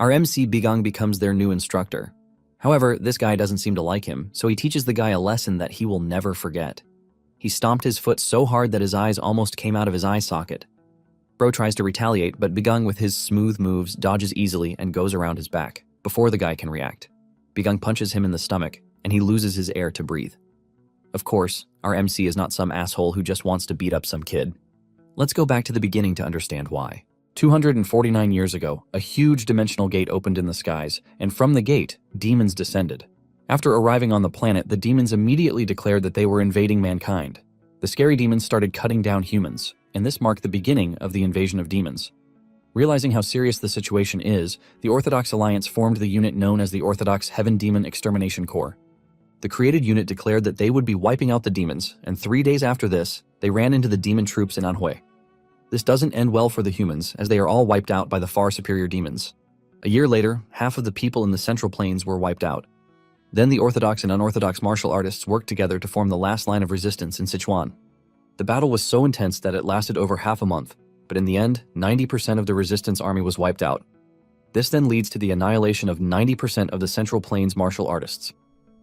Our MC Bigang becomes their new instructor. However, this guy doesn't seem to like him, so he teaches the guy a lesson that he will never forget. He stomped his foot so hard that his eyes almost came out of his eye socket. Bro tries to retaliate, but Bigang with his smooth moves dodges easily and goes around his back, before the guy can react. Bigang punches him in the stomach, and he loses his air to breathe. Of course, our MC is not some asshole who just wants to beat up some kid. Let's go back to the beginning to understand why. 249 years ago, a huge dimensional gate opened in the skies, and from the gate, demons descended. After arriving on the planet, the demons immediately declared that they were invading mankind. The scary demons started cutting down humans, and this marked the beginning of the invasion of demons. Realizing how serious the situation is, the Orthodox Alliance formed the unit known as the Orthodox Heaven Demon Extermination Corps. The created unit declared that they would be wiping out the demons, and 3 days after this, they ran into the demon troops in Manhwa. This doesn't end well for the humans, as they are all wiped out by the far superior demons. A year later, half of the people in the Central Plains were wiped out. Then the Orthodox and unorthodox martial artists worked together to form the last line of resistance in Sichuan. The battle was so intense that it lasted over half a month, but in the end, 90% of the resistance army was wiped out. This then leads to the annihilation of 90% of the Central Plains martial artists.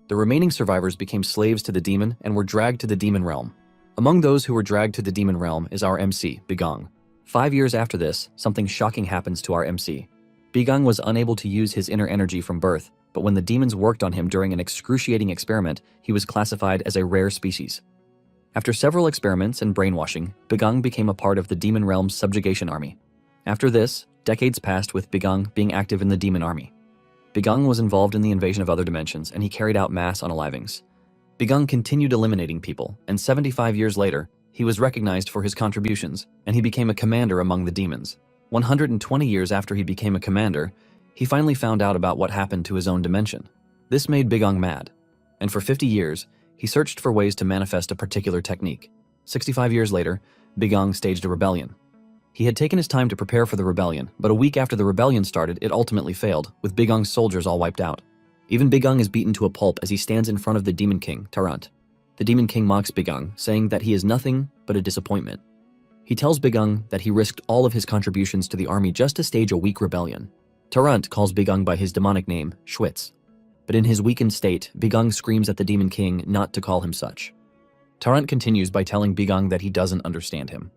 The remaining survivors became slaves to the demon and were dragged to the demon realm. Among those who were dragged to the demon realm is our MC, Bigang. 5 years after this, something shocking happens to our MC. Bigang was unable to use his inner energy from birth, but when the demons worked on him during an excruciating experiment, he was classified as a rare species. After several experiments and brainwashing, Bigang became a part of the demon realm's subjugation army. After this, decades passed with Bigang being active in the demon army. Bigang was involved in the invasion of other dimensions, and he carried out mass unalivings. Bigang continued eliminating people, and 75 years later, he was recognized for his contributions, and he became a commander among the demons. 120 years after he became a commander, he finally found out about what happened to his own dimension. This made Bigang mad, and for 50 years, he searched for ways to manifest a particular technique. 65 years later, Bigang staged a rebellion. He had taken his time to prepare for the rebellion, but a week after the rebellion started, it ultimately failed, with Bigang's soldiers all wiped out. Even Bigang is beaten to a pulp as he stands in front of the Demon King, Tarant. The Demon King mocks Bigang, saying that he is nothing but a disappointment. He tells Bigang that he risked all of his contributions to the army just to stage a weak rebellion. Tarant calls Bigang by his demonic name, Schwitz. But in his weakened state, Bigang screams at the Demon King not to call him such. Tarant continues by telling Bigang that he doesn't understand him.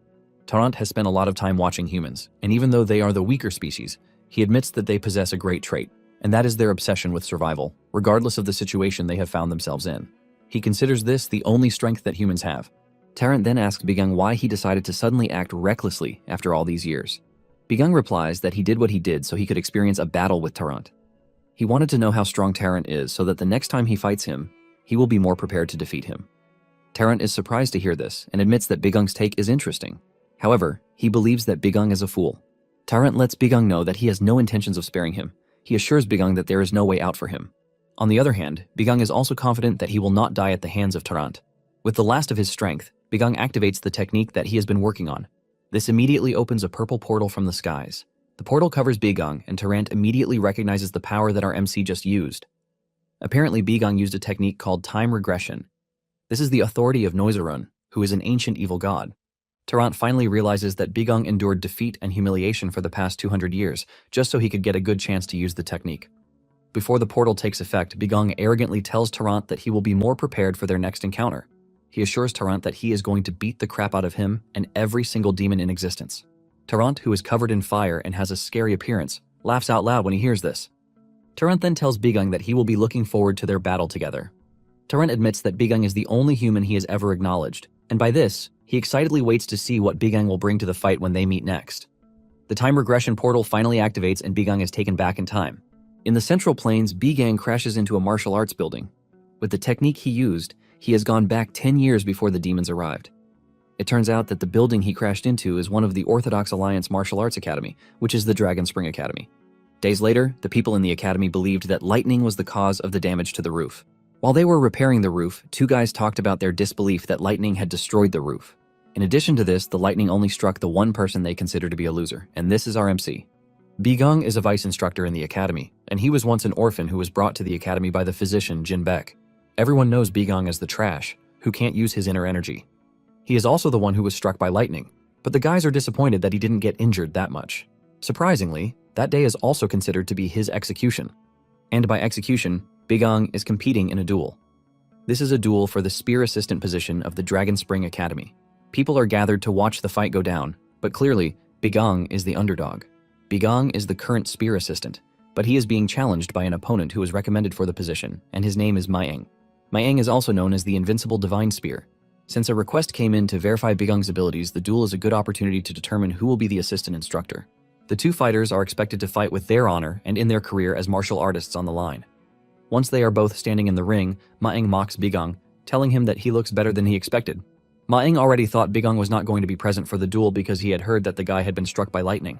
Tarant has spent a lot of time watching humans, and even though they are the weaker species, he admits that they possess a great trait, and that is their obsession with survival, regardless of the situation they have found themselves in. He considers this the only strength that humans have. Tarant then asks Bigang why he decided to suddenly act recklessly after all these years. Bigang replies that he did what he did so he could experience a battle with Tarant. He wanted to know how strong Tarant is so that the next time he fights him, he will be more prepared to defeat him. Tarant is surprised to hear this and admits that Bigang's take is interesting. However, he believes that Bigang is a fool. Tarant lets Bigang know that he has no intentions of sparing him. He assures Bigang that there is no way out for him. On the other hand, Bigang is also confident that he will not die at the hands of Tarant. With the last of his strength, Bigang activates the technique that he has been working on. This immediately opens a purple portal from the skies. The portal covers Bigang, and Tarant immediately recognizes the power that our MC just used. Apparently, Bigang used a technique called time regression. This is the authority of Noizarun, who is an ancient evil god. Tarant finally realizes that Bigang endured defeat and humiliation for the past 200 years, just so he could get a good chance to use the technique. Before the portal takes effect, Bigang arrogantly tells Tarant that he will be more prepared for their next encounter. He assures Tarant that he is going to beat the crap out of him and every single demon in existence. Tarant, who is covered in fire and has a scary appearance, laughs out loud when he hears this. Tarant then tells Bigang that he will be looking forward to their battle together. Tarant admits that Bigang is the only human he has ever acknowledged, and by this, he excitedly waits to see what Bigang will bring to the fight when they meet next. The time regression portal finally activates and Bigang is taken back in time. In the Central Plains, Bigang crashes into a martial arts building. With the technique he used, he has gone back 10 years before the demons arrived. It turns out that the building he crashed into is one of the Orthodox Alliance Martial Arts Academy, which is the Dragon Spring Academy. Days later, the people in the academy believed that lightning was the cause of the damage to the roof. While they were repairing the roof, two guys talked about their disbelief that lightning had destroyed the roof. In addition to this, the lightning only struck the one person they consider to be a loser, and this is our MC. Bigang is a vice instructor in the academy, and he was once an orphan who was brought to the academy by the physician Jin Beck. Everyone knows Bigang as the trash, who can't use his inner energy. He is also the one who was struck by lightning, but the guys are disappointed that he didn't get injured that much. Surprisingly, That day is also considered to be his execution. And by execution, Bigong is competing in a duel. This is a duel for the spear assistant position of the Dragon Spring Academy. People are gathered to watch the fight go down, but clearly, Bigong is the underdog. Bigong is the current spear assistant, but he is being challenged by an opponent who is recommended for the position, and his name is Maeng. Maeng is also known as the Invincible Divine Spear. Since a request came in to verify Bigong's abilities, the duel is a good opportunity to determine who will be the assistant instructor. The two fighters are expected to fight with their honor and in their career as martial artists on the line. Once they are both standing in the ring, Maeng mocks Bigong, telling him that he looks better than he expected. Maeng already thought Bigong was not going to be present for the duel because he had heard that the guy had been struck by lightning.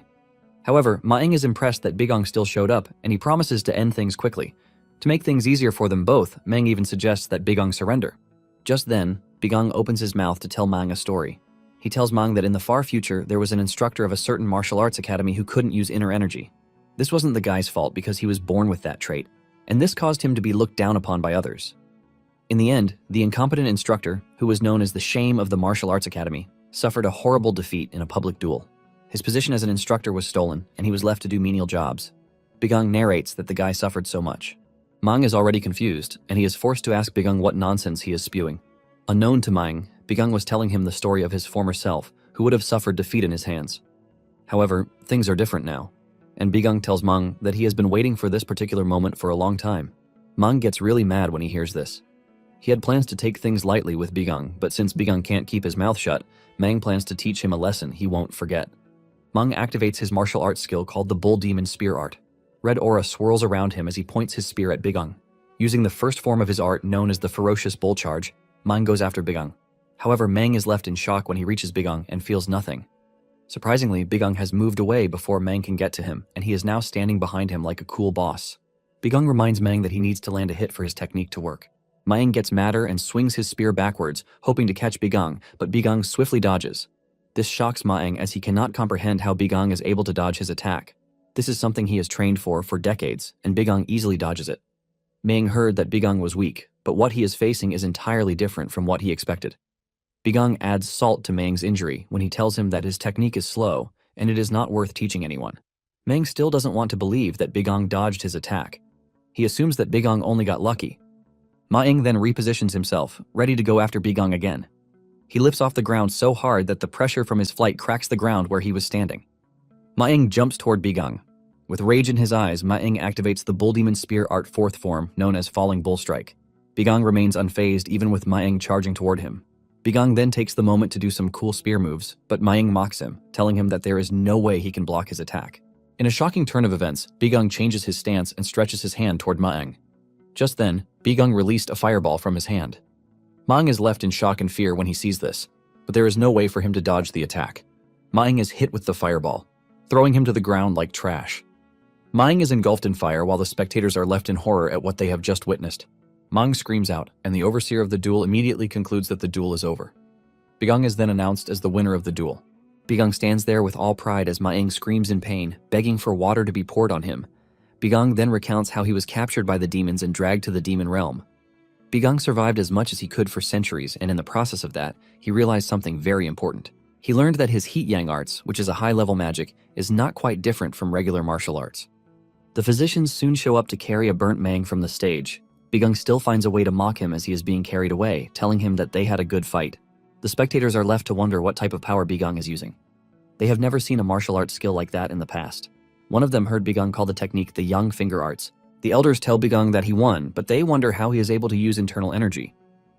However, Maeng is impressed that Bigong still showed up, and he promises to end things quickly. To make things easier for them both, Maeng even suggests that Bigong surrender. Just then, Bigong opens his mouth to tell Maeng a story. He tells Maeng that in the far future, there was an instructor of a certain martial arts academy who couldn't use inner energy. This wasn't the guy's fault because he was born with that trait, and this caused him to be looked down upon by others. In the end, the incompetent instructor, who was known as the shame of the martial arts academy, suffered a horrible defeat in a public duel. His position as an instructor was stolen, and he was left to do menial jobs. Bigong narrates that the guy suffered so much. Maeng is already confused, and he is forced to ask Bigong what nonsense he is spewing. Unknown to Maeng, Bigong was telling him the story of his former self, who would have suffered defeat in his hands. However, things are different now, and Bigong tells Maeng that he has been waiting for this particular moment for a long time. Maeng gets really mad when he hears this. He had plans to take things lightly with Bigong, but since Bigong can't keep his mouth shut, Maeng plans to teach him a lesson he won't forget. Maeng activates his martial arts skill called the Bull Demon Spear Art. Red aura swirls around him as he points his spear at Bigong. Using the first form of his art, known as the Ferocious Bull Charge, Maeng goes after Bigong. However, Maeng is left in shock when he reaches Bigong and feels nothing. Surprisingly, Bigong has moved away before Maeng can get to him, and he is now standing behind him like a cool boss. Bigong reminds Maeng that he needs to land a hit for his technique to work. Maeng gets madder and swings his spear backwards, hoping to catch Bigong, but Bigong swiftly dodges. This shocks Maeng as he cannot comprehend how Bigong is able to dodge his attack. This is something he has trained for decades, and Bigong easily dodges it. Maeng heard that Bigong was weak, but what he is facing is entirely different from what he expected. Bigong adds salt to Maeng's injury when he tells him that his technique is slow, and it is not worth teaching anyone. Maeng still doesn't want to believe that Bigong dodged his attack. He assumes that Bigong only got lucky. Maeng then repositions himself, ready to go after Bigong again. He lifts off the ground so hard that the pressure from his flight cracks the ground where he was standing. Maeng jumps toward Bigong. With rage in his eyes, Maeng activates the Bull Demon Spear Art fourth form, known as Falling Bull Strike. Bigong remains unfazed even with Maeng charging toward him. Bigong then takes the moment to do some cool spear moves, but Maeng mocks him, telling him that there is no way he can block his attack. In a shocking turn of events, Bigong changes his stance and stretches his hand toward Maeng. Just then, Bigong released a fireball from his hand. Maeng is left in shock and fear when he sees this, but there is no way for him to dodge the attack. Maeng is hit with the fireball, throwing him to the ground like trash. Maeng is engulfed in fire while the spectators are left in horror at what they have just witnessed. Maeng screams out, and the overseer of the duel immediately concludes that the duel is over. Bigong is then announced as the winner of the duel. Bigong stands there with all pride as Maeng screams in pain, begging for water to be poured on him. Bigong then recounts how he was captured by the demons and dragged to the demon realm. Bigong survived as much as he could for centuries, and in the process of that, he realized something very important. He learned that his Heat Yang arts, which is a high-level magic, is not quite different from regular martial arts. The physicians soon show up to carry a burnt Maeng from the stage. Bigong still finds a way to mock him as he is being carried away, telling him that they had a good fight. The spectators are left to wonder what type of power Bigong is using. They have never seen a martial arts skill like that in the past. One of them heard Bigong call the technique the Yang Finger Arts. The elders tell Bigong that he won, but they wonder how he is able to use internal energy.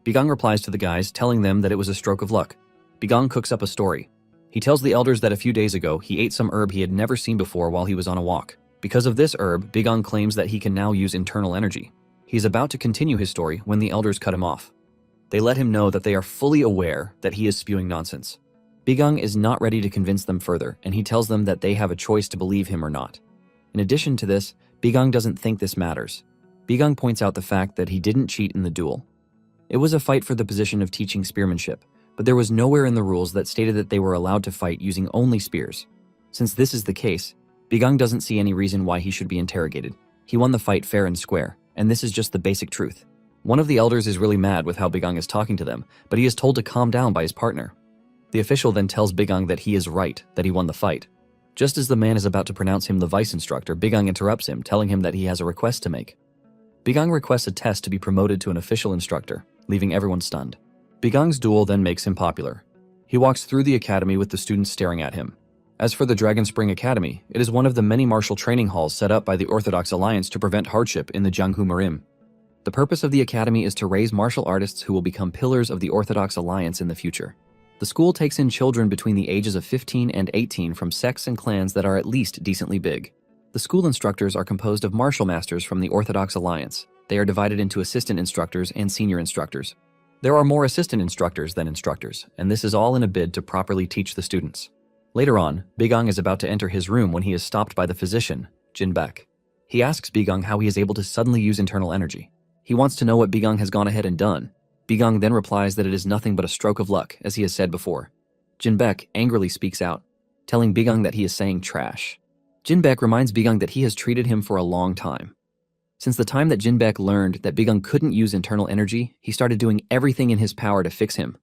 Bigong replies to the guys, telling them that it was a stroke of luck. Bigong cooks up a story. He tells the elders that a few days ago, he ate some herb he had never seen before while he was on a walk. Because of this herb, Bigong claims that he can now use internal energy. He is about to continue his story when the elders cut him off. They let him know that they are fully aware that he is spewing nonsense. Bigong is not ready to convince them further, and he tells them that they have a choice to believe him or not. In addition to this, Bigong doesn't think this matters. Bigong points out the fact that he didn't cheat in the duel. It was a fight for the position of teaching spearmanship, but there was nowhere in the rules that stated that they were allowed to fight using only spears. Since this is the case, Bigong doesn't see any reason why he should be interrogated. He won the fight fair and square, and this is just the basic truth. One of the elders is really mad with how Bigong is talking to them, but he is told to calm down by his partner. The official then tells Bigong that he is right, that he won the fight. Just as the man is about to pronounce him the vice instructor, Bigang interrupts him, telling him that he has a request to make. Bigang requests a test to be promoted to an official instructor, leaving everyone stunned. Bigang's duel then makes him popular. He walks through the academy with the students staring at him. As for the Dragon Spring Academy, it is one of the many martial training halls set up by the Orthodox Alliance to prevent hardship in the Jianghu Marim. The purpose of the academy is to raise martial artists who will become pillars of the Orthodox Alliance in the future. The school takes in children between the ages of 15 and 18 from sects and clans that are at least decently big. The school instructors are composed of martial masters from the Orthodox Alliance. They are divided into assistant instructors and senior instructors. There are more assistant instructors than instructors, and this is all in a bid to properly teach the students. Later on, Bigang is about to enter his room when he is stopped by the physician, Jinbek. He asks Bigang how he is able to suddenly use internal energy. He wants to know what Bigang has gone ahead and done. Bigang then replies that it is nothing but a stroke of luck, as he has said before. Jinbek angrily speaks out, telling Bigang that he is saying trash. Jinbek reminds Bigang that he has treated him for a long time. Since the time that Jinbek learned that Bigang couldn't use internal energy, he started doing everything in his power to fix him.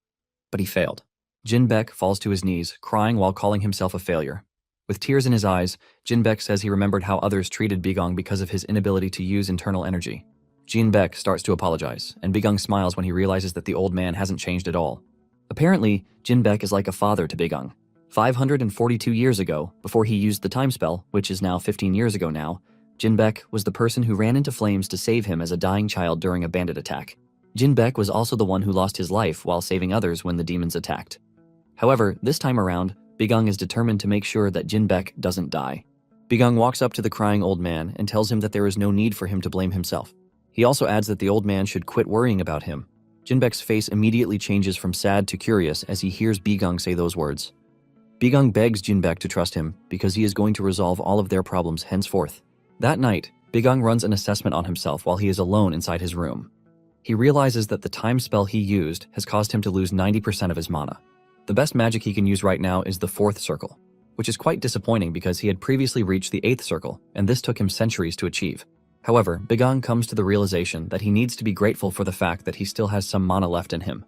But he failed. Jinbek falls to his knees, crying while calling himself a failure. With tears in his eyes, Jinbek says he remembered how others treated Bigang because of his inability to use internal energy. Jinbek starts to apologize, and Bigang smiles when he realizes that the old man hasn't changed at all. Apparently, Jinbek is like a father to Bigang. 542 years ago, before he used the time spell, which is now 15 years ago now, Jinbek was the person who ran into flames to save him as a dying child during a bandit attack. Jinbek was also the one who lost his life while saving others when the demons attacked. However, this time around, Bigang is determined to make sure that Jinbek doesn't die. Bigang walks up to the crying old man and tells him that there is no need for him to blame himself. He also adds that the old man should quit worrying about him. Jinbek's face immediately changes from sad to curious as he hears Bigang say those words. Bigang begs Jinbek to trust him because he is going to resolve all of their problems henceforth. That night, Bigang runs an assessment on himself while he is alone inside his room. He realizes that the time spell he used has caused him to lose 90% of his mana. The best magic he can use right now is the 4th circle, which is quite disappointing because he had previously reached the 8th circle, and this took him centuries to achieve. However, Bigang comes to the realization that he needs to be grateful for the fact that he still has some mana left in him.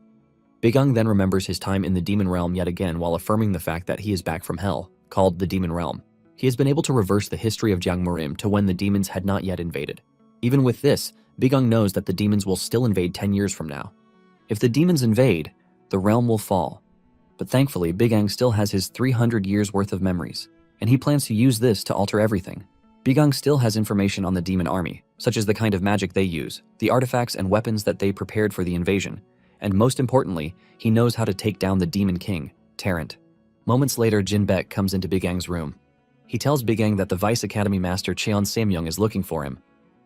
Bigang then remembers his time in the demon realm yet again while affirming the fact that he is back from hell, called the demon realm. He has been able to reverse the history of Jiangmurim to when the demons had not yet invaded. Even with this, Bigang knows that the demons will still invade 10 years from now. If the demons invade, the realm will fall. But thankfully, Bigang still has his 300 years worth of memories, and he plans to use this to alter everything. Bigang still has information on the demon army, such as the kind of magic they use, the artifacts and weapons that they prepared for the invasion, and most importantly, he knows how to take down the demon king, Tarrant. Moments later, Jinbek comes into Bigang's room. He tells Bigang that the Vice Academy Master Cheon Samyung is looking for him.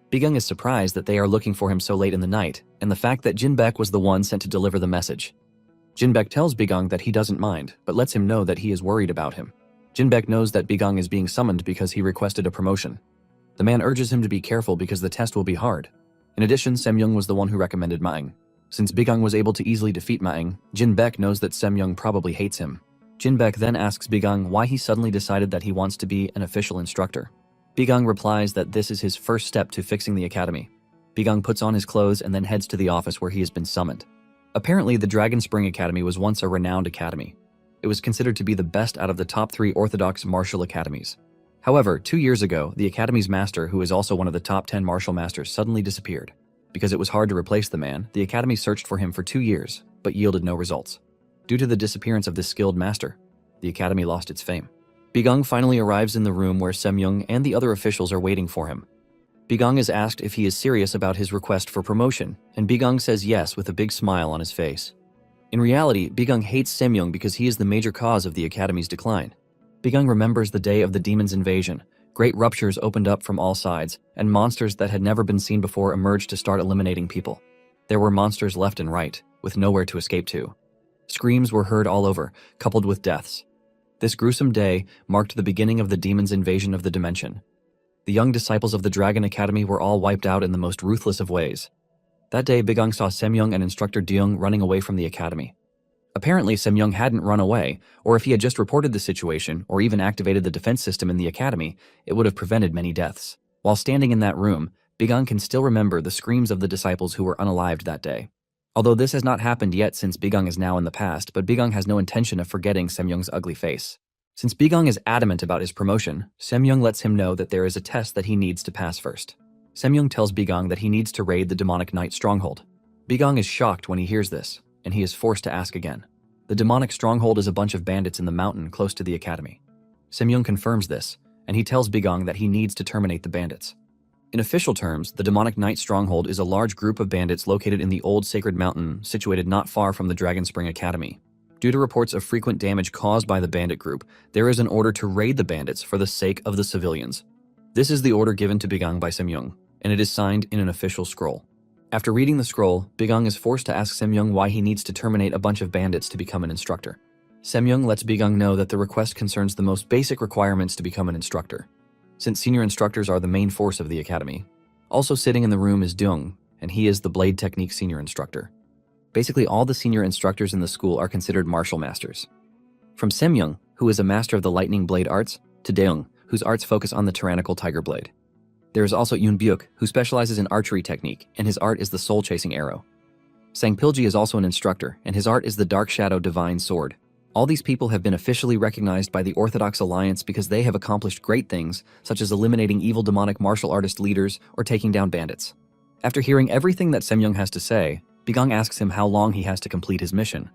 Bigang is surprised that they are looking for him so late in the night, and the fact that Jinbek was the one sent to deliver the message. Jinbek tells Bigang that he doesn't mind, but lets him know that he is worried about him. Jinbek knows that Bigang is being summoned because he requested a promotion. The man urges him to be careful because the test will be hard. In addition, Samyung was the one who recommended Maeng. Since Bigang was able to easily defeat Maeng, Jinbek knows that Samyung probably hates him. Jinbek then asks Bigang why he suddenly decided that he wants to be an official instructor. Bigang replies that this is his first step to fixing the academy. Bigang puts on his clothes and then heads to the office where he has been summoned. Apparently, the Dragon Spring Academy was once a renowned academy. It was considered to be the best out of the top 3 orthodox martial academies. However, 2 years ago, the academy's master, who is also one of the top 10 martial masters, suddenly disappeared. Because it was hard to replace the man, the academy searched for him for 2 years, but yielded no results. Due to the disappearance of this skilled master, the academy lost its fame. Bigang finally arrives in the room where Samyung and the other officials are waiting for him. Bigang is asked if he is serious about his request for promotion, and Bigang says yes with a big smile on his face. In reality, Bigang hates Samyung because he is the major cause of the academy's decline. Bigang remembers the day of the demon's invasion. Great ruptures opened up from all sides, and monsters that had never been seen before emerged to start eliminating people. There were monsters left and right, with nowhere to escape to. Screams were heard all over, coupled with deaths. This gruesome day marked the beginning of the demon's invasion of the dimension. The young disciples of the Dragon Academy were all wiped out in the most ruthless of ways. That day, Bigang saw Samyung and instructor Deung running away from the academy. Apparently, Samyung hadn't run away, or if he had just reported the situation or even activated the defense system in the academy, it would have prevented many deaths. While standing in that room, Bigang can still remember the screams of the disciples who were unalived that day. Although this has not happened yet since Bigang is now in the past, but Bigang has no intention of forgetting Samyung's ugly face. Since Bigong is adamant about his promotion, Semyoung lets him know that there is a test that he needs to pass first. Semyoung tells Bigong that he needs to raid the demonic knight stronghold. Bigong is shocked when he hears this, and he is forced to ask again. The demonic stronghold is a bunch of bandits in the mountain close to the academy. Semyoung confirms this, and he tells Bigong that he needs to terminate the bandits. In official terms, the demonic knight stronghold is a large group of bandits located in the old sacred mountain situated not far from the Dragon Spring Academy. Due to reports of frequent damage caused by the bandit group, there is an order to raid the bandits for the sake of the civilians. This is the order given to Bigong by Semyoung, and it is signed in an official scroll. After reading the scroll, Bigong is forced to ask Semyoung why he needs to terminate a bunch of bandits to become an instructor. Semyoung lets Bigong know that the request concerns the most basic requirements to become an instructor, since senior instructors are the main force of the academy. Also sitting in the room is Deung, and he is the blade technique senior instructor. Basically, all the senior instructors in the school are considered martial masters. From Semyoung, who is a master of the lightning blade arts, to Deung, whose arts focus on the tyrannical tiger blade. There is also Yoon Byuk, who specializes in archery technique, and his art is the soul-chasing arrow. Sang Pilji is also an instructor, and his art is the dark shadow divine sword. All these people have been officially recognized by the Orthodox Alliance because they have accomplished great things, such as eliminating evil demonic martial artist leaders or taking down bandits. After hearing everything that Semyoung has to say, Bigong asks him how long he has to complete his mission.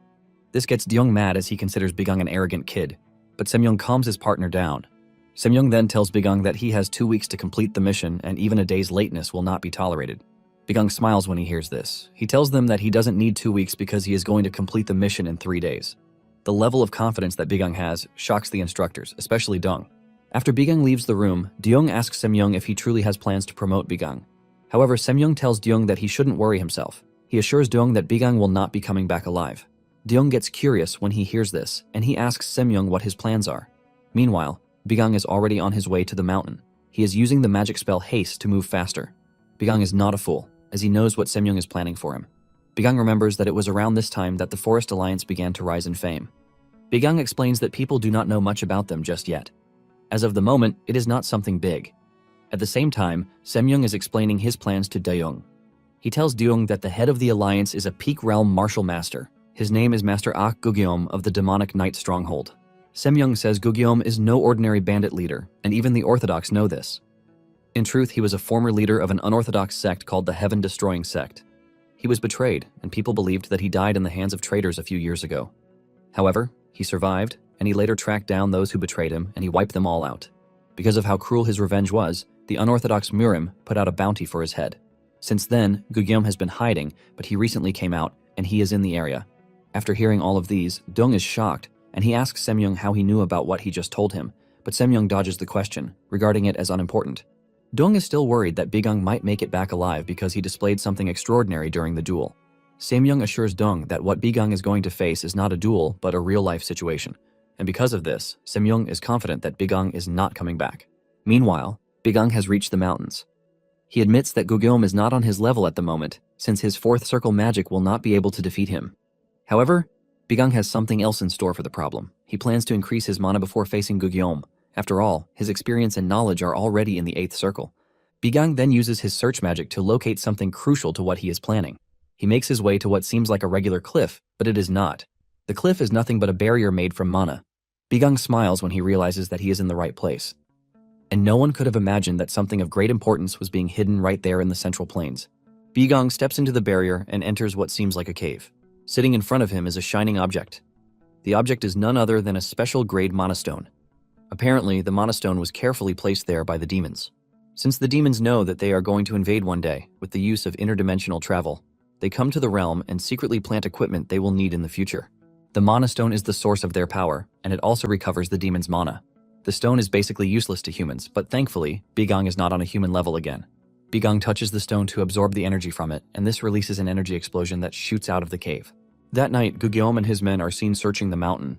This gets Deung mad as he considers Bigong an arrogant kid, but Semyoung calms his partner down. Semyoung then tells Bigong that he has 2 weeks to complete the mission and even a day's lateness will not be tolerated. Bigong smiles when he hears this. He tells them that he doesn't need 2 weeks because he is going to complete the mission in 3 days. The level of confidence that Bigong has shocks the instructors, especially Deung. After Bigong leaves the room, Deung asks Semyoung if he truly has plans to promote Bigong. However, Semyoung tells Deung that he shouldn't worry himself. He assures Deung that Bigong will not be coming back alive. Deung gets curious when he hears this, and he asks Semyoung what his plans are. Meanwhile, Bigong is already on his way to the mountain. He is using the magic spell Haste to move faster. Bigong is not a fool, as he knows what Semyoung is planning for him. Bigong remembers that it was around this time that the Forest Alliance began to rise in fame. Bigong explains that people do not know much about them just yet. As of the moment, it is not something big. At the same time, Semyoung is explaining his plans to Deung. He tells Deung that the head of the alliance is a peak realm martial master. His name is Master Ah Gugyeom of the demonic knight stronghold. Semyoung says Gugyeom is no ordinary bandit leader, and even the Orthodox know this. In truth, he was a former leader of an unorthodox sect called the Heaven-Destroying Sect. He was betrayed, and people believed that he died in the hands of traitors a few years ago. However, he survived, and he later tracked down those who betrayed him, and he wiped them all out. Because of how cruel his revenge was, the unorthodox Murim put out a bounty for his head. Since then, Gugyeom has been hiding, but he recently came out, and he is in the area. After hearing all of these, Deung is shocked, and he asks Semyoung how he knew about what he just told him, but Semyoung dodges the question, regarding it as unimportant. Deung is still worried that Bigong might make it back alive because he displayed something extraordinary during the duel. Semyoung assures Deung that what Bigong is going to face is not a duel, but a real-life situation. And because of this, Semyoung is confident that Bigong is not coming back. Meanwhile, Bigong has reached the mountains. He admits that Gugyeom is not on his level at the moment, since his fourth circle magic will not be able to defeat him. However, Bigong has something else in store for the problem. He plans to increase his mana before facing Gugyeom. After all, his experience and knowledge are already in the 8th circle. Bigong then uses his search magic to locate something crucial to what he is planning. He makes his way to what seems like a regular cliff, but it is not. The cliff is nothing but a barrier made from mana. Bigong smiles when he realizes that he is in the right place. And no one could have imagined that something of great importance was being hidden right there in the central plains. Bigong steps into the barrier and enters what seems like a cave. Sitting in front of him is a shining object. The object is none other than a special grade mana stone. Apparently, the mana stone was carefully placed there by the demons. Since the demons know that they are going to invade one day with the use of interdimensional travel, they come to the realm and secretly plant equipment they will need in the future. The mana stone is the source of their power, and it also recovers the demons' mana. The stone is basically useless to humans, but thankfully, Bigong is not on a human level again. Bigong touches the stone to absorb the energy from it, and this releases an energy explosion that shoots out of the cave. That night, Gugyeom and his men are seen searching the mountain.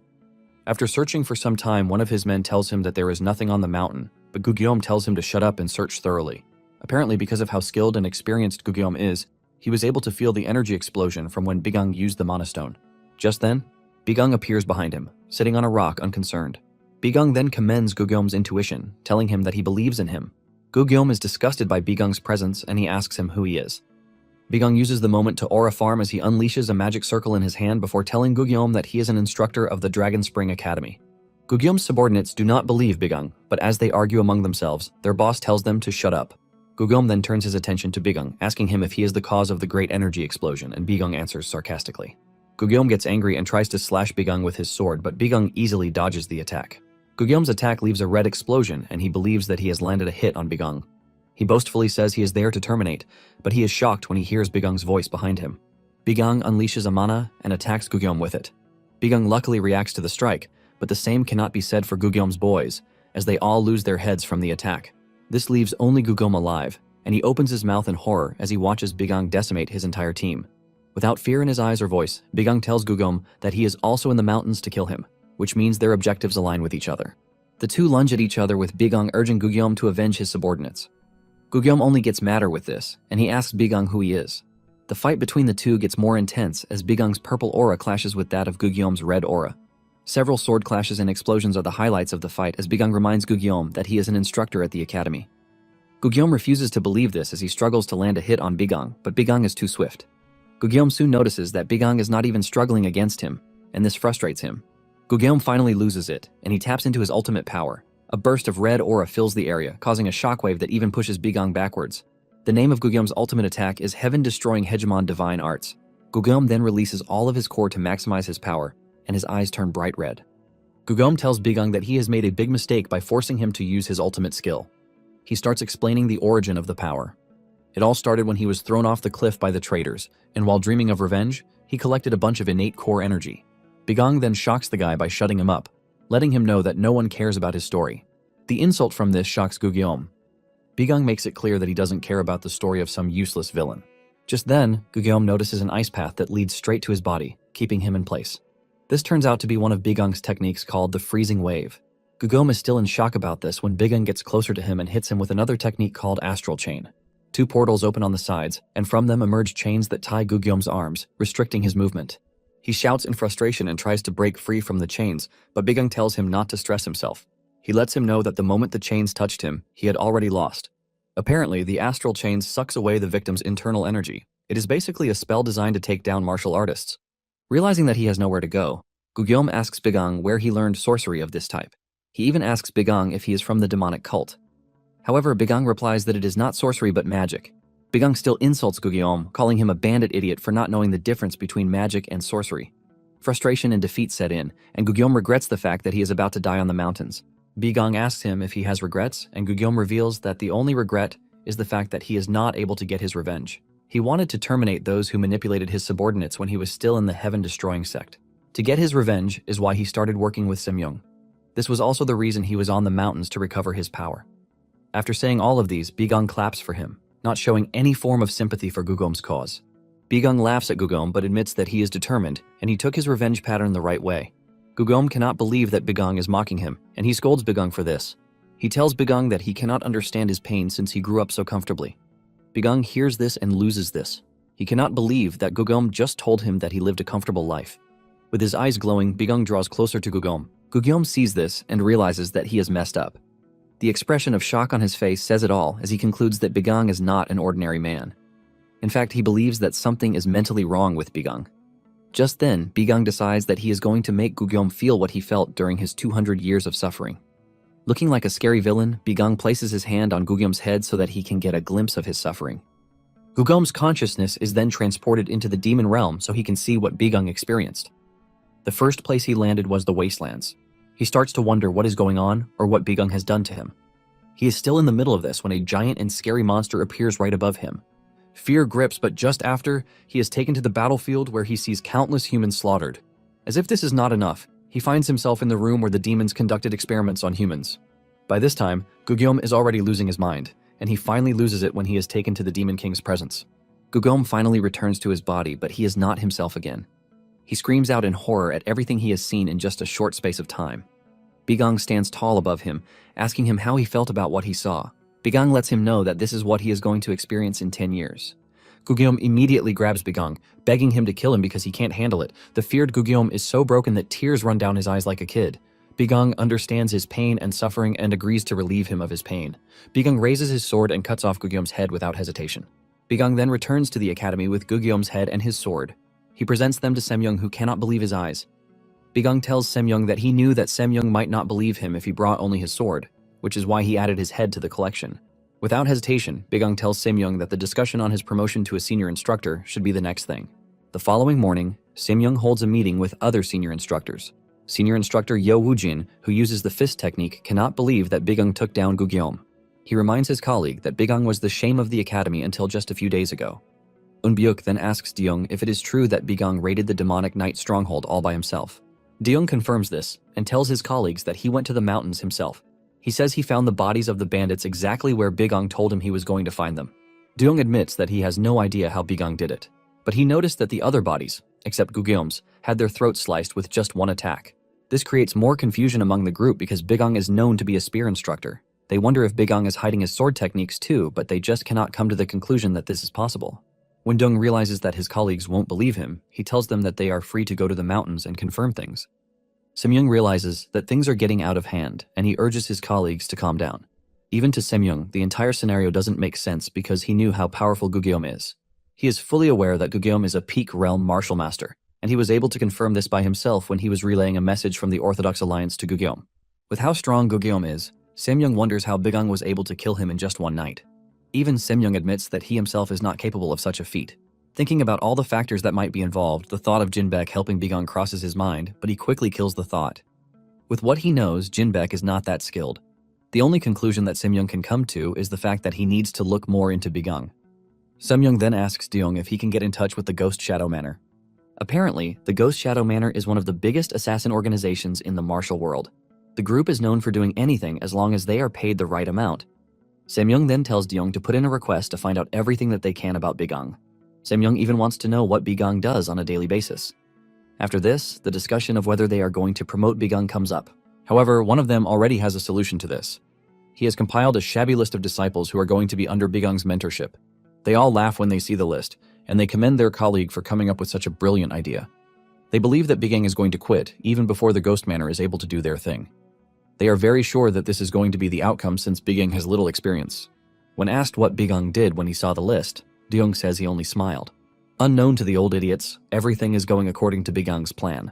After searching for some time, one of his men tells him that there is nothing on the mountain, but Gugyeom tells him to shut up and search thoroughly. Apparently, because of how skilled and experienced Gugyeom is, he was able to feel the energy explosion from when Bigong used the mana stone. Just then, Bigong appears behind him, sitting on a rock unconcerned. Bigong then commends Gugyeom's intuition, telling him that he believes in him. Gugyeom is disgusted by Bigong's presence and he asks him who he is. Bigong uses the moment to aura farm as he unleashes a magic circle in his hand before telling Gugyeom that he is an instructor of the Dragon Spring Academy. Gugyom's subordinates do not believe Bigang, but as they argue among themselves, their boss tells them to shut up. Gugyom then turns his attention to Bigang, asking him if he is the cause of the great energy explosion, and Bigang answers sarcastically. Gugyom gets angry and tries to slash Bigang with his sword, but Bigang easily dodges the attack. Gugyom's attack leaves a red explosion, and he believes that he has landed a hit on Bigang. He boastfully says he is there to terminate, but he is shocked when he hears Bigang's voice behind him. Bigang unleashes a mana and attacks Gugyom with it. Bigang luckily reacts to the strike, but the same cannot be said for Gugyom's boys, as they all lose their heads from the attack. This leaves only Gugyom alive, and he opens his mouth in horror as he watches Bigang decimate his entire team. Without fear in his eyes or voice, Bigang tells Gugyom that he is also in the mountains to kill him, which means their objectives align with each other. The two lunge at each other with Bigang urging Gugyom to avenge his subordinates. Gugyom only gets madder with this, and he asks Bigang who he is. The fight between the two gets more intense as Bigang's purple aura clashes with that of Gugyom's red aura. Several sword clashes and explosions are the highlights of the fight as Bigang reminds Gugyom that he is an instructor at the academy. Gugyom refuses to believe this as he struggles to land a hit on Bigang, but Bigang is too swift. Gugyom soon notices that Bigang is not even struggling against him, and this frustrates him. Gugyom finally loses it, and he taps into his ultimate power. A burst of red aura fills the area, causing a shockwave that even pushes Bigang backwards. The name of Gugyom's ultimate attack is Heaven-Destroying Hegemon Divine Arts. Gugyom then releases all of his core to maximize his power, and his eyes turn bright red. Gugyom tells Bigang that he has made a big mistake by forcing him to use his ultimate skill. He starts explaining the origin of the power. It all started when he was thrown off the cliff by the traitors, and while dreaming of revenge, he collected a bunch of innate core energy. Bigang then shocks the guy by shutting him up, letting him know that no one cares about his story. The insult from this shocks Gugyom. Bigang makes it clear that he doesn't care about the story of some useless villain. Just then, Gugyom notices an ice path that leads straight to his body, keeping him in place. This turns out to be one of Bigang's techniques called the freezing wave. Gugyom is still in shock about this when Bigang gets closer to him and hits him with another technique called astral chain. Two portals open on the sides, and from them emerge chains that tie Gugyom's arms, restricting his movement. He shouts in frustration and tries to break free from the chains, but Bigang tells him not to stress himself. He lets him know that the moment the chains touched him, he had already lost. Apparently, the astral chain sucks away the victim's internal energy. It is basically a spell designed to take down martial artists. Realizing that he has nowhere to go, Gugyom asks Bigang where he learned sorcery of this type. He even asks Bigang if he is from the demonic cult. However, Bigang replies that it is not sorcery but magic. Bigang still insults Gugyom, calling him a bandit idiot for not knowing the difference between magic and sorcery. Frustration and defeat set in, and Gugyom regrets the fact that he is about to die on the mountains. Bigang asks him if he has regrets, and Gugyom reveals that the only regret is the fact that he is not able to get his revenge. He wanted to terminate those who manipulated his subordinates when he was still in the heaven-destroying sect. To get his revenge is why he started working with Semyong. This was also the reason he was on the mountains to recover his power. After saying all of these, Bigang claps for him, not showing any form of sympathy for Gugyom's cause. Bigang laughs at Gugyom but admits that he is determined and he took his revenge pattern the right way. Gugyom cannot believe that Bigang is mocking him, and he scolds Bigang for this. He tells Bigang that he cannot understand his pain since he grew up so comfortably. Bigang hears this and loses this. He cannot believe that Gugyom just told him that he lived a comfortable life. With his eyes glowing, Bigang draws closer to Gugyom. Gugyom sees this and realizes that he has messed up. The expression of shock on his face says it all as he concludes that Bigang is not an ordinary man. In fact, he believes that something is mentally wrong with Bigang. Just then, Bigang decides that he is going to make Gugyom feel what he felt during his 200 years of suffering. Looking like a scary villain, Bigang places his hand on Gugyom's head so that he can get a glimpse of his suffering. Gugyom's consciousness is then transported into the demon realm so he can see what Bigang experienced. The first place he landed was the wastelands. He starts to wonder what is going on or what Bigang has done to him. He is still in the middle of this when a giant and scary monster appears right above him. Fear grips, but just after, he is taken to the battlefield where he sees countless humans slaughtered. As if this is not enough, he finds himself in the room where the demons conducted experiments on humans. By this time, Gugyom is already losing his mind, and he finally loses it when he is taken to the Demon King's presence. Gugyom finally returns to his body, but he is not himself again. He screams out in horror at everything he has seen in just a short space of time. Bigang stands tall above him, asking him how he felt about what he saw. Bigang lets him know that this is what he is going to experience in 10 years. Gugyom immediately grabs Bigang, begging him to kill him because he can't handle it. The feared Gugyom is so broken that tears run down his eyes like a kid. Bigang understands his pain and suffering and agrees to relieve him of his pain. Bigang raises his sword and cuts off Gugyom's head without hesitation. Bigang then returns to the academy with Gugyom's head and his sword. He presents them to Semyong, who cannot believe his eyes. Bigang tells Semyoung that he knew that Semyoung might not believe him if he brought only his sword, which is why he added his head to the collection. Without hesitation, Bigang tells Semyoung that the discussion on his promotion to a senior instructor should be the next thing. The following morning, Semyoung holds a meeting with other senior instructors. Senior instructor Yo Woojin, who uses the fist technique, cannot believe that Bigang took down Gugyeom. He reminds his colleague that Bigang was the shame of the academy until just a few days ago. Eunbyuk then asks Deyoung if it is true that Bigang raided the demonic knight stronghold all by himself. Deyoung confirms this and tells his colleagues that he went to the mountains himself. He says he found the bodies of the bandits exactly where Bigang told him he was going to find them. Deyoung admits that he has no idea how Bigang did it, but he noticed that the other bodies, except Gugyeom's, had their throats sliced with just one attack. This creates more confusion among the group because Bigang is known to be a spear instructor. They wonder if Bigang is hiding his sword techniques too, but they just cannot come to the conclusion that this is possible. When Deyoung realizes that his colleagues won't believe him, he tells them that they are free to go to the mountains and confirm things. Semyoung realizes that things are getting out of hand, and he urges his colleagues to calm down. Even to Semyoung, the entire scenario doesn't make sense because he knew how powerful Gugyeom is. He is fully aware that Gugyeom is a peak realm martial master, and he was able to confirm this by himself when he was relaying a message from the Orthodox Alliance to Gugyeom. With how strong Gugyeom is, Semyoung wonders how Bigang was able to kill him in just one night. Even Semyoung admits that he himself is not capable of such a feat. Thinking about all the factors that might be involved, the thought of Jinbaek helping Bigang crosses his mind, but he quickly kills the thought. With what he knows, Jinbaek is not that skilled. The only conclusion that Semyoung can come to is the fact that he needs to look more into Bigang. Semyoung then asks Deyoung if he can get in touch with the Ghost Shadow Manor. Apparently, the Ghost Shadow Manor is one of the biggest assassin organizations in the martial world. The group is known for doing anything as long as they are paid the right amount. Semyoung then tells Deyoung to put in a request to find out everything that they can about Bigang. Semyoung even wants to know what Bigang does on a daily basis. After this, the discussion of whether they are going to promote Bigang comes up. However, one of them already has a solution to this. He has compiled a shabby list of disciples who are going to be under Bigang's mentorship. They all laugh when they see the list, and they commend their colleague for coming up with such a brilliant idea. They believe that Bigang is going to quit even before the Ghost Manor is able to do their thing. They are very sure that this is going to be the outcome since Bigang has little experience. When asked what Bigang did when he saw the list, Deyoung says he only smiled. Unknown to the old idiots, everything is going according to Bigang's plan.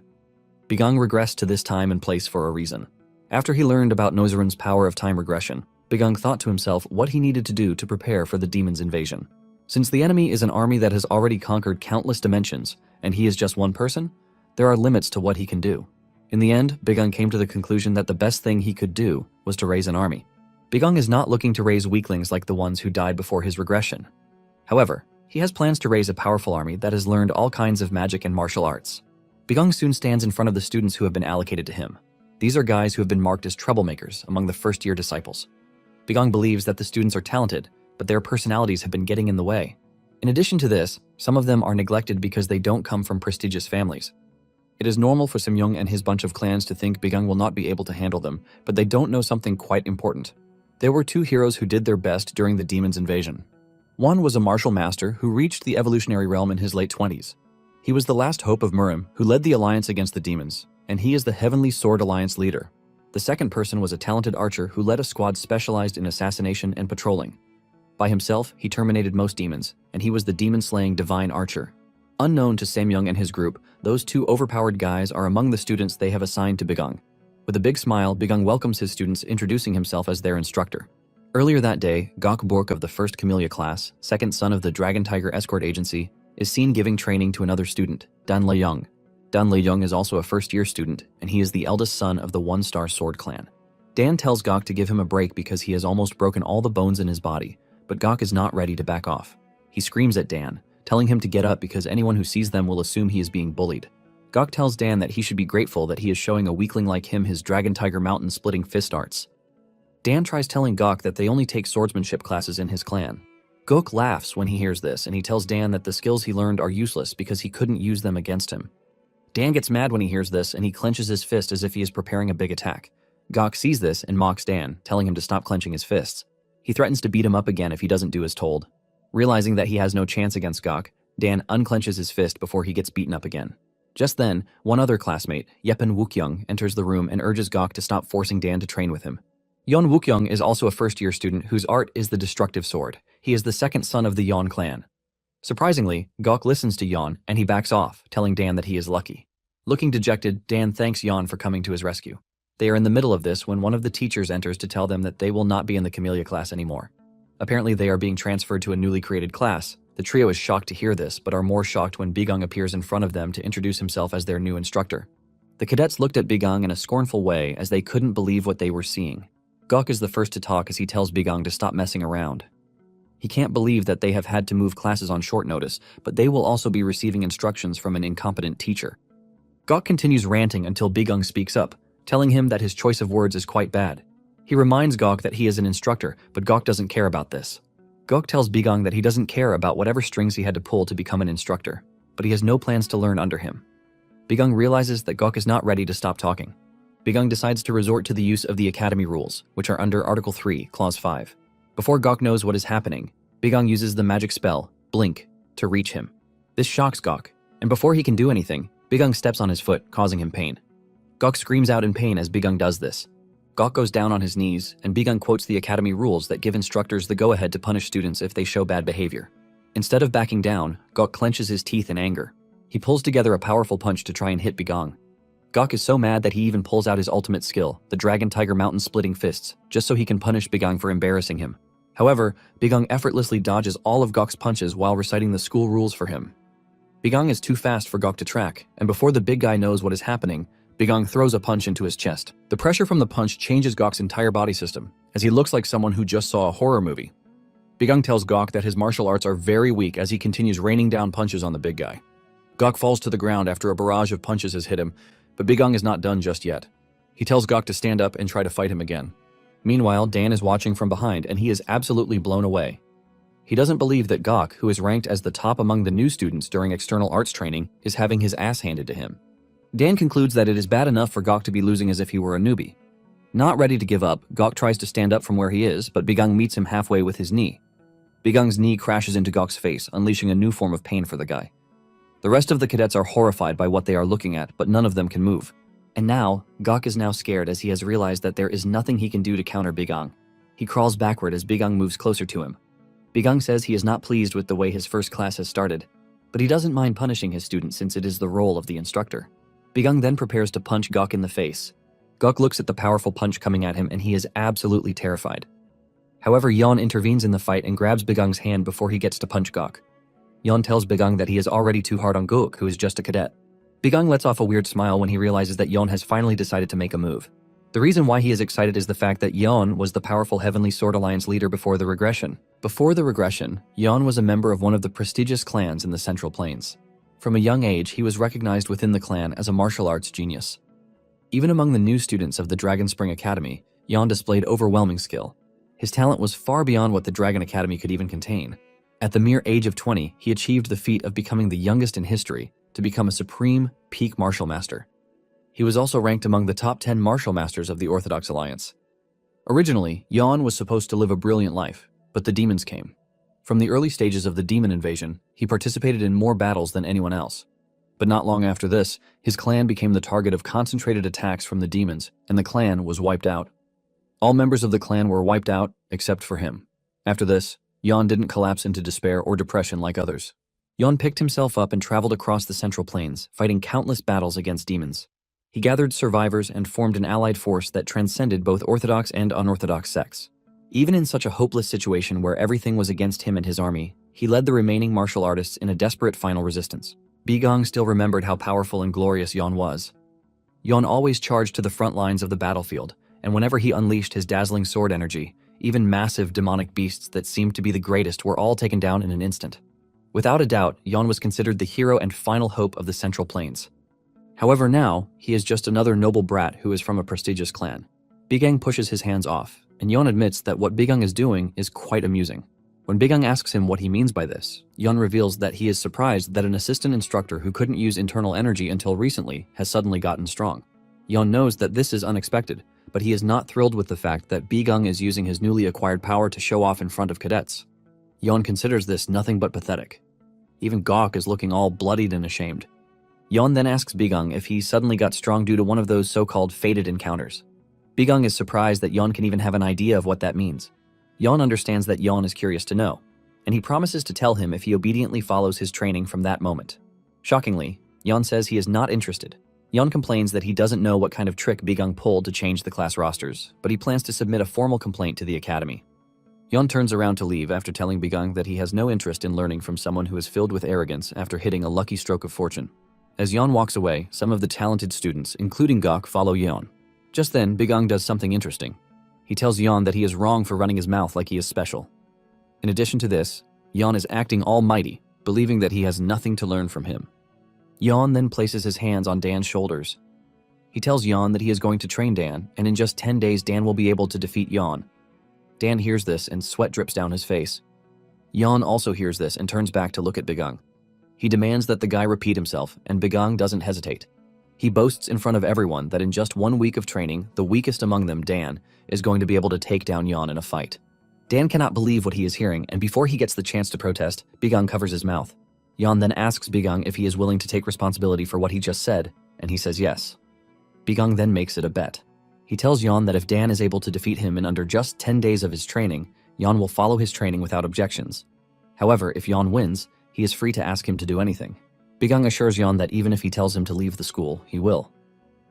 Bigang regressed to this time and place for a reason. After he learned about Nozerun's power of time regression, Bigang thought to himself what he needed to do to prepare for the demon's invasion. Since the enemy is an army that has already conquered countless dimensions, and he is just one person, there are limits to what he can do. In the end, Bigang came to the conclusion that the best thing he could do was to raise an army. Bigang is not looking to raise weaklings like the ones who died before his regression. However, he has plans to raise a powerful army that has learned all kinds of magic and martial arts. Bigang soon stands in front of the students who have been allocated to him. These are guys who have been marked as troublemakers among the first-year disciples. Bigang believes that the students are talented, but their personalities have been getting in the way. In addition to this, some of them are neglected because they don't come from prestigious families. It is normal for Semyoung and his bunch of clans to think Bigang will not be able to handle them, but they don't know something quite important. There were two heroes who did their best during the demon's invasion. One was a martial master who reached the evolutionary realm in his late 20s. He was the last hope of Murim, who led the alliance against the demons, and he is the Heavenly Sword Alliance leader. The second person was a talented archer who led a squad specialized in assassination and patrolling. By himself, he terminated most demons, and he was the demon-slaying divine archer. Unknown to Semyoung and his group, those two overpowered guys are among the students they have assigned to Bigang. With a big smile, Bigang welcomes his students, introducing himself as their instructor. Earlier that day, Gok Bork of the 1st Camellia class, second son of the Dragon Tiger Escort Agency, is seen giving training to another student, Dan Le-young. Dan Le-young is also a first-year student, and he is the eldest son of the One-Star Sword clan. Dan tells Gok to give him a break because he has almost broken all the bones in his body, but Gok is not ready to back off. He screams at Dan, telling him to get up because anyone who sees them will assume he is being bullied. Gok tells Dan that he should be grateful that he is showing a weakling like him his Dragon Tiger Mountain splitting fist arts. Dan tries telling Gok that they only take swordsmanship classes in his clan. Gok laughs when he hears this, and he tells Dan that the skills he learned are useless because he couldn't use them against him. Dan gets mad when he hears this, and he clenches his fist as if he is preparing a big attack. Gok sees this and mocks Dan, telling him to stop clenching his fists. He threatens to beat him up again if he doesn't do as told. Realizing that he has no chance against Gok, Dan unclenches his fist before he gets beaten up again. Just then, one other classmate, Yepen Wookyoung, enters the room and urges Gok to stop forcing Dan to train with him. Yeon Wookyoung is also a first-year student whose art is the destructive sword. He is the second son of the Yeon clan. Surprisingly, Gok listens to Yeon and he backs off, telling Dan that he is lucky. Looking dejected, Dan thanks Yon for coming to his rescue. They are in the middle of this when one of the teachers enters to tell them that they will not be in the Camellia class anymore. Apparently they are being transferred to a newly created class. The trio is shocked to hear this, but are more shocked when Bigang appears in front of them to introduce himself as their new instructor. The cadets looked at Bigang in a scornful way as they couldn't believe what they were seeing. Gok is the first to talk as he tells Bigang to stop messing around. He can't believe that they have had to move classes on short notice, but they will also be receiving instructions from an incompetent teacher. Gok continues ranting until Bigang speaks up, telling him that his choice of words is quite bad. He reminds Gok that he is an instructor, but Gok doesn't care about this. Gok tells Bigang that he doesn't care about whatever strings he had to pull to become an instructor, but he has no plans to learn under him. Bigang realizes that Gok is not ready to stop talking. Bigang decides to resort to the use of the Academy rules, which are under Article 3, Clause 5. Before Gok knows what is happening, Bigang uses the magic spell, Blink, to reach him. This shocks Gok, and before he can do anything, Bigang steps on his foot, causing him pain. Gok screams out in pain as Bigang does this. Gok goes down on his knees, and Bigang quotes the Academy rules that give instructors the go-ahead to punish students if they show bad behavior. Instead of backing down, Gok clenches his teeth in anger. He pulls together a powerful punch to try and hit Bigang. Gok is so mad that he even pulls out his ultimate skill, the Dragon Tiger Mountain Splitting Fists, just so he can punish Bigang for embarrassing him. However, Bigang effortlessly dodges all of Gok's punches while reciting the school rules for him. Bigang is too fast for Gok to track, and before the big guy knows what is happening, Bigang throws a punch into his chest. The pressure from the punch changes Gok's entire body system, as he looks like someone who just saw a horror movie. Bigang tells Gok that his martial arts are very weak as he continues raining down punches on the big guy. Gok falls to the ground after a barrage of punches has hit him, but Bigang is not done just yet. He tells Gok to stand up and try to fight him again. Meanwhile, Dan is watching from behind and he is absolutely blown away. He doesn't believe that Gok, who is ranked as the top among the new students during external arts training, is having his ass handed to him. Dan concludes that it is bad enough for Gok to be losing as if he were a newbie. Not ready to give up, Gok tries to stand up from where he is, but Bigang meets him halfway with his knee. Bigang's knee crashes into Gok's face, unleashing a new form of pain for the guy. The rest of the cadets are horrified by what they are looking at, but none of them can move. And now, Gok is now scared as he has realized that there is nothing he can do to counter Bigang. He crawls backward as Bigang moves closer to him. Bigang says he is not pleased with the way his first class has started, but he doesn't mind punishing his student since it is the role of the instructor. Bigang then prepares to punch Gok in the face. Gok looks at the powerful punch coming at him and he is absolutely terrified. However, Yon intervenes in the fight and grabs Bigang's hand before he gets to punch Gok. Yon tells Bigang that he is already too hard on Gok, who is just a cadet. Bigang lets off a weird smile when he realizes that Yon has finally decided to make a move. The reason why he is excited is the fact that Yon was the powerful Heavenly Sword Alliance leader before the regression. Before the regression, Yon was a member of one of the prestigious clans in the Central Plains. From a young age, he was recognized within the clan as a martial arts genius. Even among the new students of the Dragon Spring Academy, Yon displayed overwhelming skill. His talent was far beyond what the Dragon Academy could even contain. At the mere age of 20, he achieved the feat of becoming the youngest in history to become a supreme peak martial master. He was also ranked among the top 10 martial masters of the Orthodox Alliance. Originally, Yon was supposed to live a brilliant life, but the demons came. From the early stages of the demon invasion, he participated in more battles than anyone else. But not long after this, his clan became the target of concentrated attacks from the demons, and the clan was wiped out. All members of the clan were wiped out, except for him. After this, Yon didn't collapse into despair or depression like others. Yon picked himself up and traveled across the Central Plains, fighting countless battles against demons. He gathered survivors and formed an allied force that transcended both Orthodox and unorthodox sects. Even in such a hopeless situation where everything was against him and his army, he led the remaining martial artists in a desperate final resistance. Bigang still remembered how powerful and glorious Yon was. Yon always charged to the front lines of the battlefield, and whenever he unleashed his dazzling sword energy, even massive demonic beasts that seemed to be the greatest were all taken down in an instant. Without a doubt, Yon was considered the hero and final hope of the Central Plains. However, now, he is just another noble brat who is from a prestigious clan. Bigang pushes his hands off, and Yon admits that what Bigang is doing is quite amusing. When Bigang asks him what he means by this, Yon reveals that he is surprised that an assistant instructor who couldn't use internal energy until recently has suddenly gotten strong. Yon knows that this is unexpected, but he is not thrilled with the fact that Bigang is using his newly acquired power to show off in front of cadets. Yon considers this nothing but pathetic. Even Gok is looking all bloodied and ashamed. Yon then asks Bigang if he suddenly got strong due to one of those so-called fated encounters. Bigang is surprised that Yon can even have an idea of what that means. Yon understands that Yon is curious to know, and he promises to tell him if he obediently follows his training from that moment. Shockingly, Yon says he is not interested. Yon complains that he doesn't know what kind of trick Bigung pulled to change the class rosters, but he plans to submit a formal complaint to the academy. Yon turns around to leave after telling Bigung that he has no interest in learning from someone who is filled with arrogance after hitting a lucky stroke of fortune. As Yon walks away, some of the talented students, including Gok, follow Yon. Just then, Bigung does something interesting. He tells Yon that he is wrong for running his mouth like he is special. In addition to this, Yon is acting almighty, believing that he has nothing to learn from him. Yon then places his hands on Dan's shoulders. He tells Yon that he is going to train Dan, and in just 10 days Dan will be able to defeat Yon. Dan hears this and sweat drips down his face. Yon also hears this and turns back to look at Bigung. He demands that the guy repeat himself, and Bigung doesn't hesitate. He boasts in front of everyone that in just 1 week of training, the weakest among them, Dan, is going to be able to take down Yon in a fight. Dan cannot believe what he is hearing, and before he gets the chance to protest, Bigung covers his mouth. Yon then asks Bigung if he is willing to take responsibility for what he just said, and he says yes. Bigung then makes it a bet. He tells Yon that if Dan is able to defeat him in under just 10 days of his training, Yon will follow his training without objections. However, if Yon wins, he is free to ask him to do anything. Bigung assures Yon that even if he tells him to leave the school, he will.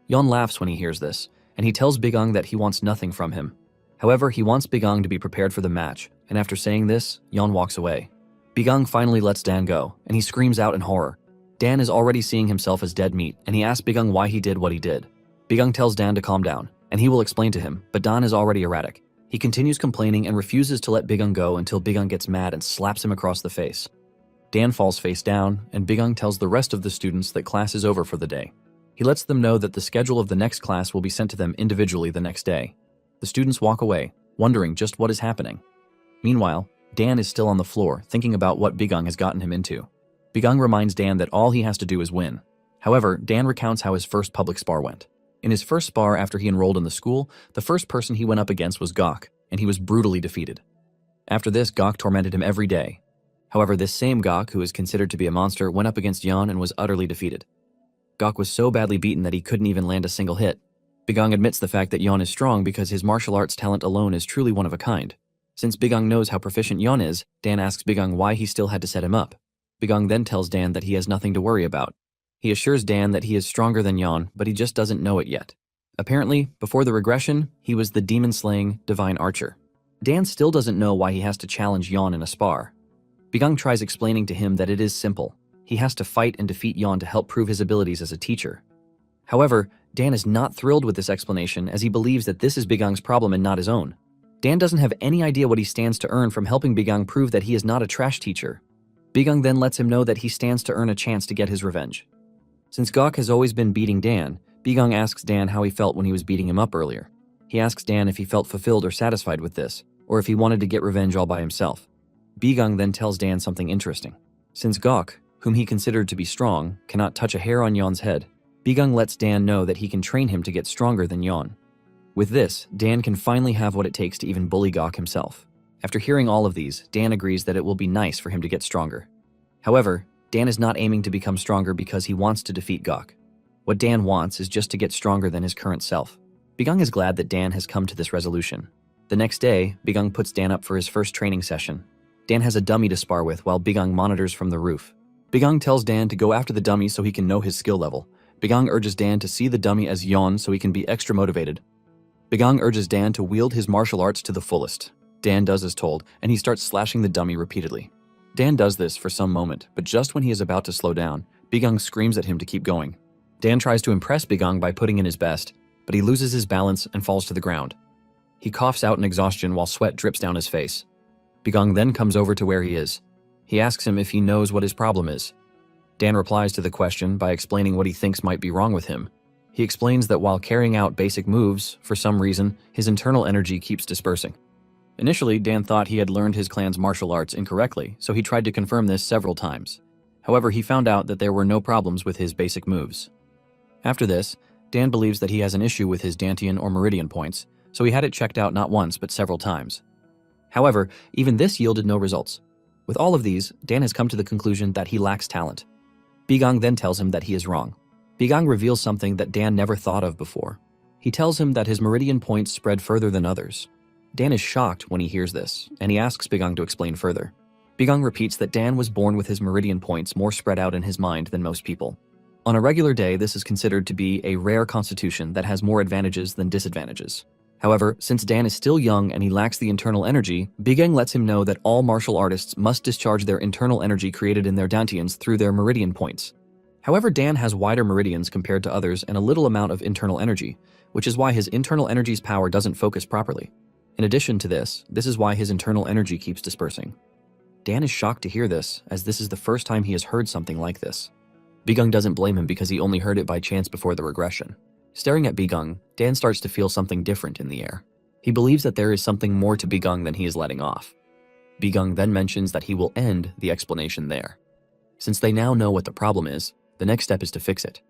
Yon laughs when he hears this, and he tells Bigung that he wants nothing from him. However, he wants Bigung to be prepared for the match, and after saying this, Yon walks away. Bigung finally lets Dan go, and he screams out in horror. Dan is already seeing himself as dead meat, and he asks Bigung why he did what he did. Bigung tells Dan to calm down, and he will explain to him, but Dan is already erratic. He continues complaining and refuses to let Bigung go until Bigung gets mad and slaps him across the face. Dan falls face down, and Bigung tells the rest of the students that class is over for the day. He lets them know that the schedule of the next class will be sent to them individually the next day. The students walk away, wondering just what is happening. Meanwhile, Dan is still on the floor, thinking about what Bigung has gotten him into. Bigung reminds Dan that all he has to do is win. However, Dan recounts how his first public spar went. In his first spar after he enrolled in the school, the first person he went up against was Gok, and he was brutally defeated. After this, Gok tormented him every day. However, this same Gok, who is considered to be a monster, went up against Yon and was utterly defeated. Gok was so badly beaten that he couldn't even land a single hit. Bigung admits the fact that Yon is strong because his martial arts talent alone is truly one of a kind. Since Bigung knows how proficient Yon is, Dan asks Bigung why he still had to set him up. Bigung then tells Dan that he has nothing to worry about. He assures Dan that he is stronger than Yon, but he just doesn't know it yet. Apparently, before the regression, he was the demon-slaying divine archer. Dan still doesn't know why he has to challenge Yon in a spar. Bigung tries explaining to him that it is simple. He has to fight and defeat Yon to help prove his abilities as a teacher. However, Dan is not thrilled with this explanation as he believes that this is Bigung's problem and not his own. Dan doesn't have any idea what he stands to earn from helping Bigung prove that he is not a trash teacher. Bigung then lets him know that he stands to earn a chance to get his revenge. Since Gok has always been beating Dan, Bigung asks Dan how he felt when he was beating him up earlier. He asks Dan if he felt fulfilled or satisfied with this, or if he wanted to get revenge all by himself. Bigung then tells Dan something interesting. Since Gok, whom he considered to be strong, cannot touch a hair on Yon's head, Bigung lets Dan know that he can train him to get stronger than Yon. With this, Dan can finally have what it takes to even bully Gok himself. After hearing all of these, Dan agrees that it will be nice for him to get stronger. However, Dan is not aiming to become stronger because he wants to defeat Gok. What Dan wants is just to get stronger than his current self. Bigung is glad that Dan has come to this resolution. The next day, Bigung puts Dan up for his first training session. Dan has a dummy to spar with while Bigung monitors from the roof. Bigung tells Dan to go after the dummy so he can know his skill level. Bigung urges Dan to see the dummy as Yon so he can be extra motivated. Bigung urges Dan to wield his martial arts to the fullest. Dan does as told, and he starts slashing the dummy repeatedly. Dan does this for some moment, but just when he is about to slow down, Bigung screams at him to keep going. Dan tries to impress Bigung by putting in his best, but he loses his balance and falls to the ground. He coughs out in exhaustion while sweat drips down his face. Bigung then comes over to where he is. He asks him if he knows what his problem is. Dan replies to the question by explaining what he thinks might be wrong with him. He explains that while carrying out basic moves, for some reason, his internal energy keeps dispersing. Initially, Dan thought he had learned his clan's martial arts incorrectly, so he tried to confirm this several times. However, he found out that there were no problems with his basic moves. After this, Dan believes that he has an issue with his Dantian or Meridian points, so he had it checked out not once but several times. However, even this yielded no results. With all of these, Dan has come to the conclusion that he lacks talent. Bigung then tells him that he is wrong. Bigung reveals something that Dan never thought of before. He tells him that his Meridian points spread further than others. Dan is shocked when he hears this, and he asks Bigung to explain further. Bigung repeats that Dan was born with his Meridian points more spread out in his mind than most people. On a regular day, this is considered to be a rare constitution that has more advantages than disadvantages. However, since Dan is still young and he lacks the internal energy, Bigang lets him know that all martial artists must discharge their internal energy created in their dantians through their meridian points. However, Dan has wider meridians compared to others and a little amount of internal energy, which is why his internal energy's power doesn't focus properly. In addition to this is why his internal energy keeps dispersing. Dan is shocked to hear this, as this is the first time he has heard something like this. Bigang doesn't blame him because he only heard it by chance before the regression. Staring at Bigang, Dan starts to feel something different in the air. He believes that there is something more to Bigang than he is letting off. Bigang then mentions that he will end the explanation there. Since they now know what the problem is, the next step is to fix it.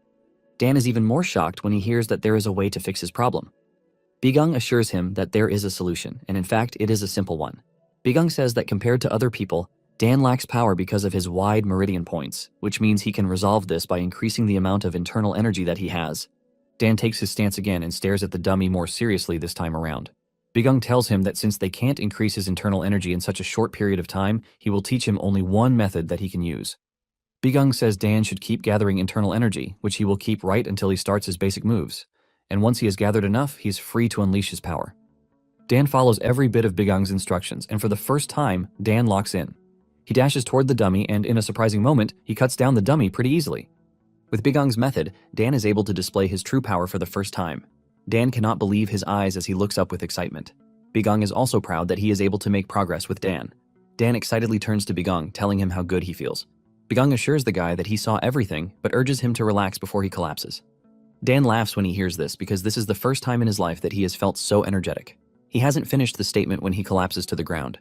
Dan is even more shocked when he hears that there is a way to fix his problem. Bigang assures him that there is a solution, and in fact, it is a simple one. Bigang says that compared to other people, Dan lacks power because of his wide meridian points, which means he can resolve this by increasing the amount of internal energy that he has. Dan takes his stance again and stares at the dummy more seriously this time around. Bigang tells him that since they can't increase his internal energy in such a short period of time, he will teach him only one method that he can use. Bigang says Dan should keep gathering internal energy, which he will keep right until he starts his basic moves. And once he has gathered enough, he's free to unleash his power. Dan follows every bit of Bigang's instructions, and for the first time, Dan locks in. He dashes toward the dummy, and in a surprising moment, he cuts down the dummy pretty easily. With Bigang's method, Dan is able to display his true power for the first time. Dan cannot believe his eyes as he looks up with excitement. Bigang is also proud that he is able to make progress with Dan. Dan excitedly turns to Bigang, telling him how good he feels. Bigang assures the guy that he saw everything, but urges him to relax before he collapses. Dan laughs when he hears this because this is the first time in his life that he has felt so energetic. He hasn't finished the statement when he collapses to the ground.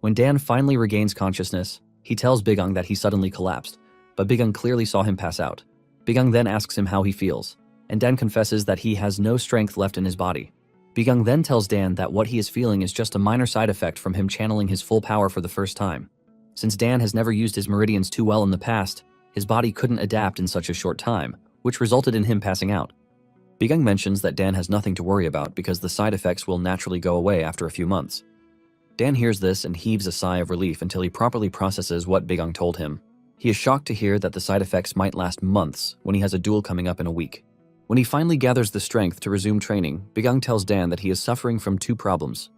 When Dan finally regains consciousness, he tells Bigang that he suddenly collapsed, but Bigang clearly saw him pass out. Bigang then asks him how he feels, and Dan confesses that he has no strength left in his body. Bigang then tells Dan that what he is feeling is just a minor side effect from him channeling his full power for the first time. Since Dan has never used his meridians too well in the past, his body couldn't adapt in such a short time, which resulted in him passing out. Bigang mentions that Dan has nothing to worry about because the side effects will naturally go away after a few months. Dan hears this and heaves a sigh of relief until he properly processes what Bigang told him. He is shocked to hear that the side effects might last months when he has a duel coming up in a week. When he finally gathers the strength to resume training, Bigang tells Dan that he is suffering from two problems.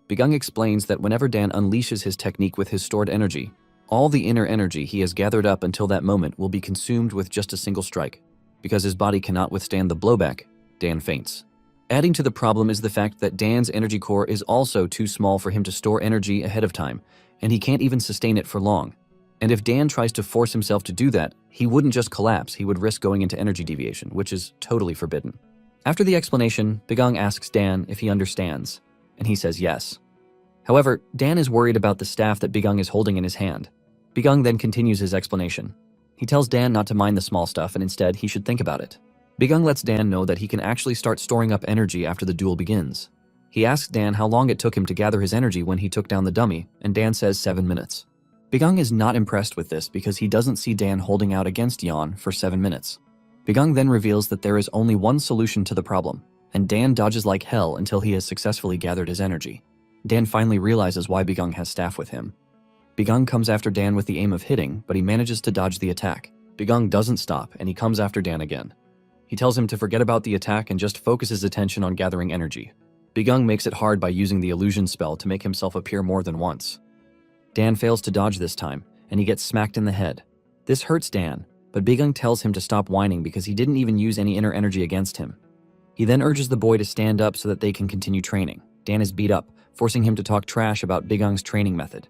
Bigang explains that whenever Dan unleashes his technique with his stored energy, all the inner energy he has gathered up until that moment will be consumed with just a single strike. Because his body cannot withstand the blowback, Dan faints. Adding to the problem is the fact that Dan's energy core is also too small for him to store energy ahead of time, and he can't even sustain it for long. And if Dan tries to force himself to do that, he wouldn't just collapse, he would risk going into energy deviation, which is totally forbidden. After the explanation, Bigang asks Dan if he understands, and he says yes. However, Dan is worried about the staff that Bigang is holding in his hand. Bigang then continues his explanation. He tells Dan not to mind the small stuff and instead he should think about it. Bigang lets Dan know that he can actually start storing up energy after the duel begins. He asks Dan how long it took him to gather his energy when he took down the dummy, and Dan says 7 minutes. Bigang is not impressed with this because he doesn't see Dan holding out against Yan for 7 minutes. Bigang then reveals that there is only one solution to the problem, and Dan dodges like hell until he has successfully gathered his energy. Dan finally realizes why Bigang has staff with him. Bigang comes after Dan with the aim of hitting, but he manages to dodge the attack. Bigang doesn't stop, and he comes after Dan again. He tells him to forget about the attack and just focus his attention on gathering energy. Bigang makes it hard by using the illusion spell to make himself appear more than once. Dan fails to dodge this time, and he gets smacked in the head. This hurts Dan, but Bigang tells him to stop whining because he didn't even use any inner energy against him. He then urges the boy to stand up so that they can continue training. Dan is beat up, forcing him to talk trash about Bigang's training method.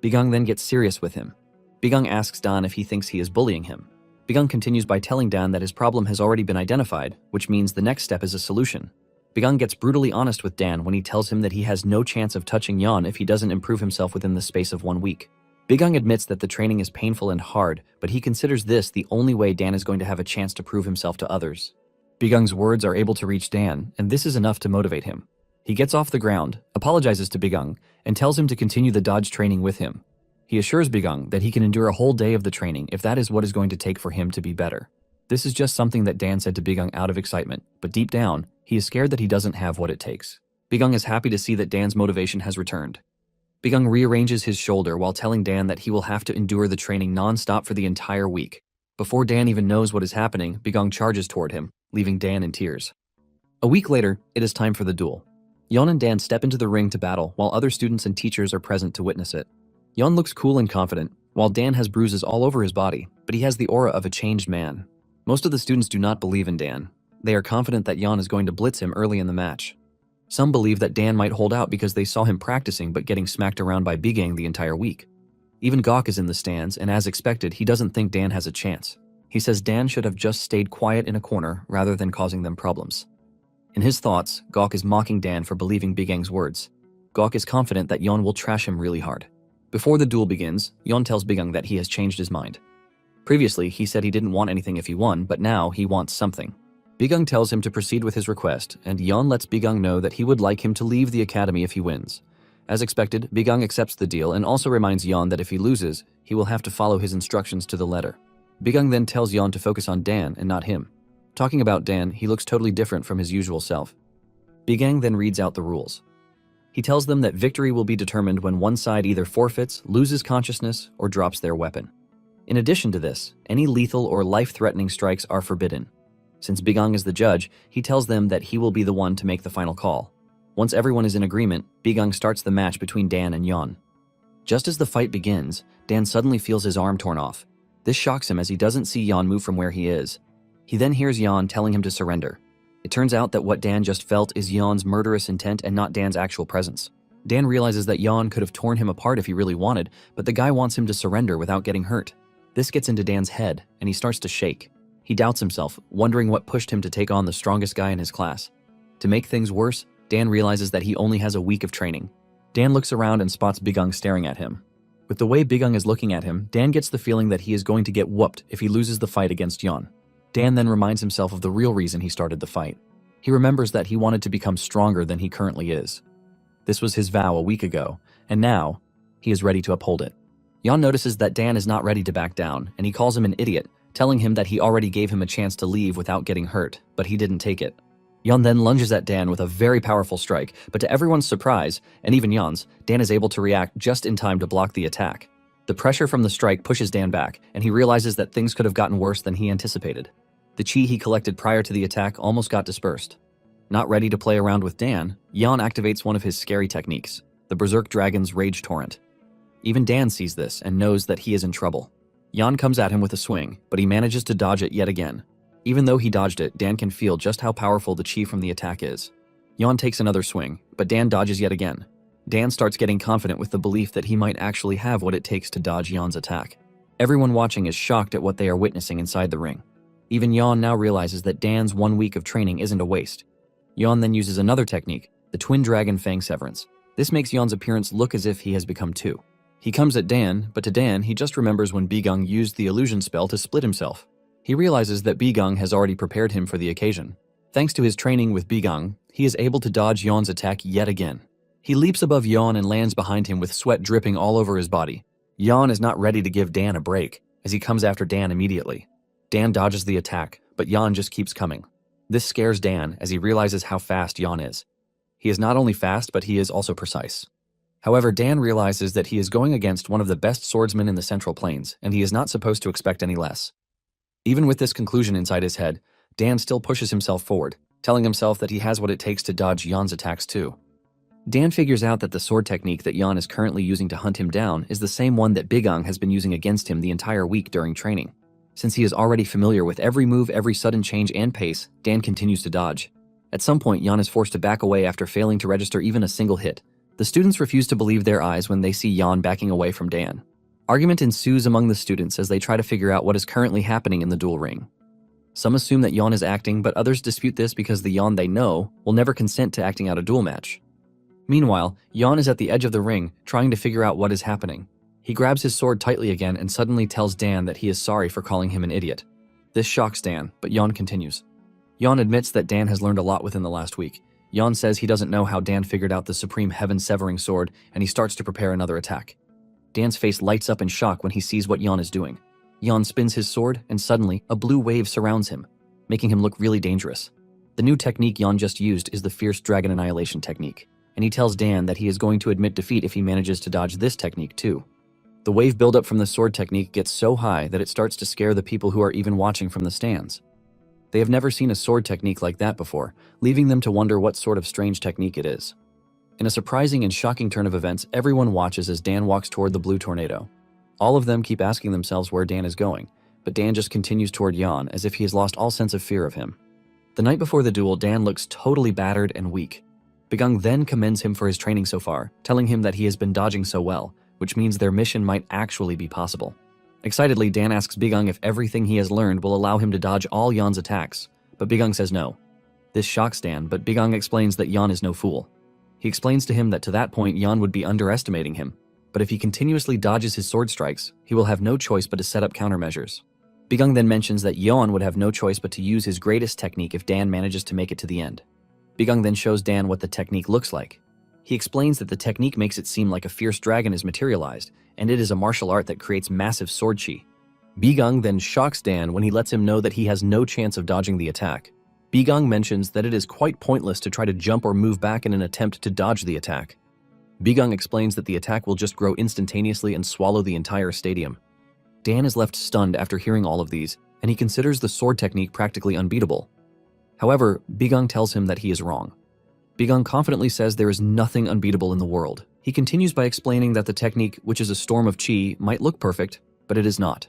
Bigang then gets serious with him. Bigang asks Dan if he thinks he is bullying him. Bigang continues by telling Dan that his problem has already been identified, which means the next step is a solution. Bigang gets brutally honest with Dan when he tells him that he has no chance of touching Yan if he doesn't improve himself within the space of 1 week. Bigang admits that the training is painful and hard, but he considers this the only way Dan is going to have a chance to prove himself to others. Bigang's words are able to reach Dan, and this is enough to motivate him. He gets off the ground, apologizes to Bigang, and tells him to continue the dodge training with him. He assures Bigang that he can endure a whole day of the training if that is what is going to take for him to be better. This is just something that Dan said to Bigang out of excitement, but deep down, he is scared that he doesn't have what it takes. Bigang is happy to see that Dan's motivation has returned. Bigang rearranges his shoulder while telling Dan that he will have to endure the training non-stop for the entire week. Before Dan even knows what is happening, Bigong charges toward him, leaving Dan in tears. A week later, it is time for the duel. Yon and Dan step into the ring to battle while other students and teachers are present to witness it. Yon looks cool and confident, while Dan has bruises all over his body, but he has the aura of a changed man. Most of the students do not believe in Dan. They are confident that Yon is going to blitz him early in the match. Some believe that Dan might hold out because they saw him practicing but getting smacked around by Bigong the entire week. Even Gok is in the stands, and as expected, he doesn't think Dan has a chance. He says Dan should have just stayed quiet in a corner rather than causing them problems. In his thoughts, Gok is mocking Dan for believing Bigong's words. Gok is confident that Yon will trash him really hard. Before the duel begins, Yon tells Bigong that he has changed his mind. Previously, he said he didn't want anything if he won, but now he wants something. Bigong tells him to proceed with his request, and Yon lets Bigong know that he would like him to leave the academy if he wins. As expected, Bigong accepts the deal and also reminds Yon that if he loses, he will have to follow his instructions to the letter. Bigong then tells Yon to focus on Dan and not him. Talking about Dan, he looks totally different from his usual self. Bigong then reads out the rules. He tells them that victory will be determined when one side either forfeits, loses consciousness, or drops their weapon. In addition to this, any lethal or life-threatening strikes are forbidden. Since Bigong is the judge, he tells them that he will be the one to make the final call. Once everyone is in agreement, Bigong starts the match between Dan and Yon. Just as the fight begins, Dan suddenly feels his arm torn off. This shocks him as he doesn't see Yon move from where he is. He then hears Yon telling him to surrender. It turns out that what Dan just felt is Yon's murderous intent and not Dan's actual presence. Dan realizes that Yon could have torn him apart if he really wanted, but the guy wants him to surrender without getting hurt. This gets into Dan's head, and he starts to shake. He doubts himself, wondering what pushed him to take on the strongest guy in his class. To make things worse, Dan realizes that he only has a week of training. Dan looks around and spots Bigong staring at him. With the way Bigong is looking at him, Dan gets the feeling that he is going to get whooped if he loses the fight against Yon. Dan then reminds himself of the real reason he started the fight. He remembers that he wanted to become stronger than he currently is. This was his vow a week ago, and now, he is ready to uphold it. Yon notices that Dan is not ready to back down, and he calls him an idiot, telling him that he already gave him a chance to leave without getting hurt, but he didn't take it. Yon then lunges at Dan with a very powerful strike, but to everyone's surprise, and even Yon's, Dan is able to react just in time to block the attack. The pressure from the strike pushes Dan back, and he realizes that things could have gotten worse than he anticipated. The chi he collected prior to the attack almost got dispersed. Not ready to play around with Dan, Yon activates one of his scary techniques, the Berserk Dragon's Rage Torrent. Even Dan sees this and knows that he is in trouble. Yon comes at him with a swing, but he manages to dodge it yet again. Even though he dodged it, Dan can feel just how powerful the chi from the attack is. Yon takes another swing, but Dan dodges yet again. Dan starts getting confident with the belief that he might actually have what it takes to dodge Yon's attack. Everyone watching is shocked at what they are witnessing inside the ring. Even Yon now realizes that Dan's 1 week of training isn't a waste. Yon then uses another technique, the Twin Dragon Fang Severance. This makes Yon's appearance look as if he has become two. He comes at Dan, but to Dan, he just remembers when Bigong used the illusion spell to split himself. He realizes that Bigong has already prepared him for the occasion. Thanks to his training with Bigong, he is able to dodge Yon's attack yet again. He leaps above Yon and lands behind him with sweat dripping all over his body. Yon is not ready to give Dan a break, as he comes after Dan immediately. Dan dodges the attack, but Yon just keeps coming. This scares Dan as he realizes how fast Yon is. He is not only fast, but he is also precise. However, Dan realizes that he is going against one of the best swordsmen in the Central Plains, and he is not supposed to expect any less. Even with this conclusion inside his head, Dan still pushes himself forward, telling himself that he has what it takes to dodge Yon's attacks too. Dan figures out that the sword technique that Yon is currently using to hunt him down is the same one that Bigong has been using against him the entire week during training. Since he is already familiar with every move, every sudden change and pace, Dan continues to dodge. At some point, Yon is forced to back away after failing to register even a single hit. The students refuse to believe their eyes when they see Yon backing away from Dan. Argument ensues among the students as they try to figure out what is currently happening in the duel ring. Some assume that Yon is acting, but others dispute this because the Yon they know will never consent to acting out a duel match. Meanwhile, Yon is at the edge of the ring, trying to figure out what is happening. He grabs his sword tightly again and suddenly tells Dan that he is sorry for calling him an idiot. This shocks Dan, but Yon continues. Yon admits that Dan has learned a lot within the last week. Yon says he doesn't know how Dan figured out the Supreme Heaven-Severing Sword, and he starts to prepare another attack. Dan's face lights up in shock when he sees what Yon is doing. Yon spins his sword, and suddenly, a blue wave surrounds him, making him look really dangerous. The new technique Yon just used is the Fierce Dragon Annihilation technique, and he tells Dan that he is going to admit defeat if he manages to dodge this technique too. The wave buildup from the sword technique gets so high that it starts to scare the people who are even watching from the stands. They have never seen a sword technique like that before, leaving them to wonder what sort of strange technique it is. In a surprising and shocking turn of events, everyone watches as Dan walks toward the blue tornado. All of them keep asking themselves where Dan is going, but Dan just continues toward Yan as if he has lost all sense of fear of him. The night before the duel, Dan looks totally battered and weak. Bigung then commends him for his training so far, telling him that he has been dodging so well, which means their mission might actually be possible. Excitedly, Dan asks Bigung if everything he has learned will allow him to dodge all Yan's attacks, but Bigung says no. This shocks Dan, but Bigung explains that Yan is no fool. He explains to him that to that point Yan would be underestimating him, but if he continuously dodges his sword strikes, he will have no choice but to set up countermeasures. Bigung then mentions that Yan would have no choice but to use his greatest technique if Dan manages to make it to the end. Bigung then shows Dan what the technique looks like. He explains that the technique makes it seem like a fierce dragon is materialized, and it is a martial art that creates massive sword chi. Bigung then shocks Dan when he lets him know that he has no chance of dodging the attack. Bigung mentions that it is quite pointless to try to jump or move back in an attempt to dodge the attack. Bigung explains that the attack will just grow instantaneously and swallow the entire stadium. Dan is left stunned after hearing all of these, and he considers the sword technique practically unbeatable. However, Bigung tells him that he is wrong. Bigung confidently says there is nothing unbeatable in the world. He continues by explaining that the technique, which is a storm of chi, might look perfect, but it is not.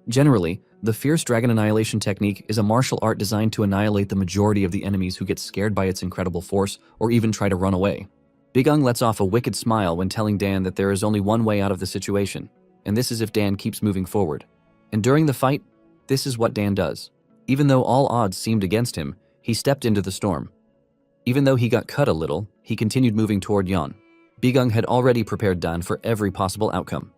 Generally, the Fierce Dragon Annihilation technique is a martial art designed to annihilate the majority of the enemies who get scared by its incredible force or even try to run away. Bigung lets off a wicked smile when telling Dan that there is only one way out of the situation, and this is if Dan keeps moving forward. And during the fight, this is what Dan does. Even though all odds seemed against him, he stepped into the storm. Even though he got cut a little, he continued moving toward Yan. Bigung had already prepared Dan for every possible outcome.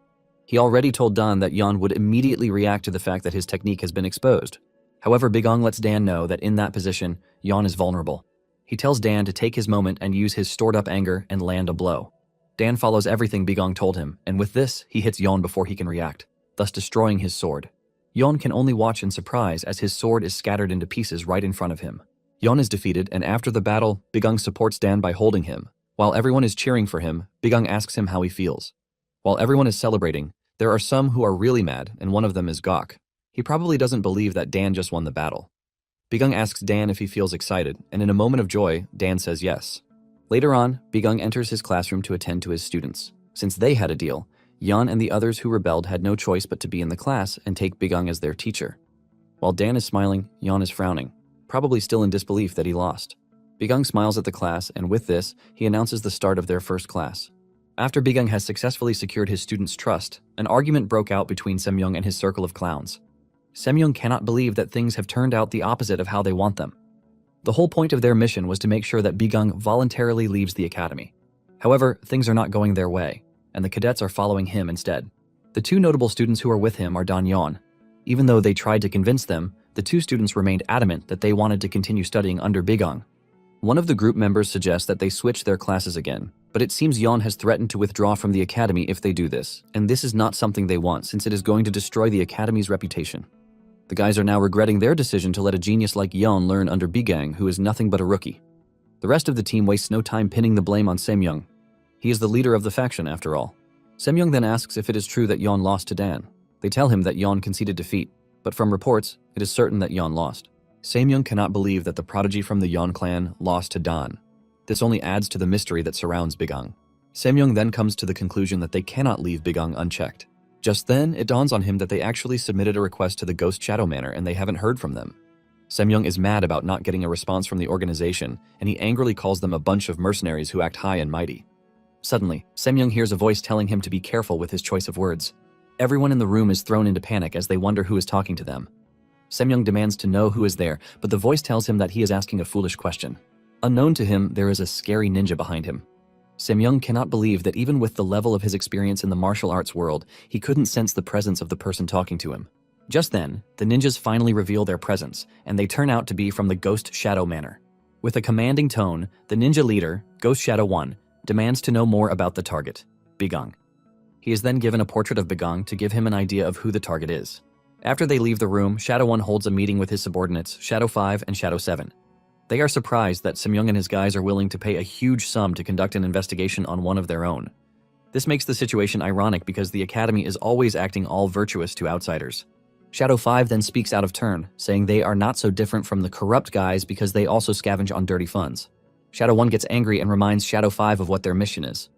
He already told Dan that Yan would immediately react to the fact that his technique has been exposed. However, Bigung lets Dan know that in that position, Yan is vulnerable. He tells Dan to take his moment and use his stored-up anger and land a blow. Dan follows everything Bigung told him, and with this, he hits Yan before he can react, thus destroying his sword. Yan can only watch in surprise as his sword is scattered into pieces right in front of him. Yan is defeated, and after the battle, Bigung supports Dan by holding him. While everyone is cheering for him, Bigung asks him how he feels. While everyone is celebrating, there are some who are really mad, and one of them is Gok. He probably doesn't believe that Dan just won the battle. Bigung asks Dan if he feels excited, and in a moment of joy, Dan says yes. Later on, Bigung enters his classroom to attend to his students. Since they had a deal, Yan and the others who rebelled had no choice but to be in the class and take Bigung as their teacher. While Dan is smiling, Yan is frowning, probably still in disbelief that he lost. Bigung smiles at the class, and with this, he announces the start of their first class. After Bigung has successfully secured his students' trust, an argument broke out between Semyoung and his circle of clowns. Semyoung cannot believe that things have turned out the opposite of how they want them. The whole point of their mission was to make sure that Bigung voluntarily leaves the academy. However, things are not going their way, and the cadets are following him instead. The two notable students who are with him are Dan Yan. Even though they tried to convince them, the two students remained adamant that they wanted to continue studying under Bigung. One of the group members suggests that they switch their classes again, but it seems Yan has threatened to withdraw from the academy if they do this, and this is not something they want since it is going to destroy the academy's reputation. The guys are now regretting their decision to let a genius like Yan learn under Bigung, who is nothing but a rookie. The rest of the team wastes no time pinning the blame on Semyoung. He is the leader of the faction, after all. Semyoung then asks if it is true that Yan lost to Dan. They tell him that Yan conceded defeat, but from reports, it is certain that Yan lost. Semyoung cannot believe that the prodigy from the Yan clan lost to Dan. This only adds to the mystery that surrounds Bigung. Semyoung then comes to the conclusion that they cannot leave Bigung unchecked. Just then, it dawns on him that they actually submitted a request to the Ghost Shadow Manor and they haven't heard from them. Semyoung is mad about not getting a response from the organization, and he angrily calls them a bunch of mercenaries who act high and mighty. Suddenly, Semyoung hears a voice telling him to be careful with his choice of words. Everyone in the room is thrown into panic as they wonder who is talking to them. Semyoung demands to know who is there, but the voice tells him that he is asking a foolish question. Unknown to him, there is a scary ninja behind him. Semyoung cannot believe that even with the level of his experience in the martial arts world, he couldn't sense the presence of the person talking to him. Just then, the ninjas finally reveal their presence, and they turn out to be from the Ghost Shadow Manor. With a commanding tone, the ninja leader, Ghost Shadow 1, demands to know more about the target, Bigung. He is then given a portrait of Bigung to give him an idea of who the target is. After they leave the room, Shadow 1 holds a meeting with his subordinates, Shadow 5 and Shadow 7. They are surprised that Semyoung and his guys are willing to pay a huge sum to conduct an investigation on one of their own. This makes the situation ironic because the Academy is always acting all virtuous to outsiders. Shadow 5 then speaks out of turn, saying they are not so different from the corrupt guys because they also scavenge on dirty funds. Shadow 1 gets angry and reminds Shadow 5 of what their mission is.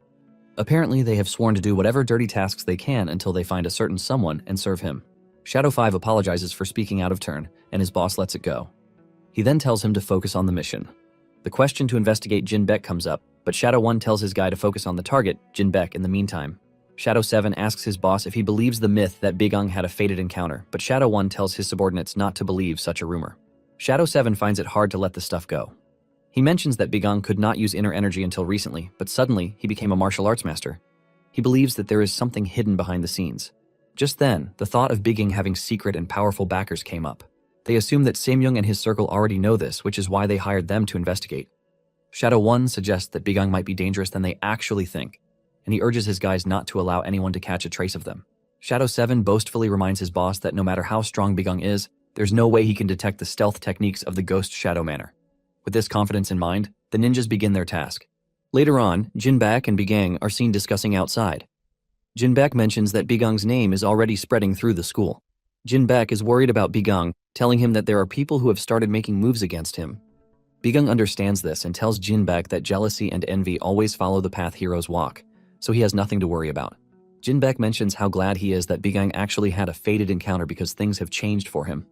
Apparently, they have sworn to do whatever dirty tasks they can until they find a certain someone and serve him. Shadow 5 apologizes for speaking out of turn, and his boss lets it go. He then tells him to focus on the mission. The question to investigate Jin Beck comes up, but Shadow 1 tells his guy to focus on the target, Jin Beck, in the meantime. Shadow 7 asks his boss if he believes the myth that Bigung had a fated encounter, but Shadow 1 tells his subordinates not to believe such a rumor. Shadow 7 finds it hard to let the stuff go. He mentions that Bigung could not use inner energy until recently, but suddenly he became a martial arts master. He believes that there is something hidden behind the scenes. Just then, the thought of Bigung having secret and powerful backers came up. They assume that Samyung and his circle already know this, which is why they hired them to investigate. Shadow 1 suggests that Bigung might be dangerous than they actually think, and he urges his guys not to allow anyone to catch a trace of them. Shadow 7 boastfully reminds his boss that no matter how strong Bigung is, there's no way he can detect the stealth techniques of the Ghost Shadow Manor. With this confidence in mind, the ninjas begin their task. Later on, Jin Beck and Bigung are seen discussing outside. Jin Beck mentions that Bigung's name is already spreading through the school. Jin Beck is worried about Bigung, telling him that there are people who have started making moves against him. Bigung understands this and tells Jin Beck that jealousy and envy always follow the path heroes walk, so he has nothing to worry about. Jin Beck mentions how glad he is that Bigung actually had a fated encounter because things have changed for him.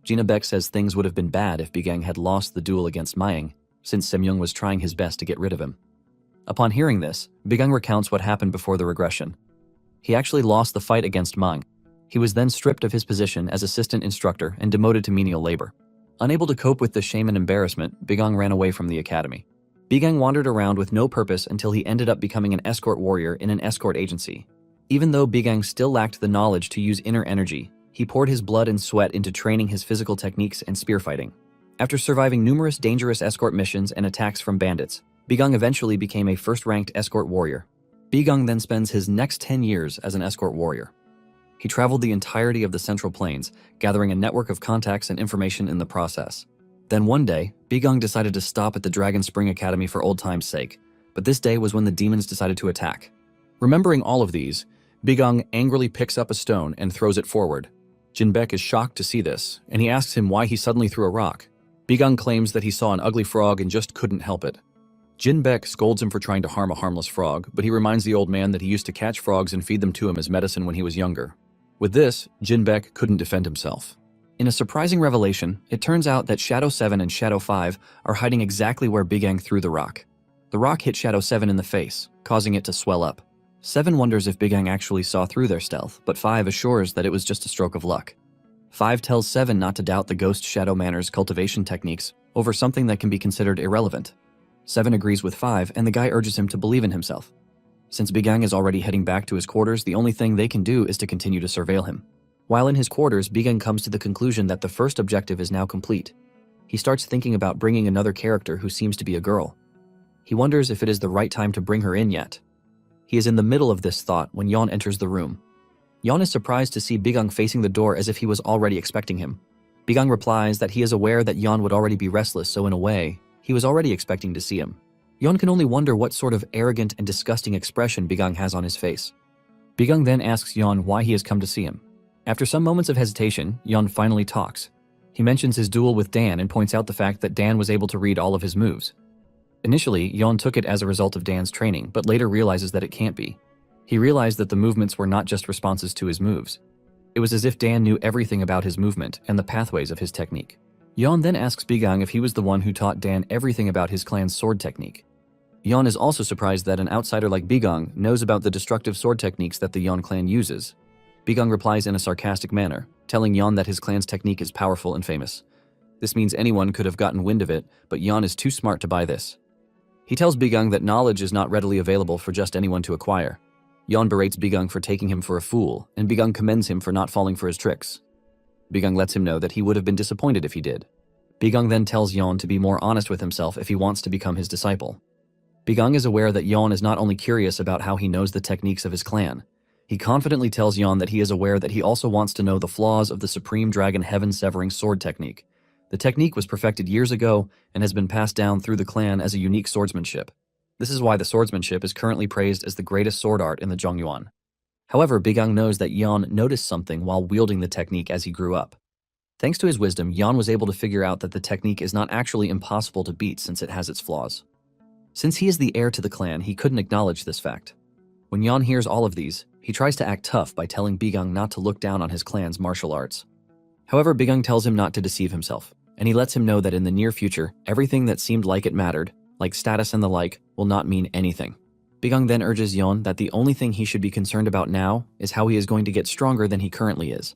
Jina Beck says things would have been bad if Bigung had lost the duel against Maying, since Samyung was trying his best to get rid of him. Upon hearing this, Bigung recounts what happened before the regression. He actually lost the fight against Mang. He was then stripped of his position as assistant instructor and demoted to menial labor. Unable to cope with the shame and embarrassment, Bigung ran away from the academy. Bigung wandered around with no purpose until he ended up becoming an escort warrior in an escort agency. Even though Bigung still lacked the knowledge to use inner energy, he poured his blood and sweat into training his physical techniques and spear fighting. After surviving numerous dangerous escort missions and attacks from bandits, Bigung eventually became a first-ranked escort warrior. Bigung then spends his next 10 years as an escort warrior. He traveled the entirety of the Central Plains, gathering a network of contacts and information in the process. Then one day, Bigung decided to stop at the Dragon Spring Academy for old time's sake, but this day was when the demons decided to attack. Remembering all of these, Bigung angrily picks up a stone and throws it forward. Jin Beck is shocked to see this, and he asks him why he suddenly threw a rock. Bigung claims that he saw an ugly frog and just couldn't help it. Jin Beck scolds him for trying to harm a harmless frog, but he reminds the old man that he used to catch frogs and feed them to him as medicine when he was younger. With this, Jin Beck couldn't defend himself. In a surprising revelation, it turns out that Shadow 7 and Shadow 5 are hiding exactly where Bigung threw the rock. The rock hit Shadow 7 in the face, causing it to swell up. 7 wonders if Bigung actually saw through their stealth, but 5 assures that it was just a stroke of luck. 5 tells 7 not to doubt the Ghost Shadow Manor's cultivation techniques over something that can be considered irrelevant. 7 agrees with 5, and the guy urges him to believe in himself. Since Bigung is already heading back to his quarters, the only thing they can do is to continue to surveil him. While in his quarters, Bigung comes to the conclusion that the first objective is now complete. He starts thinking about bringing another character who seems to be a girl. He wonders if it is the right time to bring her in yet. He is in the middle of this thought when Yeon enters the room. Yeon is surprised to see Bigung facing the door as if he was already expecting him. Bigung replies that he is aware that Yeon would already be restless, so in a way, he was already expecting to see him. Yeon can only wonder what sort of arrogant and disgusting expression Bigung has on his face. Bigung then asks Yeon why he has come to see him. After some moments of hesitation, Yeon finally talks. He mentions his duel with Dan and points out the fact that Dan was able to read all of his moves. Initially, Yeon took it as a result of Dan's training, but later realizes that it can't be. He realized that the movements were not just responses to his moves. It was as if Dan knew everything about his movement and the pathways of his technique. Yeon then asks Bigung if he was the one who taught Dan everything about his clan's sword technique. Yeon is also surprised that an outsider like Bigung knows about the destructive sword techniques that the Yeon clan uses. Bigung replies in a sarcastic manner, telling Yeon that his clan's technique is powerful and famous. This means anyone could have gotten wind of it, but Yeon is too smart to buy this. He tells Bigung that knowledge is not readily available for just anyone to acquire. Yeon berates Bigung for taking him for a fool, and Bigung commends him for not falling for his tricks. Bigung lets him know that he would have been disappointed if he did. Bigung then tells Yeon to be more honest with himself if he wants to become his disciple. Bigung is aware that Yeon is not only curious about how he knows the techniques of his clan. He confidently tells Yeon that he is aware that he also wants to know the flaws of the Supreme Dragon Heaven-Severing Sword technique. The technique was perfected years ago and has been passed down through the clan as a unique swordsmanship. This is why the swordsmanship is currently praised as the greatest sword art in the Zhongyuan. However, Bigang knows that Yan noticed something while wielding the technique as he grew up. Thanks to his wisdom, Yan was able to figure out that the technique is not actually impossible to beat since it has its flaws. Since he is the heir to the clan, he couldn't acknowledge this fact. When Yan hears all of these, he tries to act tough by telling Bigang not to look down on his clan's martial arts. However, Bigang tells him not to deceive himself, and he lets him know that in the near future, everything that seemed like it mattered, like status and the like, will not mean anything. Bigang then urges Yan that the only thing he should be concerned about now is how he is going to get stronger than he currently is.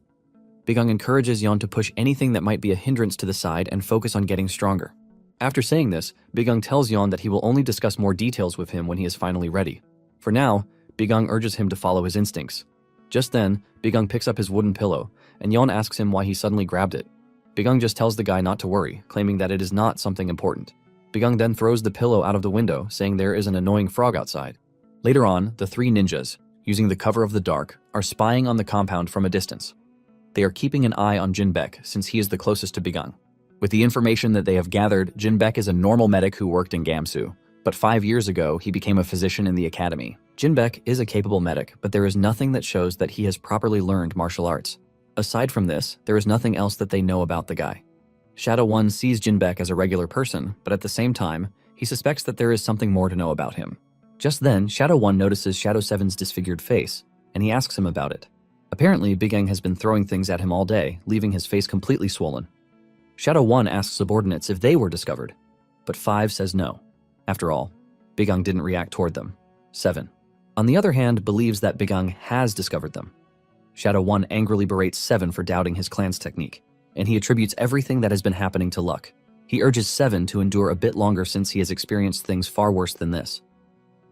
Bigang encourages Yan to push anything that might be a hindrance to the side and focus on getting stronger. After saying this, Bigang tells Yan that he will only discuss more details with him when he is finally ready. For now, Bigang urges him to follow his instincts. Just then, Bigang picks up his wooden pillow, and Yan asks him why he suddenly grabbed it. Bigang just tells the guy not to worry, claiming that it is not something important. Bigang then throws the pillow out of the window, saying there is an annoying frog outside. Later on, the three ninjas, using the cover of the dark, are spying on the compound from a distance. They are keeping an eye on Jinbek since he is the closest to Bigang. With the information that they have gathered, Jinbek is a normal medic who worked in Gamsu, but 5 years ago he became a physician in the academy. Jinbek is a capable medic, but there is nothing that shows that he has properly learned martial arts. Aside from this, there is nothing else that they know about the guy. Shadow 1 sees Jinbek as a regular person, but at the same time, he suspects that there is something more to know about him. Just then, Shadow 1 notices Shadow 7's disfigured face, and he asks him about it. Apparently, Bigang has been throwing things at him all day, leaving his face completely swollen. Shadow 1 asks subordinates if they were discovered, but 5 says no. After all, Bigang didn't react toward them. 7. On the other hand, believes that Bigang has discovered them. Shadow 1 angrily berates 7 for doubting his clan's technique, and he attributes everything that has been happening to luck. He urges 7 to endure a bit longer since he has experienced things far worse than this.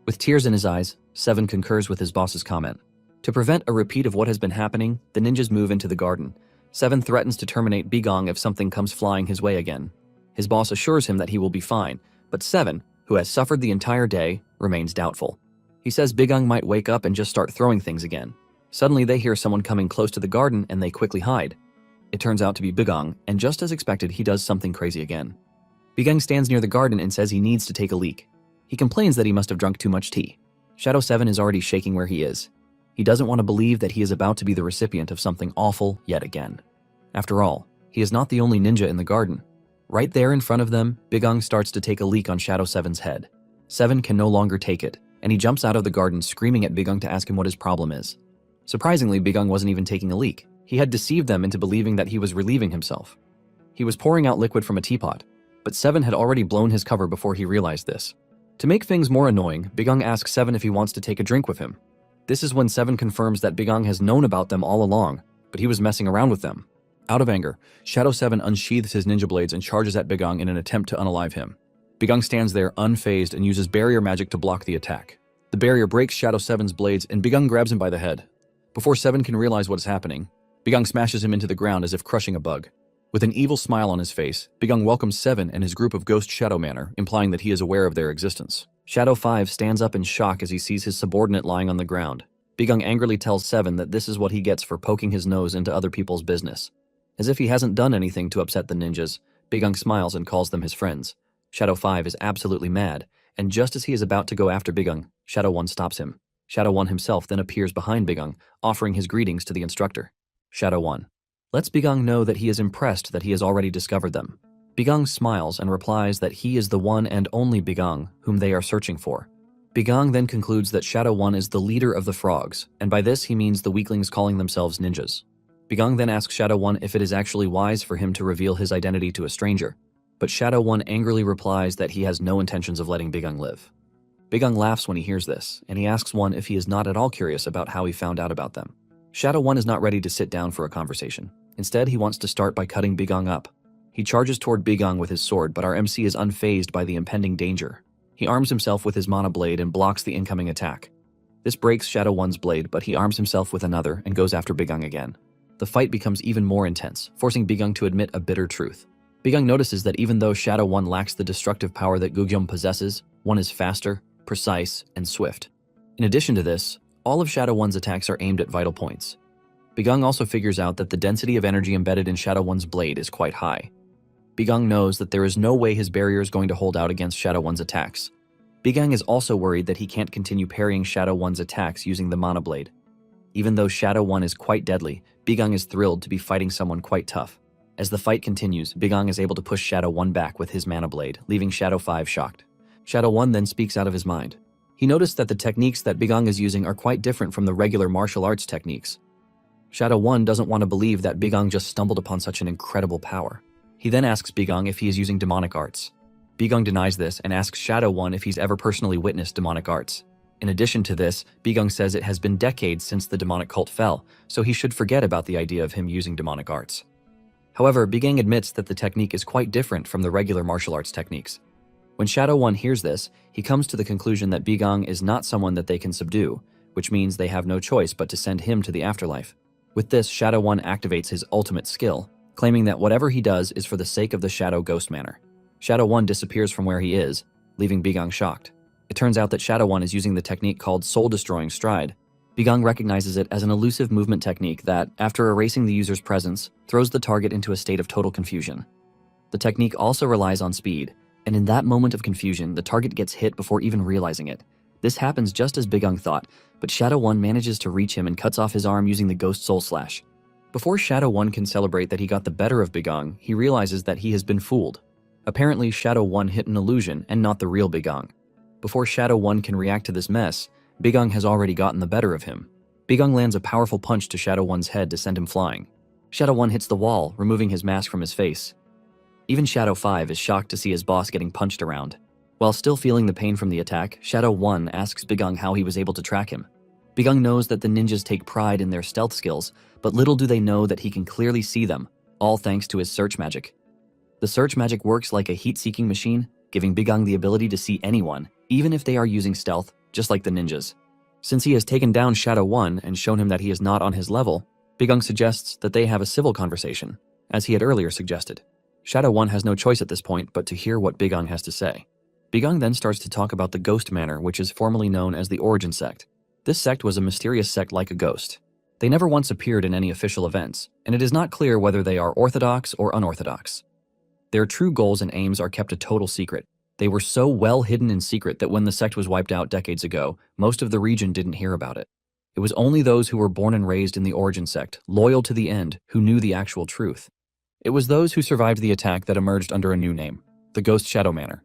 With tears in his eyes, 7 concurs with his boss's comment. To prevent a repeat of what has been happening, the ninjas move into the garden. 7 threatens to terminate Bigang if something comes flying his way again. His boss assures him that he will be fine, but 7, who has suffered the entire day, remains doubtful. He says Bigang might wake up and just start throwing things again. Suddenly they hear someone coming close to the garden and they quickly hide. It turns out to be Bigang, and just as expected, he does something crazy again. Bigang stands near the garden and says he needs to take a leak. He complains that he must have drunk too much tea. Shadow 7 is already shaking where he is. He doesn't want to believe that he is about to be the recipient of something awful yet again. After all, he is not the only ninja in the garden. Right there in front of them, Bigang starts to take a leak on Shadow 7's head. 7 can no longer take it, and he jumps out of the garden screaming at Bigang to ask him what his problem is. Surprisingly, Bigang wasn't even taking a leak. He had deceived them into believing that he was relieving himself. He was pouring out liquid from a teapot, but 7 had already blown his cover before he realized this. To make things more annoying, Bigang asks 7 if he wants to take a drink with him. This is when 7 confirms that Bigang has known about them all along, but he was messing around with them. Out of anger, Shadow 7 unsheathes his ninja blades and charges at Bigang in an attempt to unalive him. Bigang stands there unfazed and uses barrier magic to block the attack. The barrier breaks Shadow 7's blades and Bigang grabs him by the head. Before 7 can realize what is happening, Bigang smashes him into the ground as if crushing a bug. With an evil smile on his face, Bigang welcomes 7 and his group of Ghost Shadow Manner, implying that he is aware of their existence. Shadow 5 stands up in shock as he sees his subordinate lying on the ground. Bigang angrily tells 7 that this is what he gets for poking his nose into other people's business. As if he hasn't done anything to upset the ninjas, Bigang smiles and calls them his friends. Shadow 5 is absolutely mad, and just as he is about to go after Bigang, Shadow 1 stops him. Shadow 1 himself then appears behind Bigang, offering his greetings to the instructor. Shadow 1 lets Bigang know that he is impressed that he has already discovered them. Bigang smiles and replies that he is the one and only Bigang whom they are searching for. Bigang then concludes that Shadow 1 is the leader of the frogs, and by this he means the weaklings calling themselves ninjas. Bigang then asks Shadow 1 if it is actually wise for him to reveal his identity to a stranger, but Shadow 1 angrily replies that he has no intentions of letting Bigang live. Bigang laughs when he hears this, and he asks 1 if he is not at all curious about how he found out about them. Shadow 1 is not ready to sit down for a conversation. Instead, he wants to start by cutting Bigang up. He charges toward Bigang with his sword, but our MC is unfazed by the impending danger. He arms himself with his mana blade and blocks the incoming attack. This breaks Shadow 1's blade, but he arms himself with another and goes after Bigang again. The fight becomes even more intense, forcing Bigang to admit a bitter truth. Bigang notices that even though Shadow 1 lacks the destructive power that Gugyum possesses, 1 is faster, precise, and swift. In addition to this, all of Shadow 1's attacks are aimed at vital points. Bigang also figures out that the density of energy embedded in Shadow 1's blade is quite high. Bigang knows that there is no way his barrier is going to hold out against Shadow 1's attacks. Bigang is also worried that he can't continue parrying Shadow One's attacks using the Mana Blade. Even though Shadow One is quite deadly, Bigang is thrilled to be fighting someone quite tough. As the fight continues, Bigang is able to push Shadow One back with his Mana Blade, leaving Shadow 5 shocked. Shadow One then speaks out of his mind. He noticed that the techniques that Bigang is using are quite different from the regular martial arts techniques. Shadow One doesn't want to believe that Bigang just stumbled upon such an incredible power. He then asks Bigang if he is using demonic arts. Bigang denies this and asks Shadow One if he's ever personally witnessed demonic arts. In addition to this, Bigang says it has been decades since the demonic cult fell, so he should forget about the idea of him using demonic arts. However, Bigang admits that the technique is quite different from the regular martial arts techniques. When Shadow One hears this, he comes to the conclusion that Bigang is not someone that they can subdue, which means they have no choice but to send him to the afterlife. With this, Shadow One activates his ultimate skill, claiming that whatever he does is for the sake of the Shadow Ghost Manor. Shadow One disappears from where he is, leaving Bigang shocked. It turns out that Shadow One is using the technique called Soul-Destroying Stride. Bigang recognizes it as an elusive movement technique that, after erasing the user's presence, throws the target into a state of total confusion. The technique also relies on speed, and in that moment of confusion, the target gets hit before even realizing it. This happens just as Bigang thought, but Shadow One manages to reach him and cuts off his arm using the Ghost Soul Slash. Before Shadow One can celebrate that he got the better of Bigang, he realizes that he has been fooled. Apparently, Shadow One hit an illusion and not the real Bigang. Before Shadow One can react to this mess, Bigang has already gotten the better of him. Bigang lands a powerful punch to Shadow One's head to send him flying. Shadow One hits the wall, removing his mask from his face. Even Shadow 5 is shocked to see his boss getting punched around. While still feeling the pain from the attack, Shadow 1 asks Bigang how he was able to track him. Bigang knows that the ninjas take pride in their stealth skills, but little do they know that he can clearly see them, all thanks to his search magic. The search magic works like a heat-seeking machine, giving Bigang the ability to see anyone, even if they are using stealth, just like the ninjas. Since he has taken down Shadow 1 and shown him that he is not on his level, Bigang suggests that they have a civil conversation, as he had earlier suggested. Shadow 1 has no choice at this point but to hear what Bigang has to say. Bigang then starts to talk about the Ghost Manor, which is formerly known as the Origin Sect. This sect was a mysterious sect like a ghost. They never once appeared in any official events, and it is not clear whether they are orthodox or unorthodox. Their true goals and aims are kept a total secret. They were so well hidden in secret that when the sect was wiped out decades ago, most of the region didn't hear about it. It was only those who were born and raised in the Origin Sect, loyal to the end, who knew the actual truth. It was those who survived the attack that emerged under a new name, the Ghost Shadow Manor.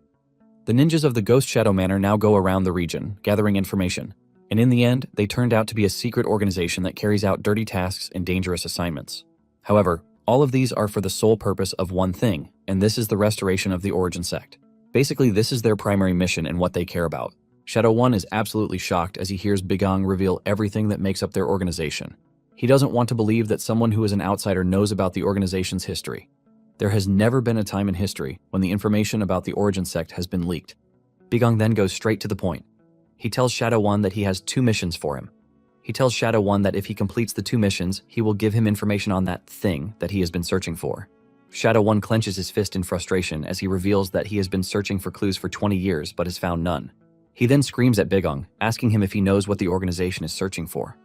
The ninjas of the Ghost Shadow Manor now go around the region, gathering information, and in the end, they turned out to be a secret organization that carries out dirty tasks and dangerous assignments. However, all of these are for the sole purpose of one thing, and this is the restoration of the Origin Sect. Basically, this is their primary mission and what they care about. Shadow 1 is absolutely shocked as he hears Bigang reveal everything that makes up their organization. He doesn't want to believe that someone who is an outsider knows about the organization's history. There has never been a time in history when the information about the Origin Sect has been leaked. Bigang then goes straight to the point. He tells Shadow 1 that he has 2 missions for him. He tells Shadow 1 that if he completes the 2 missions, he will give him information on that thing that he has been searching for. Shadow 1 clenches his fist in frustration as he reveals that he has been searching for clues for 20 years but has found none. He then screams at Bigang, asking him if he knows what the organization is searching for.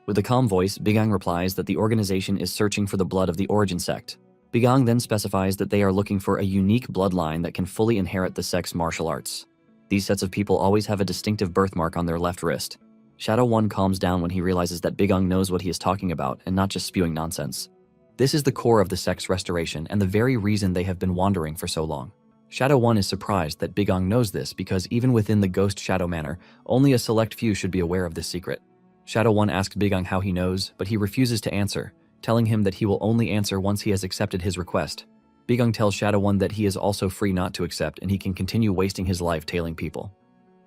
With a calm voice, Bigang replies that the organization is searching for the blood of the Origin Sect. Bigang then specifies that they are looking for a unique bloodline that can fully inherit the sect's martial arts. These sets of people always have a distinctive birthmark on their left wrist. Shadow 1 calms down when he realizes that Bigang knows what he is talking about and not just spewing nonsense. This is the core of the sect's restoration and the very reason they have been wandering for so long. Shadow 1 is surprised that Bigang knows this because even within the Ghost Shadow Manor, only a select few should be aware of this secret. Shadow 1 asks Bigang how he knows, but he refuses to answer, telling him that he will only answer once he has accepted his request. Bigang tells Shadow 1 that he is also free not to accept and he can continue wasting his life tailing people.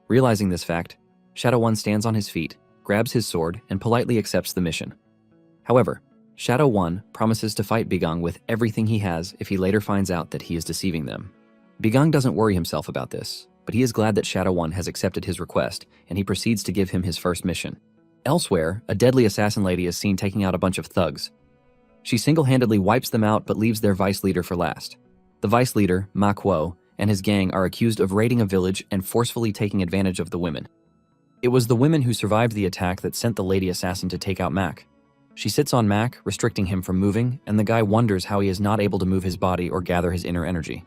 Realizing this fact, Shadow 1 stands on his feet, grabs his sword, and politely accepts the mission. However, Shadow 1 promises to fight Bigang with everything he has if he later finds out that he is deceiving them. Bigang doesn't worry himself about this, but he is glad that Shadow 1 has accepted his request, and he proceeds to give him his first mission. Elsewhere, a deadly assassin lady is seen taking out a bunch of thugs. She single-handedly wipes them out but leaves their vice leader for last. The vice leader, Ma Kuo, and his gang are accused of raiding a village and forcefully taking advantage of the women. It was the women who survived the attack that sent the lady assassin to take out Mac. She sits on Mac, restricting him from moving, and the guy wonders how he is not able to move his body or gather his inner energy.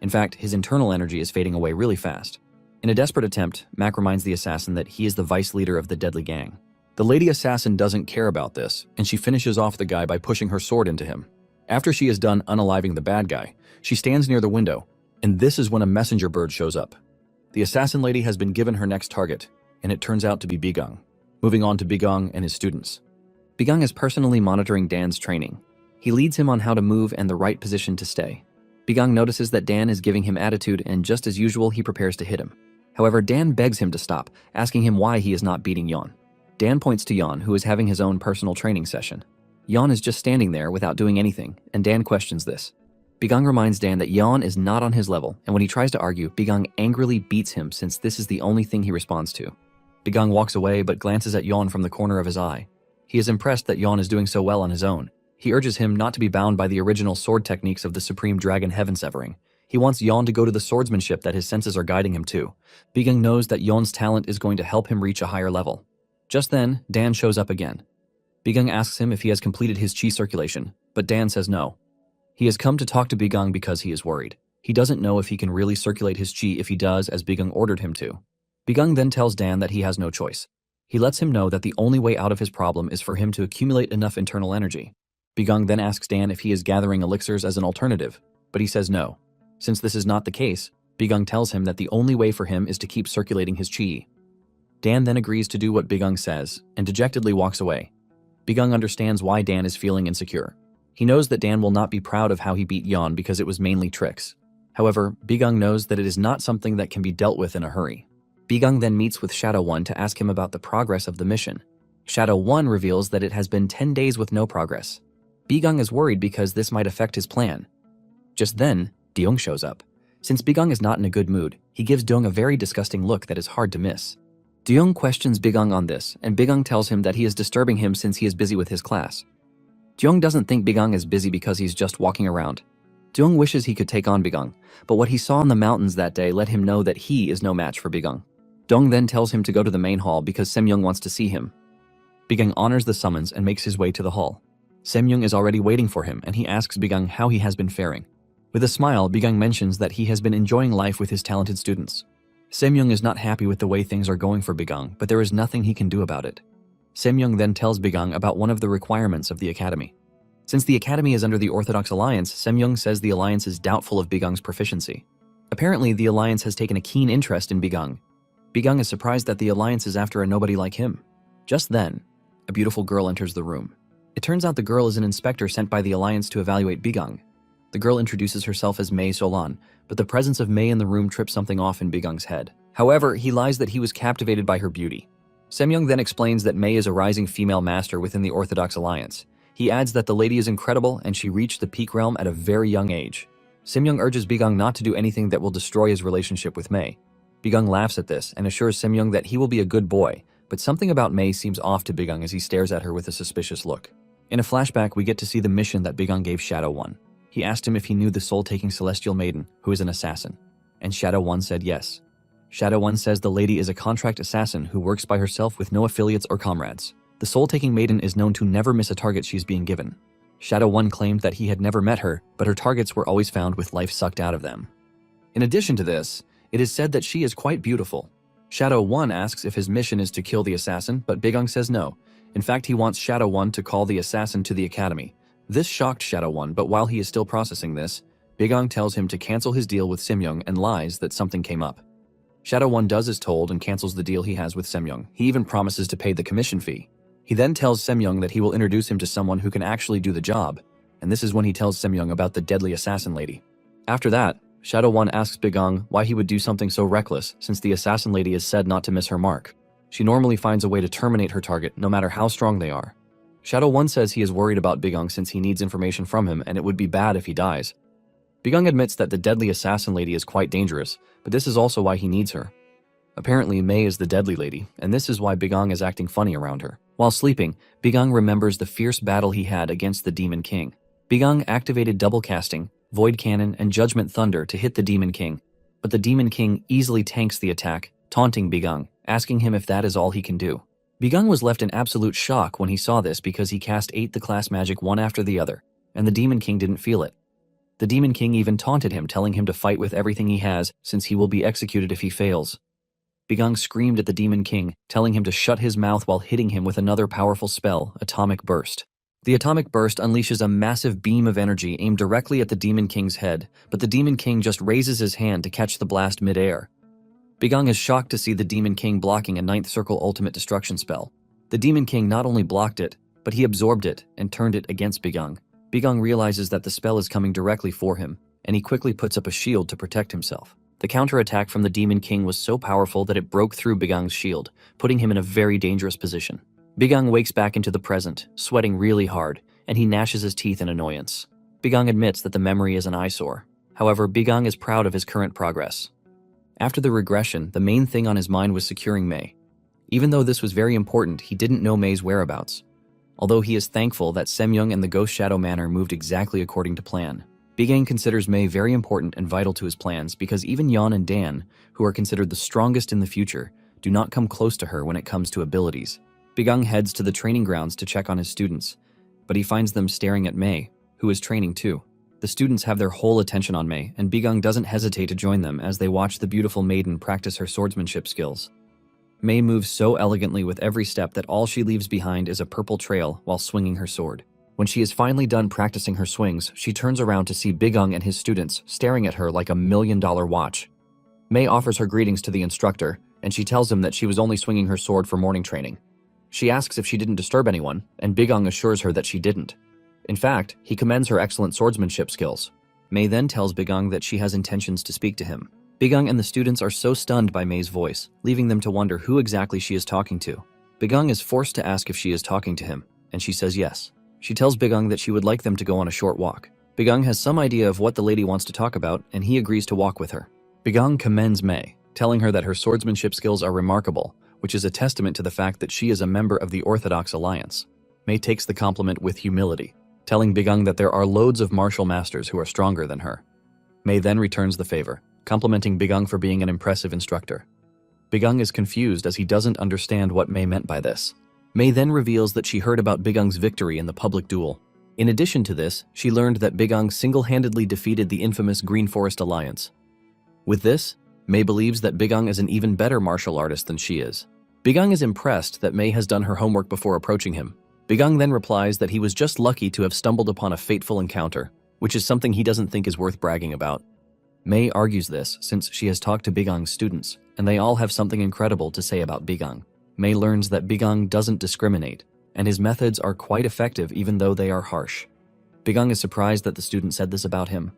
In fact, his internal energy is fading away really fast. In a desperate attempt, Mac reminds the assassin that he is the vice leader of the deadly gang. The lady assassin doesn't care about this, and she finishes off the guy by pushing her sword into him. After she is done unaliving the bad guy, she stands near the window, and this is when a messenger bird shows up. The assassin lady has been given her next target, and it turns out to be Bigang. Moving on to Bigang and his students. Bigang is personally monitoring Dan's training. He leads him on how to move and the right position to stay. Bigang notices that Dan is giving him attitude, and just as usual, he prepares to hit him. However, Dan begs him to stop, asking him why he is not beating Yon. Dan points to Yon, who is having his own personal training session. Yon is just standing there without doing anything, and Dan questions this. Bigang reminds Dan that Yon is not on his level, and when he tries to argue, Bigang angrily beats him since this is the only thing he responds to. Bigang walks away but glances at Yon from the corner of his eye. He is impressed that Yon is doing so well on his own. He urges him not to be bound by the original sword techniques of the Supreme Dragon Heaven Severing. He wants Yon to go to the swordsmanship that his senses are guiding him to. Bigang knows that Yon's talent is going to help him reach a higher level. Just then, Dan shows up again. Bigang asks him if he has completed his chi circulation, but Dan says no. He has come to talk to Bigang because he is worried. He doesn't know if he can really circulate his chi if he does as Bigang ordered him to. Bigang then tells Dan that he has no choice. He lets him know that the only way out of his problem is for him to accumulate enough internal energy. Bigang then asks Dan if he is gathering elixirs as an alternative, but he says no. Since this is not the case, Bigang tells him that the only way for him is to keep circulating his chi. Dan then agrees to do what Bigang says, and dejectedly walks away. Bigang understands why Dan is feeling insecure. He knows that Dan will not be proud of how he beat Yon because it was mainly tricks. However, Bigang knows that it is not something that can be dealt with in a hurry. Bigang then meets with Shadow One to ask him about the progress of the mission. Shadow One reveals that it has been 10 days with no progress. Bigang is worried because this might affect his plan. Just then, Deong shows up. Since Bigang is not in a good mood, he gives Deong a very disgusting look that is hard to miss. Deong questions Bigang on this, and Bigang tells him that he is disturbing him since he is busy with his class. Deong doesn't think Bigang is busy because he's just walking around. Deong wishes he could take on Bigang, but what he saw in the mountains that day let him know that he is no match for Bigang. Deong then tells him to go to the main hall because Semyoung wants to see him. Bigang honors the summons and makes his way to the hall. Semyoung is already waiting for him, and he asks Bigang how he has been faring. With a smile, Bigang mentions that he has been enjoying life with his talented students. Semyoung is not happy with the way things are going for Bigang, but there is nothing he can do about it. Semyoung then tells Bigang about one of the requirements of the academy. Since the academy is under the Orthodox Alliance, Semyoung says the alliance is doubtful of Bigang's proficiency. Apparently, the alliance has taken a keen interest in Bigang. Bigang is surprised that the alliance is after a nobody like him. Just then, a beautiful girl enters the room. It turns out the girl is an inspector sent by the alliance to evaluate Bigang. The girl introduces herself as Mei Solan, but the presence of Mei in the room trips something off in Bigang's head. However, he lies that he was captivated by her beauty. Semyoung then explains that Mei is a rising female master within the Orthodox Alliance. He adds that the lady is incredible and she reached the peak realm at a very young age. Semyoung urges Bigang not to do anything that will destroy his relationship with Mei. Bigang laughs at this and assures Semyoung that he will be a good boy, but something about Mei seems off to Bigang as he stares at her with a suspicious look. In a flashback, we get to see the mission that Bigang gave Shadow One. He asked him if he knew the soul-taking celestial maiden, who is an assassin, and Shadow One said yes. Shadow One says the lady is a contract assassin who works by herself with no affiliates or comrades. The soul-taking maiden is known to never miss a target she's being given. Shadow One claimed that he had never met her, but her targets were always found with life sucked out of them. In addition to this, it is said that she is quite beautiful. Shadow One asks if his mission is to kill the assassin, but Bigang says no. In fact, he wants Shadow One to call the assassin to the academy. This shocked Shadow One, but while he is still processing this, Bigang tells him to cancel his deal with Semyoung and lies that something came up. Shadow One does as told and cancels the deal he has with Semyoung. He even promises to pay the commission fee. He then tells Semyoung that he will introduce him to someone who can actually do the job, and this is when he tells Semyoung about the deadly assassin lady. After that, Shadow One asks Bigang why he would do something so reckless since the assassin lady is said not to miss her mark. She normally finds a way to terminate her target no matter how strong they are. Shadow One says he is worried about Bigang since he needs information from him and it would be bad if he dies. Bigang admits that the deadly assassin lady is quite dangerous, but this is also why he needs her. Apparently, Mei is the deadly lady, and this is why Bigang is acting funny around her. While sleeping, Bigang remembers the fierce battle he had against the Demon King. Bigang activated double casting, Void Cannon, and Judgment Thunder to hit the Demon King, but the Demon King easily tanks the attack, taunting Bigang, asking him if that is all he can do. Bigang was left in absolute shock when he saw this because he cast 8 the class magic one after the other, and the Demon King didn't feel it. The Demon King even taunted him, telling him to fight with everything he has since he will be executed if he fails. Bigang screamed at the Demon King, telling him to shut his mouth while hitting him with another powerful spell, Atomic Burst. The Atomic Burst unleashes a massive beam of energy aimed directly at the Demon King's head, but the Demon King just raises his hand to catch the blast mid-air. Bigang is shocked to see the Demon King blocking a Ninth Circle Ultimate Destruction spell. The Demon King not only blocked it, but he absorbed it and turned it against Bigang. Bigang realizes that the spell is coming directly for him, and he quickly puts up a shield to protect himself. The counterattack from the Demon King was so powerful that it broke through Bigang's shield, putting him in a very dangerous position. Bigang wakes back into the present, sweating really hard, and he gnashes his teeth in annoyance. Bigang admits that the memory is an eyesore. However, Bigang is proud of his current progress. After the regression, the main thing on his mind was securing Mei. Even though this was very important, he didn't know Mei's whereabouts. Although he is thankful that Semyoung and the Ghost Shadow Manor moved exactly according to plan. Bigang considers Mei very important and vital to his plans because even Yeon and Dan, who are considered the strongest in the future, do not come close to her when it comes to abilities. Bigang heads to the training grounds to check on his students, but he finds them staring at Mei, who is training too. The students have their whole attention on Mei, and Bigang doesn't hesitate to join them as they watch the beautiful maiden practice her swordsmanship skills. Mei moves so elegantly with every step that all she leaves behind is a purple trail while swinging her sword. When she is finally done practicing her swings, she turns around to see Bigang and his students staring at her like $1 million watch. Mei offers her greetings to the instructor, and she tells him that she was only swinging her sword for morning training. She asks if she didn't disturb anyone, and Bigang assures her that she didn't. In fact, he commends her excellent swordsmanship skills. Mei then tells Bigang that she has intentions to speak to him. Bigang and the students are so stunned by Mei's voice, leaving them to wonder who exactly she is talking to. Bigang is forced to ask if she is talking to him, and she says yes. She tells Bigang that she would like them to go on a short walk. Bigang has some idea of what the lady wants to talk about, and he agrees to walk with her. Bigang commends Mei, telling her that her swordsmanship skills are remarkable, which is a testament to the fact that she is a member of the Orthodox Alliance. Mei takes the compliment with humility, telling Bigang that there are loads of martial masters who are stronger than her. Mei then returns the favor, complimenting Bigang for being an impressive instructor. Bigang is confused as he doesn't understand what Mei meant by this. Mei then reveals that she heard about Bigang's victory in the public duel. In addition to this, she learned that Bigang single-handedly defeated the infamous Green Forest Alliance. With this, Mei believes that Bigang is an even better martial artist than she is. Bigang is impressed that Mei has done her homework before approaching him. Bigang then replies that he was just lucky to have stumbled upon a fateful encounter, which is something he doesn't think is worth bragging about. Mei argues this since she has talked to Bigang's students, and they all have something incredible to say about Bigang. Mei learns that Bigang doesn't discriminate, and his methods are quite effective even though they are harsh. Bigang is surprised that the student said this about him.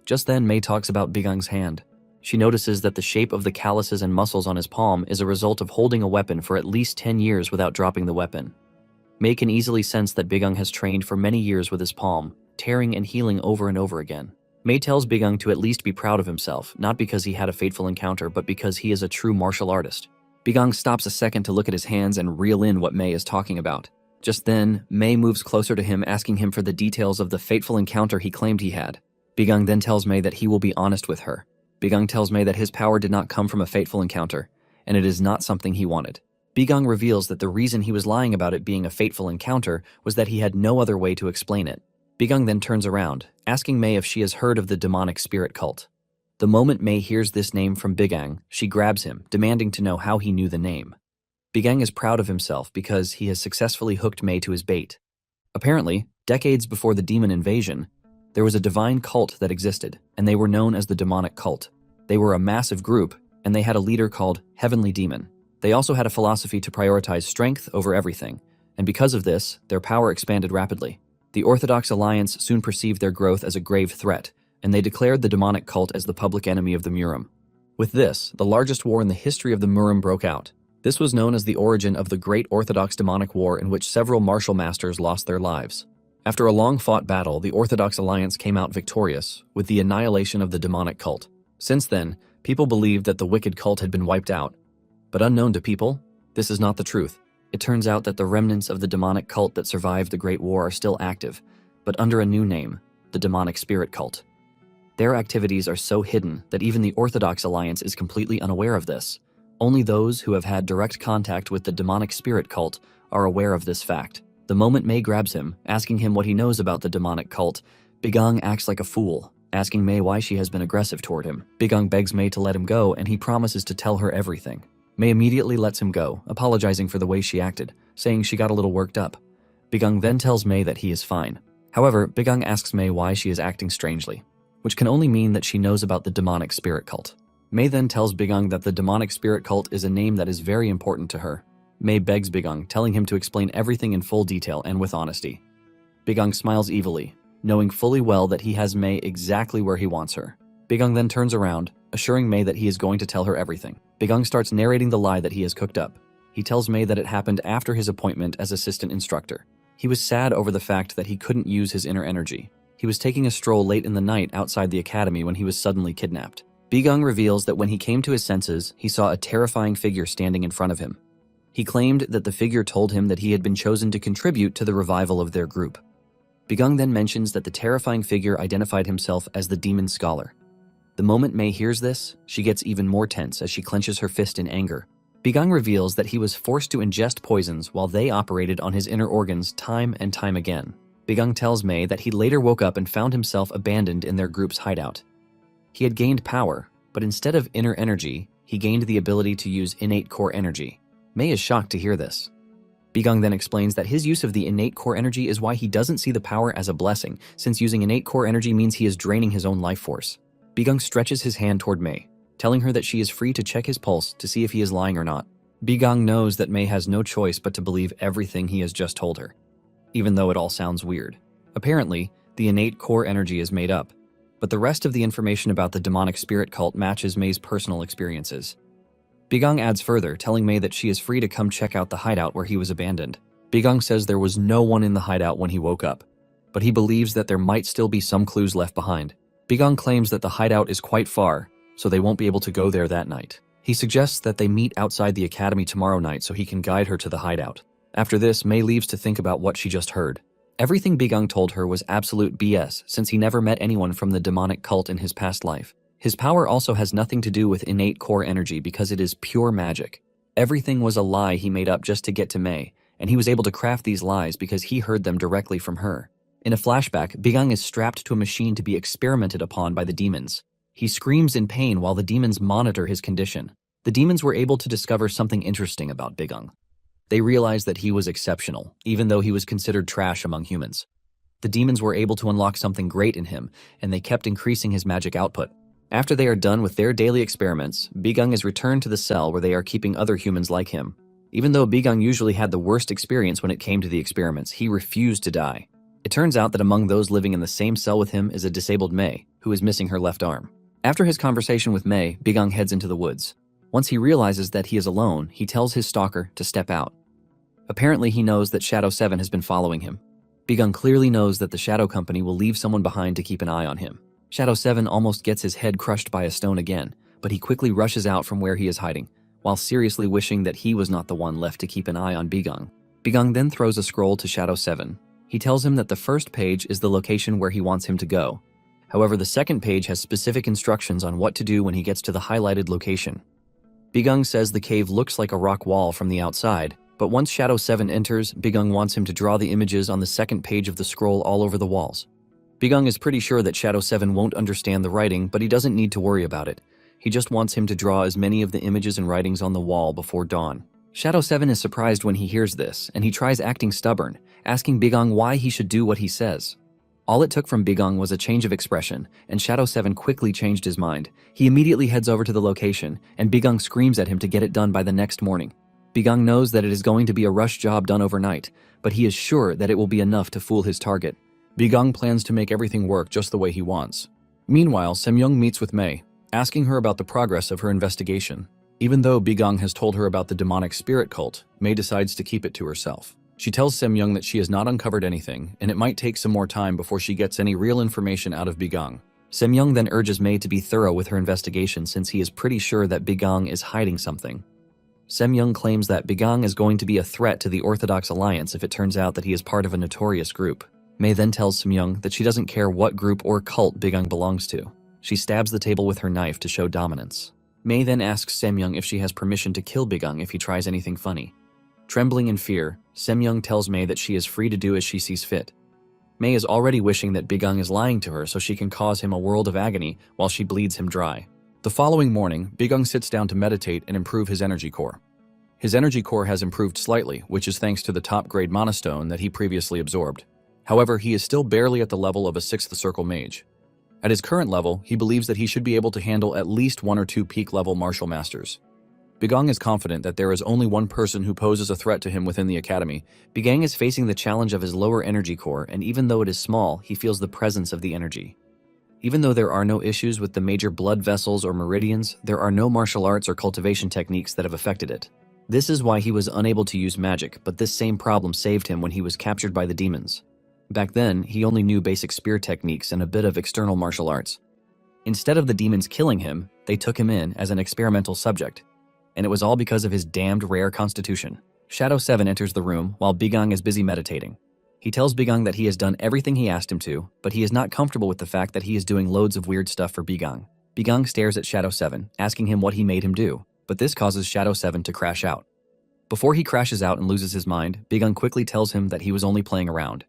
Just then, Mei talks about Bigang's hand. She notices that the shape of the calluses and muscles on his palm is a result of holding a weapon for at least 10 years without dropping the weapon. Mei can easily sense that Bigang has trained for many years with his palm, tearing and healing over and over again. Mei tells Bigang to at least be proud of himself, not because he had a fateful encounter, but because he is a true martial artist. Bigang stops a second to look at his hands and reel in what Mei is talking about. Just then, Mei moves closer to him, asking him for the details of the fateful encounter he claimed he had. Bigang then tells Mei that he will be honest with her. Bigang tells Mei that his power did not come from a fateful encounter, and it is not something he wanted. Bigang reveals that the reason he was lying about it being a fateful encounter was that he had no other way to explain it. Bigang then turns around, asking Mei if she has heard of the demonic spirit cult. The moment Mei hears this name from Bigang, she grabs him, demanding to know how he knew the name. Bigang is proud of himself because he has successfully hooked Mei to his bait. Apparently, decades before the demon invasion, there was a divine cult that existed, and they were known as the demonic cult. They were a massive group, and they had a leader called Heavenly Demon. They also had a philosophy to prioritize strength over everything, and because of this, their power expanded rapidly. The Orthodox Alliance soon perceived their growth as a grave threat, and they declared the demonic cult as the public enemy of the Murim. With this, the largest war in the history of the Murim broke out. This was known as the origin of the Great Orthodox Demonic War, in which several martial masters lost their lives. After a long-fought battle, the Orthodox Alliance came out victorious, with the annihilation of the demonic cult. Since then, people believed that the wicked cult had been wiped out. But unknown to people, this is not the truth. It turns out that the remnants of the demonic cult that survived the Great War are still active, but under a new name, the Demonic Spirit Cult. Their activities are so hidden that even the Orthodox Alliance is completely unaware of this. Only those who have had direct contact with the Demonic Spirit Cult are aware of this fact. The moment Mei grabs him, asking him what he knows about the demonic cult, Bigang acts like a fool, asking Mei why she has been aggressive toward him. Bigang begs Mei to let him go, and he promises to tell her everything. Mei immediately lets him go, apologizing for the way she acted, saying she got a little worked up. Bigung then tells Mei that he is fine. However, Bigung asks Mei why she is acting strangely, which can only mean that she knows about the demonic spirit cult. Mei then tells Bigung that the demonic spirit cult is a name that is very important to her. Mei begs Bigung, telling him to explain everything in full detail and with honesty. Bigung smiles evilly, knowing fully well that he has Mei exactly where he wants her. Bigung then turns around, assuring Mei that he is going to tell her everything. Bigung starts narrating the lie that he has cooked up. He tells Mei that it happened after his appointment as assistant instructor. He was sad over the fact that he couldn't use his inner energy. He was taking a stroll late in the night outside the academy when he was suddenly kidnapped. Bigung reveals that when he came to his senses, he saw a terrifying figure standing in front of him. He claimed that the figure told him that he had been chosen to contribute to the revival of their group. Bigung then mentions that the terrifying figure identified himself as the demon scholar. The moment Mei hears this, she gets even more tense as she clenches her fist in anger. Bigung reveals that he was forced to ingest poisons while they operated on his inner organs time and time again. Bigung tells Mei that he later woke up and found himself abandoned in their group's hideout. He had gained power, but instead of inner energy, he gained the ability to use innate core energy. Mei is shocked to hear this. Bigung then explains that his use of the innate core energy is why he doesn't see the power as a blessing, since using innate core energy means he is draining his own life force. Bigung stretches his hand toward Mei, telling her that she is free to check his pulse to see if he is lying or not. Bigung knows that Mei has no choice but to believe everything he has just told her, even though it all sounds weird. Apparently, the innate core energy is made up, but the rest of the information about the demonic spirit cult matches Mei's personal experiences. Bigung adds further, telling Mei that she is free to come check out the hideout where he was abandoned. Bigung says there was no one in the hideout when he woke up, but he believes that there might still be some clues left behind. Bigung claims that the hideout is quite far, so they won't be able to go there that night. He suggests that they meet outside the academy tomorrow night so he can guide her to the hideout. After this, Mei leaves to think about what she just heard. Everything Bigung told her was absolute BS since he never met anyone from the demonic cult in his past life. His power also has nothing to do with innate core energy because it is pure magic. Everything was a lie he made up just to get to Mei, and he was able to craft these lies because he heard them directly from her. In a flashback, Bigung is strapped to a machine to be experimented upon by the demons. He screams in pain while the demons monitor his condition. The demons were able to discover something interesting about Bigung. They realized that he was exceptional, even though he was considered trash among humans. The demons were able to unlock something great in him, and they kept increasing his magic output. After they are done with their daily experiments, Bigung is returned to the cell where they are keeping other humans like him. Even though Bigung usually had the worst experience when it came to the experiments, he refused to die. It turns out that among those living in the same cell with him is a disabled Mei, who is missing her left arm. After his conversation with Mei, Bigung heads into the woods. Once he realizes that he is alone, he tells his stalker to step out. Apparently he knows that Shadow 7 has been following him. Bigung clearly knows that the Shadow Company will leave someone behind to keep an eye on him. Shadow 7 almost gets his head crushed by a stone again, but he quickly rushes out from where he is hiding, while seriously wishing that he was not the one left to keep an eye on Bigung. Bigung then throws a scroll to Shadow 7. He tells him that the first page is the location where he wants him to go. However, the second page has specific instructions on what to do when he gets to the highlighted location. Bigung says the cave looks like a rock wall from the outside, but once Shadow 7 enters, Bigung wants him to draw the images on the second page of the scroll all over the walls. Bigung is pretty sure that Shadow 7 won't understand the writing, but he doesn't need to worry about it. He just wants him to draw as many of the images and writings on the wall before dawn. Shadow 7 is surprised when he hears this, and he tries acting stubborn, asking Bigung why he should do what he says. All it took from Bigung was a change of expression, and Shadow 7 quickly changed his mind. He immediately heads over to the location, and Bigung screams at him to get it done by the next morning. Bigung knows that it is going to be a rush job done overnight, but he is sure that it will be enough to fool his target. Bigung plans to make everything work just the way he wants. Meanwhile, Semyoung meets with Mei, asking her about the progress of her investigation. Even though Bigung has told her about the demonic spirit cult, Mei decides to keep it to herself. She tells Semyoung that she has not uncovered anything, and it might take some more time before she gets any real information out of Bigung. Semyoung then urges Mei to be thorough with her investigation since he is pretty sure that Bigung is hiding something. Semyoung claims that Bigung is going to be a threat to the Orthodox Alliance if it turns out that he is part of a notorious group. Mei then tells Semyoung that she doesn't care what group or cult Bigung belongs to. She stabs the table with her knife to show dominance. Mei then asks Semyoung if she has permission to kill Bigung if he tries anything funny. Trembling in fear, Semyoung tells Mei that she is free to do as she sees fit. Mei is already wishing that Bigung is lying to her so she can cause him a world of agony while she bleeds him dry. The following morning, Bigung sits down to meditate and improve his energy core. His energy core has improved slightly, which is thanks to the top-grade monostone that he previously absorbed. However, he is still barely at the level of a 6th circle mage. At his current level, he believes that he should be able to handle at least 1 or 2 peak-level martial masters. Bigung is confident that there is only one person who poses a threat to him within the academy. Bigung is facing the challenge of his lower energy core, and even though it is small, he feels the presence of the energy. Even though there are no issues with the major blood vessels or meridians, there are no martial arts or cultivation techniques that have affected it. This is why he was unable to use magic, but this same problem saved him when he was captured by the demons. Back then, he only knew basic spear techniques and a bit of external martial arts. Instead of the demons killing him, they took him in as an experimental subject. And it was all because of his damned rare constitution. Shadow 7 enters the room while Bigung is busy meditating. He tells Bigung that he has done everything he asked him to, but he is not comfortable with the fact that he is doing loads of weird stuff for Bigung. Bigung stares at Shadow 7, asking him what he made him do, but this causes Shadow 7 to crash out. Before he crashes out and loses his mind, Bigung quickly tells him that he was only playing around.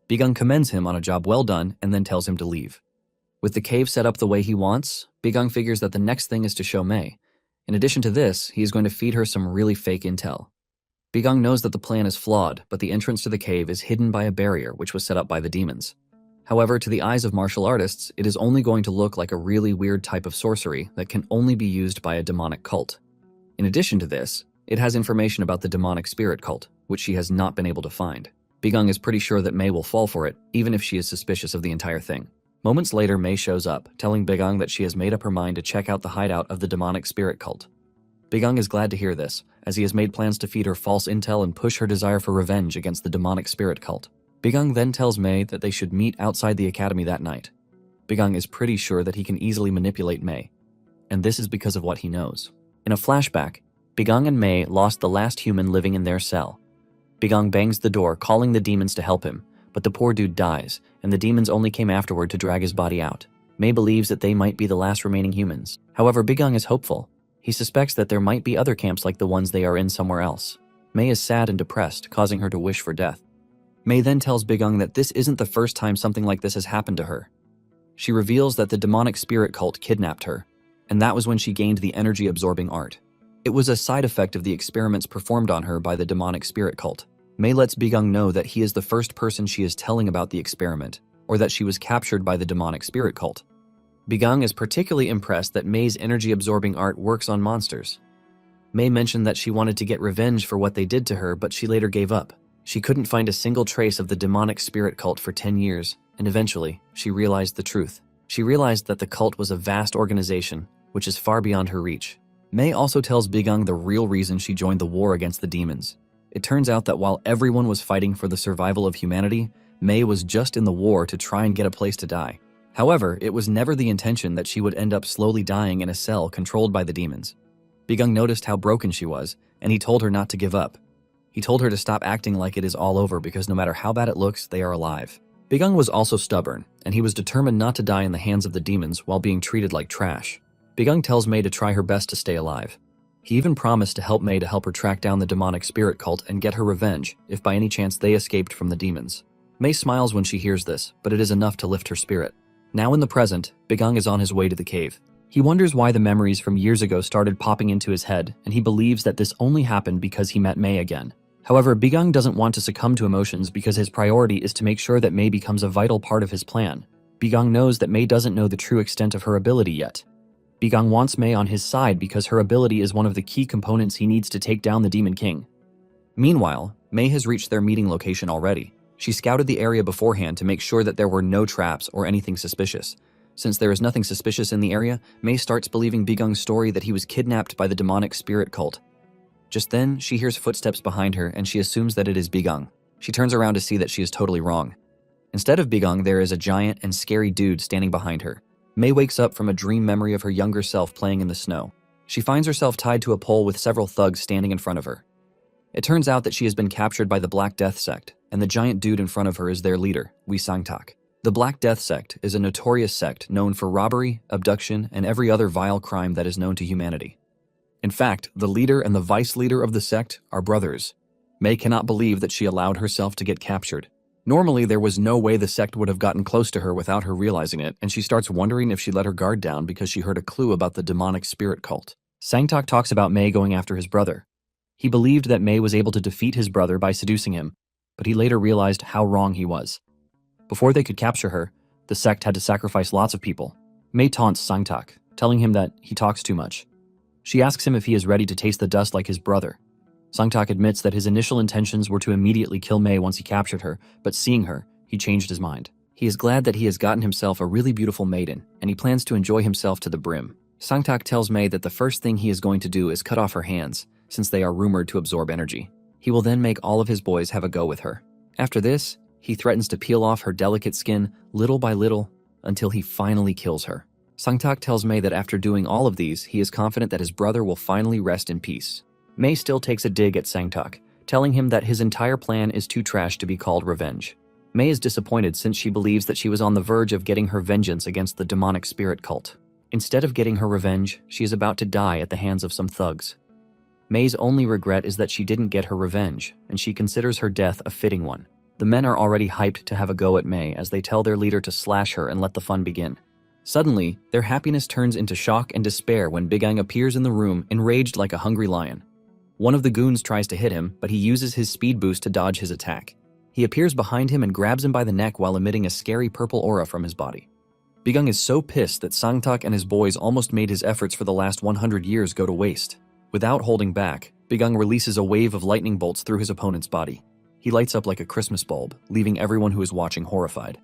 Bigung commends him on a job well done and then tells him to leave. With the cave set up the way he wants, Bigung figures that the next thing is to show Mei. In addition to this, he is going to feed her some really fake intel. Bigung knows that the plan is flawed, but the entrance to the cave is hidden by a barrier which was set up by the demons. However, to the eyes of martial artists, it is only going to look like a really weird type of sorcery that can only be used by a demonic cult. In addition to this, it has information about the demonic spirit cult, which she has not been able to find. Bigung is pretty sure that Mei will fall for it, even if she is suspicious of the entire thing. Moments later, Mei shows up, telling Bigung that she has made up her mind to check out the hideout of the demonic spirit cult. Bigung is glad to hear this, as he has made plans to feed her false intel and push her desire for revenge against the demonic spirit cult. Bigung then tells Mei that they should meet outside the academy that night. Bigung is pretty sure that he can easily manipulate Mei, and this is because of what he knows. In a flashback, Bigung and Mei lost the last human living in their cell. Bigung bangs the door, calling the demons to help him, but the poor dude dies, and the demons only came afterward to drag his body out. Mei believes that they might be the last remaining humans. However, Bigung is hopeful. He suspects that there might be other camps like the ones they are in somewhere else. Mei is sad and depressed, causing her to wish for death. Mei then tells Bigung that this isn't the first time something like this has happened to her. She reveals that the demonic spirit cult kidnapped her, and that was when she gained the energy-absorbing art. It was a side effect of the experiments performed on her by the demonic spirit cult. Mei lets Bigung know that he is the first person she is telling about the experiment, or that she was captured by the demonic spirit cult. Bigung is particularly impressed that Mei's energy-absorbing art works on monsters. Mei mentioned that she wanted to get revenge for what they did to her, but she later gave up. She couldn't find a single trace of the demonic spirit cult for 10 years, and eventually, she realized the truth. She realized that the cult was a vast organization, which is far beyond her reach. Mei also tells Bigung the real reason she joined the war against the demons. It turns out that while everyone was fighting for the survival of humanity, Mei was just in the war to try and get a place to die. However, it was never the intention that she would end up slowly dying in a cell controlled by the demons. Bigung noticed how broken she was, and he told her not to give up. He told her to stop acting like it is all over because no matter how bad it looks, they are alive. Bigung was also stubborn, and he was determined not to die in the hands of the demons while being treated like trash. Bigung tells Mei to try her best to stay alive. He even promised to help Mei to help her track down the demonic spirit cult and get her revenge if by any chance they escaped from the demons. Mei smiles when she hears this, but it is enough to lift her spirit. Now in the present, Bigung is on his way to the cave. He wonders why the memories from years ago started popping into his head, and he believes that this only happened because he met Mei again. However, Bigung doesn't want to succumb to emotions because his priority is to make sure that Mei becomes a vital part of his plan. Bigung knows that Mei doesn't know the true extent of her ability yet. Bigung wants Mei on his side because her ability is one of the key components he needs to take down the Demon King. Meanwhile, Mei has reached their meeting location already. She scouted the area beforehand to make sure that there were no traps or anything suspicious. Since there is nothing suspicious in the area, Mei starts believing Bigung's story that he was kidnapped by the demonic spirit cult. Just then, she hears footsteps behind her and she assumes that it is Bigung. She turns around to see that she is totally wrong. Instead of Bigung, there is a giant and scary dude standing behind her. Mei wakes up from a dream memory of her younger self playing in the snow. She finds herself tied to a pole with several thugs standing in front of her. It turns out that she has been captured by the Black Death sect, and the giant dude in front of her is their leader, Wee Sangtak. The Black Death sect is a notorious sect known for robbery, abduction, and every other vile crime that is known to humanity. In fact, the leader and the vice leader of the sect are brothers. Mei cannot believe that she allowed herself to get captured. Normally, there was no way the sect would have gotten close to her without her realizing it, and she starts wondering if she let her guard down because she heard a clue about the demonic spirit cult. Sangtak talks about Mei going after his brother. He believed that Mei was able to defeat his brother by seducing him, but he later realized how wrong he was. Before they could capture her, the sect had to sacrifice lots of people. Mei taunts Sangtak, telling him that he talks too much. She asks him if he is ready to taste the dust like his brother. Sangtak admits that his initial intentions were to immediately kill Mei once he captured her, but seeing her, he changed his mind. He is glad that he has gotten himself a really beautiful maiden, and he plans to enjoy himself to the brim. Sangtak tells Mei that the first thing he is going to do is cut off her hands, since they are rumored to absorb energy. He will then make all of his boys have a go with her. After this, he threatens to peel off her delicate skin little by little until he finally kills her. Sangtak tells Mei that after doing all of these, he is confident that his brother will finally rest in peace. Mei still takes a dig at Sangtak, telling him that his entire plan is too trash to be called revenge. Mei is disappointed since she believes that she was on the verge of getting her vengeance against the demonic spirit cult. Instead of getting her revenge, she is about to die at the hands of some thugs. Mei's only regret is that she didn't get her revenge, and she considers her death a fitting one. The men are already hyped to have a go at Mei as they tell their leader to slash her and let the fun begin. Suddenly, their happiness turns into shock and despair when Big Ang appears in the room, enraged like a hungry lion. One of the goons tries to hit him, but he uses his speed boost to dodge his attack. He appears behind him and grabs him by the neck while emitting a scary purple aura from his body. Big Ang is so pissed that Sangtak and his boys almost made his efforts for the last 100 years go to waste. Without holding back, Big Ang releases a wave of lightning bolts through his opponent's body. He lights up like a Christmas bulb, leaving everyone who is watching horrified.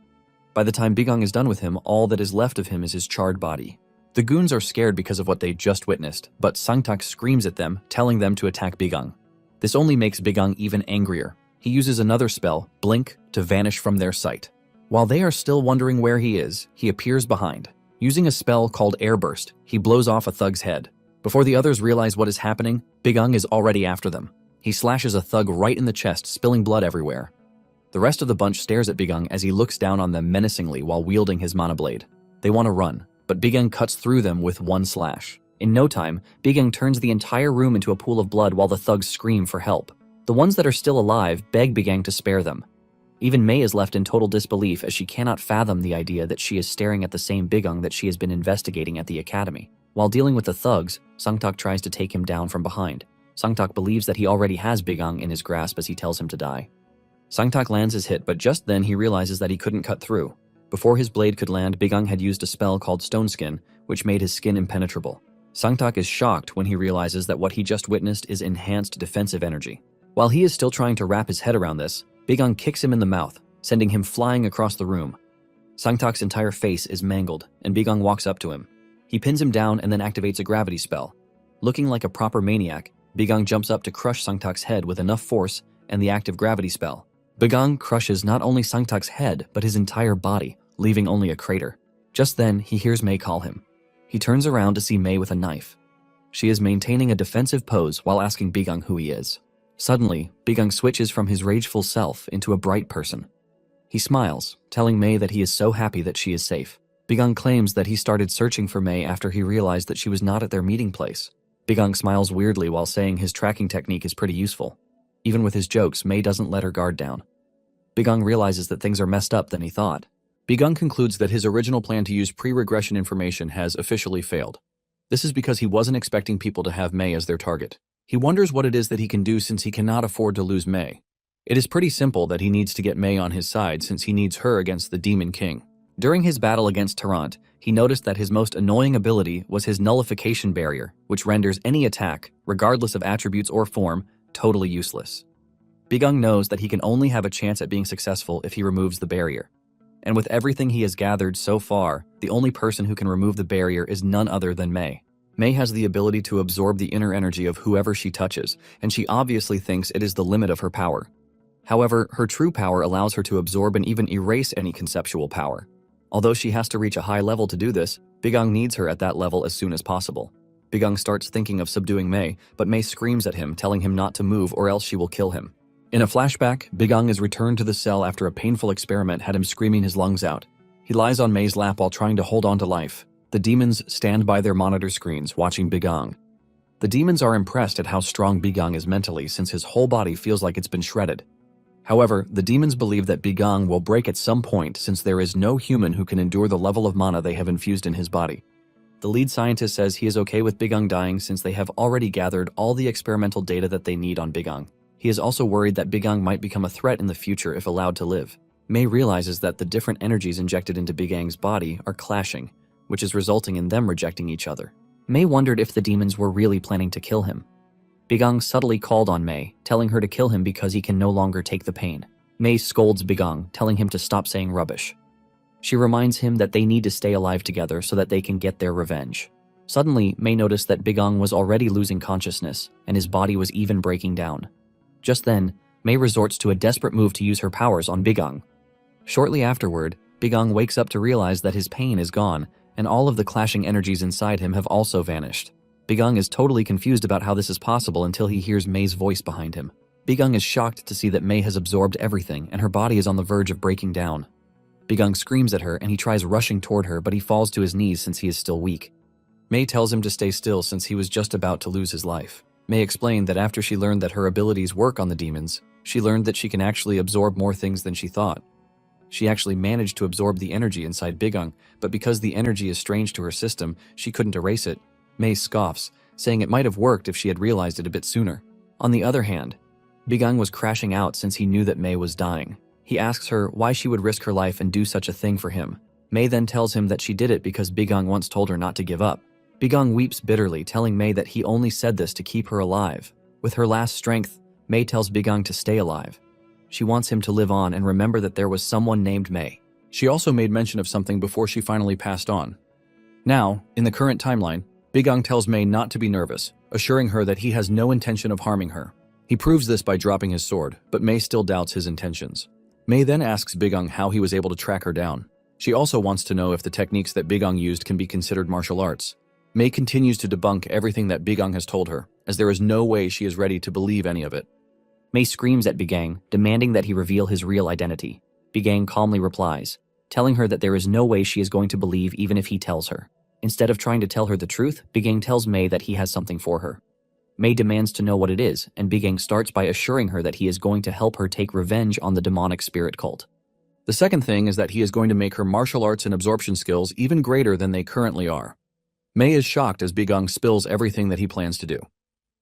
By the time Big Ang is done with him, all that is left of him is his charred body. The goons are scared because of what they just witnessed, but Sangtak screams at them, telling them to attack Big Ang. This only makes Big Ang even angrier. He uses another spell, Blink, to vanish from their sight. While they are still wondering where he is, he appears behind. Using a spell called Airburst, he blows off a thug's head. Before the others realize what is happening, Big Ang is already after them. He slashes a thug right in the chest, spilling blood everywhere. The rest of the bunch stares at Big Ang as he looks down on them menacingly while wielding his mana blade. They want to run, but Big Ang cuts through them with one slash. In no time, Big Ang turns the entire room into a pool of blood while the thugs scream for help. The ones that are still alive beg Big Ang to spare them. Even Mei is left in total disbelief as she cannot fathom the idea that she is staring at the same Big Ang that she has been investigating at the academy. While dealing with the thugs, Sangtak tries to take him down from behind. Sangtak believes that he already has Big Ang in his grasp as he tells him to die. Sangtak lands his hit, but just then he realizes that he couldn't cut through. Before his blade could land, Big Ang had used a spell called Stone Skin, which made his skin impenetrable. Sangtak is shocked when he realizes that what he just witnessed is enhanced defensive energy. While he is still trying to wrap his head around this, Big Ang kicks him in the mouth, sending him flying across the room. Sangtak's entire face is mangled, and Big Ang walks up to him. He pins him down and then activates a gravity spell. Looking like a proper maniac, Big Ang jumps up to crush Sangtak's head with enough force and the active gravity spell. Big Ang crushes not only Sangtak's head, but his entire body, leaving only a crater. Just then, he hears Mei call him. He turns around to see Mei with a knife. She is maintaining a defensive pose while asking Big Ang who he is. Suddenly, Big Ang switches from his rageful self into a bright person. He smiles, telling Mei that he is so happy that she is safe. Big Ang claims that he started searching for Mei after he realized that she was not at their meeting place. Big Ang smiles weirdly while saying his tracking technique is pretty useful. Even with his jokes, Mei doesn't let her guard down. Big Ang realizes that things are messed up than he thought. Big Ang concludes that his original plan to use pre-regression information has officially failed. This is because he wasn't expecting people to have Mei as their target. He wonders what it is that he can do since he cannot afford to lose Mei. It is pretty simple that he needs to get Mei on his side since he needs her against the Demon King. During his battle against Tarrant, he noticed that his most annoying ability was his nullification barrier, which renders any attack, regardless of attributes or form, totally useless. Big Ang knows that he can only have a chance at being successful if he removes the barrier. And with everything he has gathered so far, the only person who can remove the barrier is none other than Mei. Mei has the ability to absorb the inner energy of whoever she touches, and she obviously thinks it is the limit of her power. However, her true power allows her to absorb and even erase any conceptual power. Although she has to reach a high level to do this, Big Ang needs her at that level as soon as possible. Big Ang starts thinking of subduing Mei, but Mei screams at him, telling him not to move or else she will kill him. In a flashback, Big Ang is returned to the cell after a painful experiment had him screaming his lungs out. He lies on Mei's lap while trying to hold on to life. The demons stand by their monitor screens, watching Big Ang. The demons are impressed at how strong Big Ang is mentally since his whole body feels like it's been shredded. However, the demons believe that Bigong will break at some point since there is no human who can endure the level of mana they have infused in his body. The lead scientist says he is okay with Bigong dying since they have already gathered all the experimental data that they need on Bigong. He is also worried that Bigong might become a threat in the future if allowed to live. Mei realizes that the different energies injected into Bigong's body are clashing, which is resulting in them rejecting each other. Mei wondered if the demons were really planning to kill him. Bigong subtly called on Mei, telling her to kill him because he can no longer take the pain. Mei scolds Bigong, telling him to stop saying rubbish. She reminds him that they need to stay alive together so that they can get their revenge. Suddenly, Mei noticed that Bigong was already losing consciousness, and his body was even breaking down. Just then, Mei resorts to a desperate move to use her powers on Bigong. Shortly afterward, Bigong wakes up to realize that his pain is gone, and all of the clashing energies inside him have also vanished. Bigong is totally confused about how this is possible until he hears Mei's voice behind him. Bigong is shocked to see that Mei has absorbed everything and her body is on the verge of breaking down. Bigong screams at her and he tries rushing toward her, but he falls to his knees since he is still weak. Mei tells him to stay still since he was just about to lose his life. Mei explained that after she learned that her abilities work on the demons, she learned that she can actually absorb more things than she thought. She actually managed to absorb the energy inside Bigong, but because the energy is strange to her system, she couldn't erase it. Mei scoffs, saying it might have worked if she had realized it a bit sooner. On the other hand, Bigong was crashing out since he knew that Mei was dying. He asks her why she would risk her life and do such a thing for him. Mei then tells him that she did it because Bigong once told her not to give up. Bigong weeps bitterly, telling Mei that he only said this to keep her alive. With her last strength, Mei tells Bigong to stay alive. She wants him to live on and remember that there was someone named Mei. She also made mention of something before she finally passed on. Now, in the current timeline, Bigong tells Mei not to be nervous, assuring her that he has no intention of harming her. He proves this by dropping his sword, but Mei still doubts his intentions. Mei then asks Bigong how he was able to track her down. She also wants to know if the techniques that Bigong used can be considered martial arts. Mei continues to debunk everything that Bigong has told her, as there is no way she is ready to believe any of it. Mei screams at Bigong, demanding that he reveal his real identity. Bigong calmly replies, telling her that there is no way she is going to believe even if he tells her. Instead of trying to tell her the truth, Bigong tells Mei that he has something for her. Mei demands to know what it is, and Bigong starts by assuring her that he is going to help her take revenge on the demonic spirit cult. The second thing is that he is going to make her martial arts and absorption skills even greater than they currently are. Mei is shocked as Bigong spills everything that he plans to do.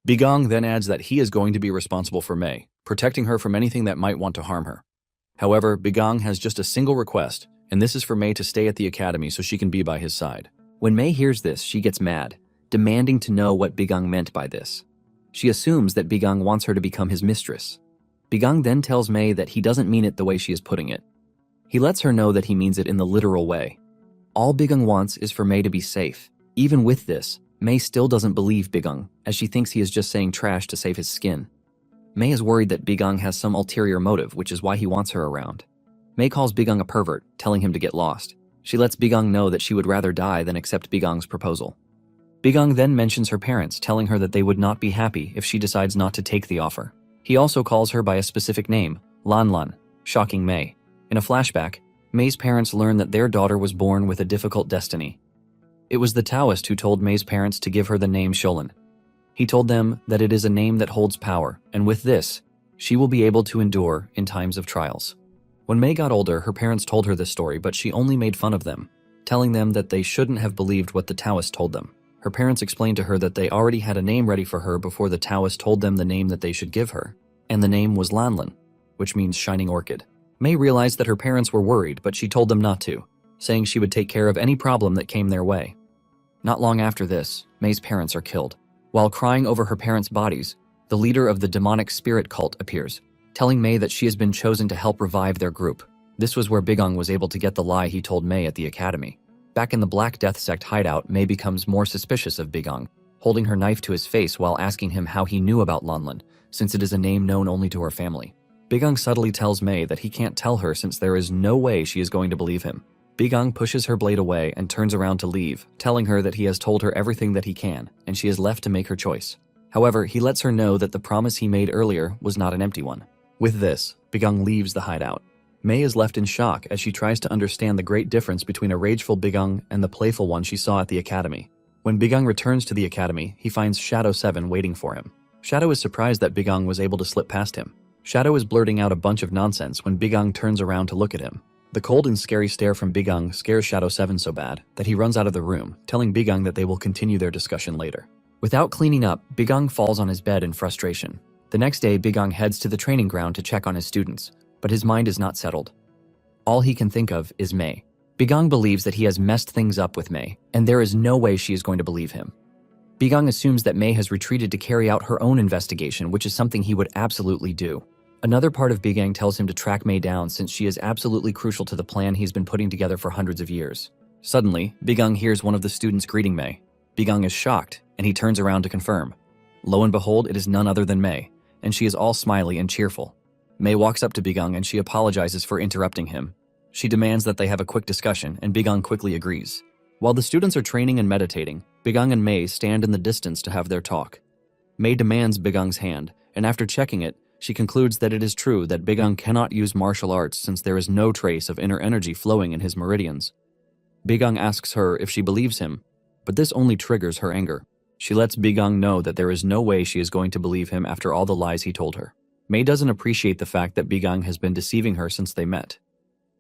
Bigong then adds that he is going to be responsible for Mei, protecting her from anything that might want to harm her. However, Bigong has just a single request, and this is for Mei to stay at the academy so she can be by his side. When Mei hears this, she gets mad, demanding to know what Bigong meant by this. She assumes that Bigong wants her to become his mistress. Bigong then tells Mei that he doesn't mean it the way she is putting it. He lets her know that he means it in the literal way. All Bigong wants is for Mei to be safe. Even with this, Mei still doesn't believe Bigong, as she thinks he is just saying trash to save his skin. Mei is worried that Bigong has some ulterior motive, which is why he wants her around. Mei calls Bigong a pervert, telling him to get lost. She lets Bigong know that she would rather die than accept Bigong's proposal. Bigong then mentions her parents, telling her that they would not be happy if she decides not to take the offer. He also calls her by a specific name, Lan Lan, shocking Mei. In a flashback, Mei's parents learn that their daughter was born with a difficult destiny. It was the Taoist who told Mei's parents to give her the name Sholan. He told them that it is a name that holds power, and with this, she will be able to endure in times of trials. When Mei got older, her parents told her this story, but she only made fun of them, telling them that they shouldn't have believed what the Taoist told them. Her parents explained to her that they already had a name ready for her before the Taoist told them the name that they should give her, and the name was Lanlan, which means shining orchid. Mei realized that her parents were worried, but she told them not to, saying she would take care of any problem that came their way. Not long after this, Mei's parents are killed. While crying over her parents' bodies, the leader of the demonic spirit cult appears, telling Mei that she has been chosen to help revive their group. This was where Bigong was able to get the lie he told Mei at the academy. Back in the Black Death Sect hideout, Mei becomes more suspicious of Bigong, holding her knife to his face while asking him how he knew about Lanlan, since it is a name known only to her family. Bigong subtly tells Mei that he can't tell her since there is no way she is going to believe him. Bigong pushes her blade away and turns around to leave, telling her that he has told her everything that he can, and she is left to make her choice. However, he lets her know that the promise he made earlier was not an empty one. With this, Bigong leaves the hideout. Mei is left in shock as she tries to understand the great difference between a rageful Bigong and the playful one she saw at the academy. When Bigong returns to the academy, he finds Shadow 7 waiting for him. Shadow is surprised that Bigong was able to slip past him. Shadow is blurting out a bunch of nonsense when Bigang turns around to look at him. The cold and scary stare from Bigang scares Shadow 7 so bad that he runs out of the room, telling Bigang that they will continue their discussion later. Without cleaning up, Bigang falls on his bed in frustration. The next day, Bigang heads to the training ground to check on his students, but his mind is not settled. All he can think of is Mei. Bigang believes that he has messed things up with Mei, and there is no way she is going to believe him. Bigang assumes that Mei has retreated to carry out her own investigation, which is something he would absolutely do. Another part of Bigang tells him to track Mei down since she is absolutely crucial to the plan he's been putting together for hundreds of years. Suddenly, Bigang hears one of the students greeting Mei. Bigang is shocked, and he turns around to confirm. Lo and behold, it is none other than Mei, and she is all smiley and cheerful. Mei walks up to Bigang and she apologizes for interrupting him. She demands that they have a quick discussion, and Bigang quickly agrees. While the students are training and meditating, Bigang and Mei stand in the distance to have their talk. Mei demands Bigang's hand, and after checking it, she concludes that it is true that Bigang cannot use martial arts since there is no trace of inner energy flowing in his meridians. Bigang asks her if she believes him, but this only triggers her anger. She lets Bigang know that there is no way she is going to believe him after all the lies he told her. Mei doesn't appreciate the fact that Bigang has been deceiving her since they met.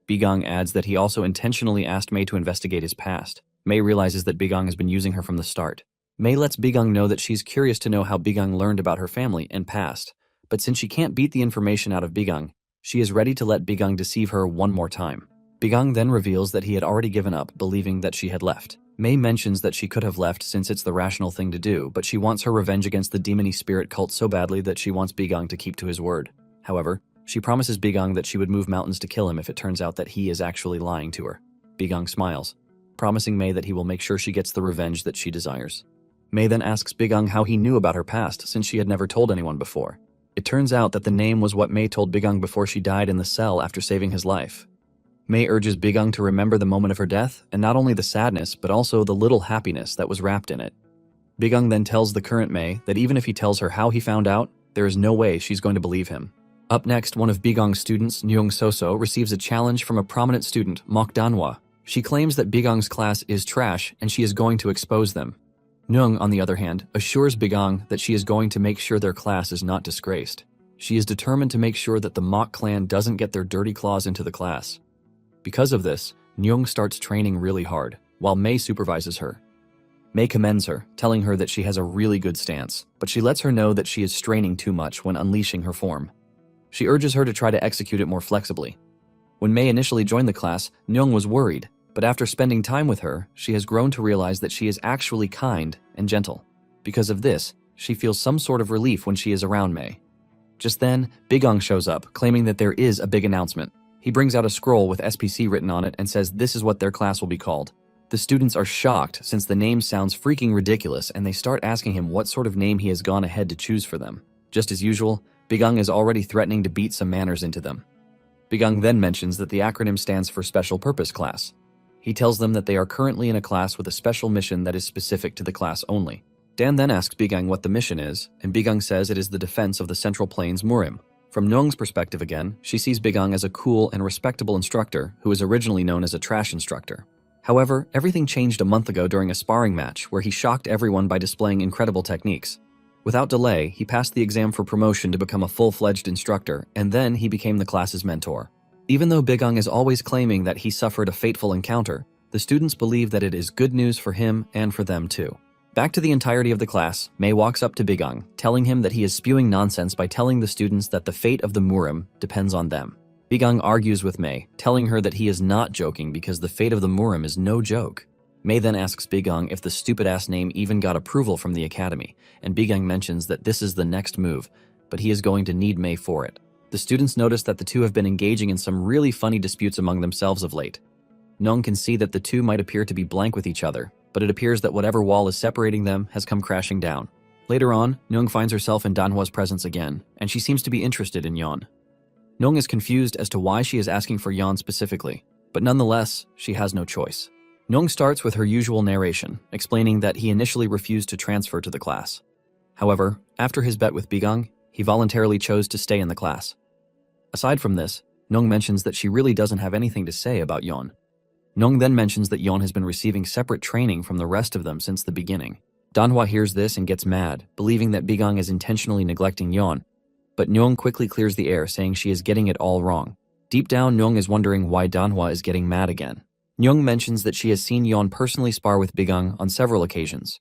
Bigang adds that he also intentionally asked Mei to investigate his past. Mei realizes that Bigang has been using her from the start. Mei lets Bigang know that she's curious to know how Bigang learned about her family and past, but since she can't beat the information out of Bigang, she is ready to let Bigang deceive her one more time. Bigang then reveals that he had already given up, believing that she had left. Mei mentions that she could have left since it's the rational thing to do, but she wants her revenge against the demony spirit cult so badly that she wants Bigang to keep to his word. However, she promises Bigang that she would move mountains to kill him if it turns out that he is actually lying to her. Bigang smiles, promising Mei that he will make sure she gets the revenge that she desires. Mei then asks Bigang how he knew about her past since she had never told anyone before. It turns out that the name was what Mei told Bigang before she died in the cell after saving his life. Mei urges Bigang to remember the moment of her death, and not only the sadness, but also the little happiness that was wrapped in it. Bigang then tells the current Mei that even if he tells her how he found out, there is no way she's going to believe him. Up next, one of Bigang's students, Nyung Soso, receives a challenge from a prominent student, Manhwa. She claims that Bigang's class is trash and she is going to expose them. Nyung, on the other hand, assures Bigang that she is going to make sure their class is not disgraced. She is determined to make sure that the Mok clan doesn't get their dirty claws into the class. Because of this, Nyung starts training really hard, while Mei supervises her. Mei commends her, telling her that she has a really good stance, but she lets her know that she is straining too much when unleashing her form. She urges her to try to execute it more flexibly. When Mei initially joined the class, Nyung was worried, but after spending time with her, she has grown to realize that she is actually kind and gentle. Because of this, she feels some sort of relief when she is around Mei. Just then, Bigang shows up, claiming that there is a big announcement. He brings out a scroll with SPC written on it and says this is what their class will be called. The students are shocked since the name sounds freaking ridiculous, and they start asking him what sort of name he has gone ahead to choose for them. Just as usual, Bigang is already threatening to beat some manners into them. Bigang then mentions that the acronym stands for Special Purpose Class. He tells them that they are currently in a class with a special mission that is specific to the class only. Dan then asks Bigang what the mission is, and Bigang says it is the defense of the Central Plains Murim. From Nyung's perspective again, she sees Bigang as a cool and respectable instructor who was originally known as a trash instructor. However, everything changed a month ago during a sparring match where he shocked everyone by displaying incredible techniques. Without delay, he passed the exam for promotion to become a full-fledged instructor, and then he became the class's mentor. Even though Bigang is always claiming that he suffered a fateful encounter, the students believe that it is good news for him and for them too. Back to the entirety of the class, Mei walks up to Bigang, telling him that he is spewing nonsense by telling the students that the fate of the Murim depends on them. Bigang argues with Mei, telling her that he is not joking because the fate of the Murim is no joke. Mei then asks Bigang if the stupid-ass name even got approval from the academy, and Bigang mentions that this is the next move, but he is going to need Mei for it. The students notice that the two have been engaging in some really funny disputes among themselves of late. Nyung can see that the two might appear to be blank with each other, but it appears that whatever wall is separating them has come crashing down. Later on, Nyung finds herself in Danhwa's presence again, and she seems to be interested in Yeon. Nyung is confused as to why she is asking for Yeon specifically, but nonetheless, she has no choice. Nyung starts with her usual narration, explaining that he initially refused to transfer to the class. However, after his bet with Bigang, he voluntarily chose to stay in the class. Aside from this, Nyung mentions that she really doesn't have anything to say about Yeon. Nyung then mentions that Yeon has been receiving separate training from the rest of them since the beginning. Danhwa hears this and gets mad, believing that Bigang is intentionally neglecting Yeon. But Nyong quickly clears the air, saying she is getting it all wrong. Deep down, Nyong is wondering why Danhwa is getting mad again. Nyong mentions that she has seen Yeon personally spar with Bigang on several occasions.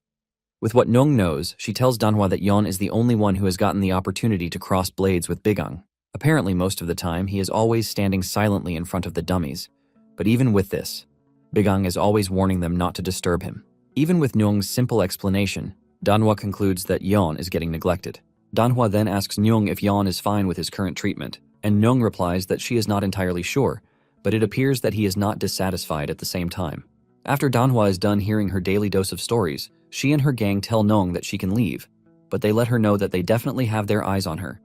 With what Nyong knows, she tells Danhwa that Yeon is the only one who has gotten the opportunity to cross blades with Bigang. Apparently, most of the time, he is always standing silently in front of the dummies. But even with this, Bigang is always warning them not to disturb him. Even with Nyong's simple explanation, Danhwa concludes that Yeon is getting neglected. Danhwa then asks Nyong if Yeon is fine with his current treatment, and Nyong replies that she is not entirely sure, but it appears that he is not dissatisfied at the same time. After Danhwa is done hearing her daily dose of stories, she and her gang tell Nyong that she can leave, but they let her know that they definitely have their eyes on her.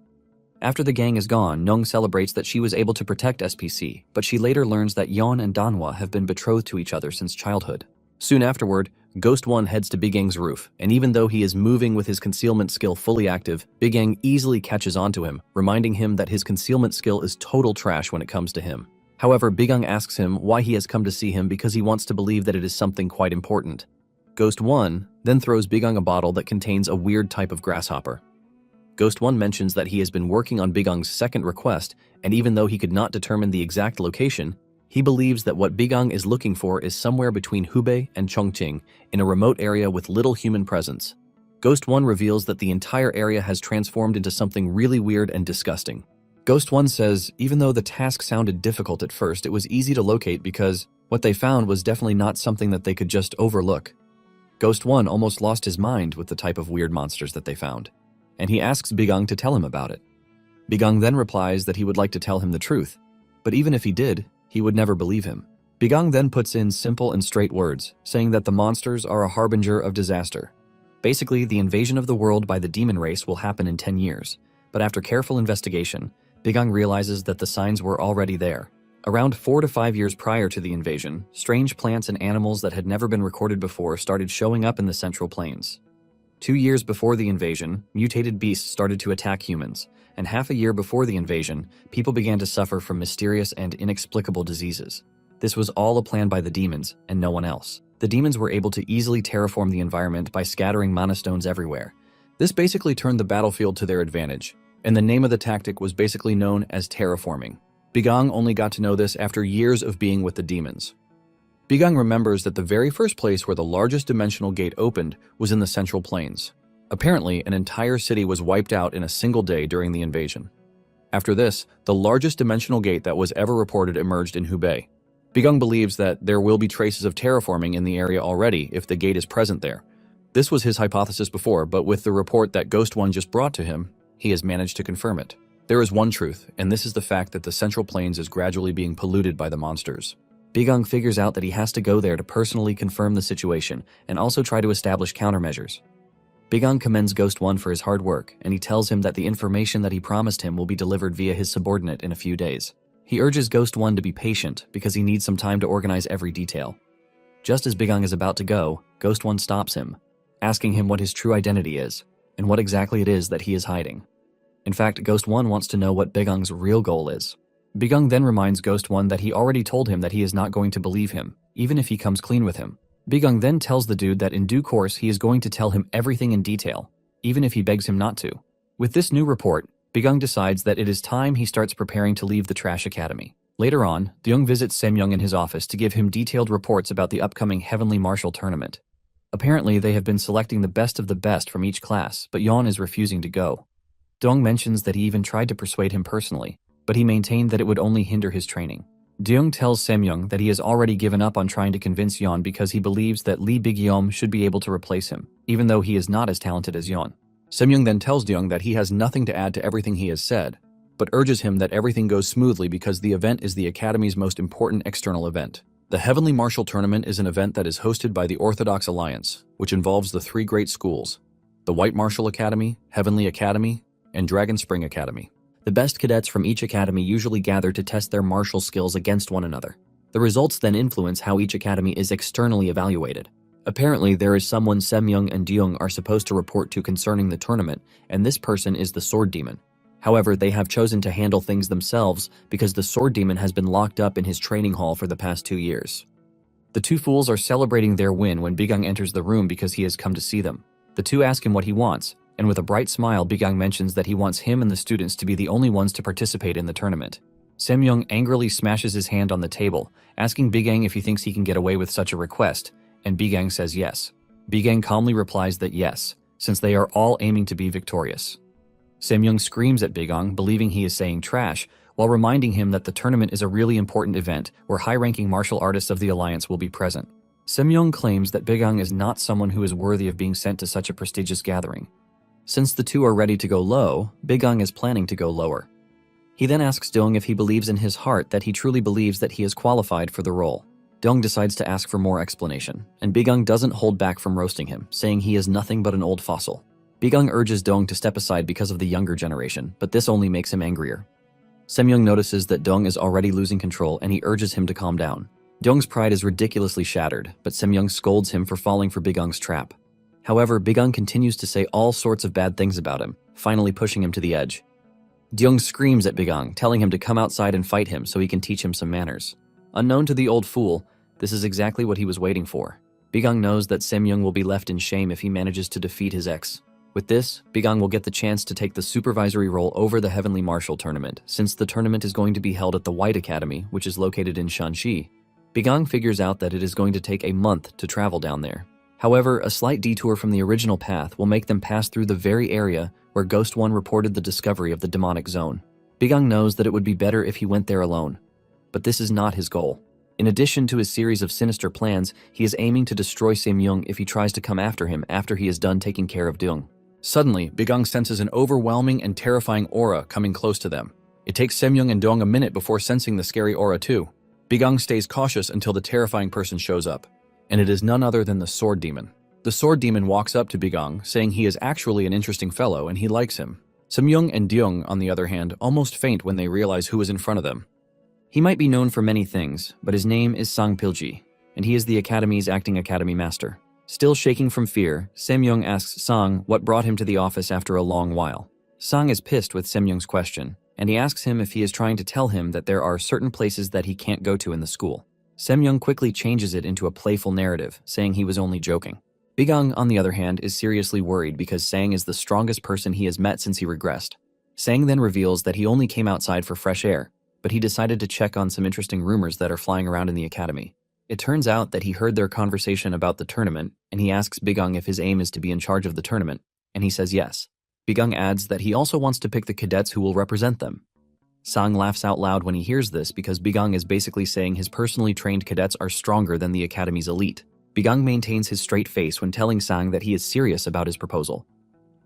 After the gang is gone, Nyong celebrates that she was able to protect SPC, but she later learns that Yeon and Danhwa have been betrothed to each other since childhood. Soon afterward, Ghost 1 heads to Bigang's roof, and even though he is moving with his concealment skill fully active, Bigang easily catches onto him, reminding him that his concealment skill is total trash when it comes to him. However, Bigang asks him why he has come to see him because he wants to believe that it is something quite important. Ghost 1 then throws Bigang a bottle that contains a weird type of grasshopper. Ghost 1 mentions that he has been working on Bigang's second request, and even though he could not determine the exact location, he believes that what Bigang is looking for is somewhere between Hubei and Chongqing, in a remote area with little human presence. Ghost 1 reveals that the entire area has transformed into something really weird and disgusting. Ghost 1 says even though the task sounded difficult at first, it was easy to locate because what they found was definitely not something that they could just overlook. Ghost 1 almost lost his mind with the type of weird monsters that they found, and he asks Bigang to tell him about it. Bigang then replies that he would like to tell him the truth, but even if he did, he would never believe him. Bigang then puts in simple and straight words, saying that the monsters are a harbinger of disaster. Basically, the invasion of the world by the demon race will happen in 10 years, but after careful investigation, Bigang realizes that the signs were already there. Around 4 to 5 years prior to the invasion, strange plants and animals that had never been recorded before started showing up in the Central Plains. 2 years before the invasion, mutated beasts started to attack humans, and half a year before the invasion, people began to suffer from mysterious and inexplicable diseases. This was all a plan by the demons, and no one else. The demons were able to easily terraform the environment by scattering mana stones everywhere. This basically turned the battlefield to their advantage, and the name of the tactic was basically known as terraforming. Bigang only got to know this after years of being with the demons. Bigang remembers that the very first place where the largest dimensional gate opened was in the Central Plains. Apparently, an entire city was wiped out in a single day during the invasion. After this, the largest dimensional gate that was ever reported emerged in Hubei. Bigang believes that there will be traces of terraforming in the area already if the gate is present there. This was his hypothesis before, but with the report that Ghost 1 just brought to him, he has managed to confirm it. There is one truth, and this is the fact that the Central Plains is gradually being polluted by the monsters. Bigang figures out that he has to go there to personally confirm the situation and also try to establish countermeasures. Bigang commends Ghost 1 for his hard work, and he tells him that the information that he promised him will be delivered via his subordinate in a few days. He urges Ghost 1 to be patient because he needs some time to organize every detail. Just as Bigang is about to go, Ghost 1 stops him, asking him what his true identity is, and what exactly it is that he is hiding. In fact, Ghost 1 wants to know what Bigang's real goal is. Bigang then reminds Ghost 1 that he already told him that he is not going to believe him, even if he comes clean with him. Bigang then tells the dude that in due course he is going to tell him everything in detail, even if he begs him not to. With this new report, Bigang decides that it is time he starts preparing to leave the Trash Academy. Later on, Deung visits Semyoung in his office to give him detailed reports about the upcoming Heavenly Martial Tournament. Apparently, they have been selecting the best of the best from each class, but Yeon is refusing to go. Deung mentions that he even tried to persuade him personally, but he maintained that it would only hinder his training. Deung tells Semyoung that he has already given up on trying to convince Yeon because he believes that Lee Big-yeom should be able to replace him, even though he is not as talented as Yeon. Semyoung then tells Deung that he has nothing to add to everything he has said, but urges him that everything goes smoothly because the event is the Academy's most important external event. The Heavenly Martial Tournament is an event that is hosted by the Orthodox Alliance, which involves the 3 great schools, the White Martial Academy, Heavenly Academy, and Dragon Spring Academy. The best cadets from each academy usually gather to test their martial skills against one another. The results then influence how each academy is externally evaluated. Apparently, there is someone Semyoung and Deung are supposed to report to concerning the tournament, and this person is the Sword Demon. However, they have chosen to handle things themselves because the Sword Demon has been locked up in his training hall for the past 2 years. The two fools are celebrating their win when Bigang enters the room because he has come to see them. The two ask him what he wants, and with a bright smile, Bigang mentions that he wants him and the students to be the only ones to participate in the tournament. Semyoung angrily smashes his hand on the table, asking Bigang if he thinks he can get away with such a request, and Bigang says yes. Bigang calmly replies that yes, since they are all aiming to be victorious. Semyoung screams at Bigang, believing he is saying trash, while reminding him that the tournament is a really important event where high-ranking martial artists of the Alliance will be present. Semyoung claims that Bigang is not someone who is worthy of being sent to such a prestigious gathering. Since the two are ready to go low, Bigang is planning to go lower. He then asks Dong if he believes in his heart that he truly believes that he is qualified for the role. Dong decides to ask for more explanation, and Bigang doesn't hold back from roasting him, saying he is nothing but an old fossil. Bigang urges Dong to step aside because of the younger generation, but this only makes him angrier. Semyoung notices that Dong is already losing control and he urges him to calm down. Dong's pride is ridiculously shattered, but Semyoung scolds him for falling for Bigang's trap. However, Bigang continues to say all sorts of bad things about him, finally pushing him to the edge. Dong screams at Bigang, telling him to come outside and fight him so he can teach him some manners. Unknown to the old fool, this is exactly what he was waiting for. Bigang knows that Semyoung will be left in shame if he manages to defeat his ex. With this, Bigang will get the chance to take the supervisory role over the Heavenly Martial Tournament, since the tournament is going to be held at the White Academy, which is located in Shanxi. Bigang figures out that it is going to take a month to travel down there. However, a slight detour from the original path will make them pass through the very area where Ghost One reported the discovery of the demonic zone. Bigang knows that it would be better if he went there alone. But this is not his goal. In addition to his series of sinister plans, he is aiming to destroy Semyoung if he tries to come after him after he is done taking care of Dung. Suddenly, Bigang senses an overwhelming and terrifying aura coming close to them. It takes Semyoung and Dung a minute before sensing the scary aura too. Bigang stays cautious until the terrifying person shows up, and it is none other than the Sword Demon. The Sword Demon walks up to Bigang, saying he is actually an interesting fellow and he likes him. Semyoung and Dung, on the other hand, almost faint when they realize who is in front of them. He might be known for many things, but his name is Sang Pilji, and he is the Academy's acting academy master. Still shaking from fear, Semyoung asks Sang what brought him to the office after a long while. Sang is pissed with Semyoung's question, and he asks him if he is trying to tell him that there are certain places that he can't go to in the school. Semyoung quickly changes it into a playful narrative, saying he was only joking. Bigang, on the other hand, is seriously worried because Sang is the strongest person he has met since he regressed. Sang then reveals that he only came outside for fresh air, but he decided to check on some interesting rumors that are flying around in the academy. It turns out that he heard their conversation about the tournament, and he asks Bigang if his aim is to be in charge of the tournament, and he says yes. Bigang adds that he also wants to pick the cadets who will represent them. Sang laughs out loud when he hears this because Bigang is basically saying his personally trained cadets are stronger than the academy's elite. Bigang maintains his straight face when telling Sang that he is serious about his proposal.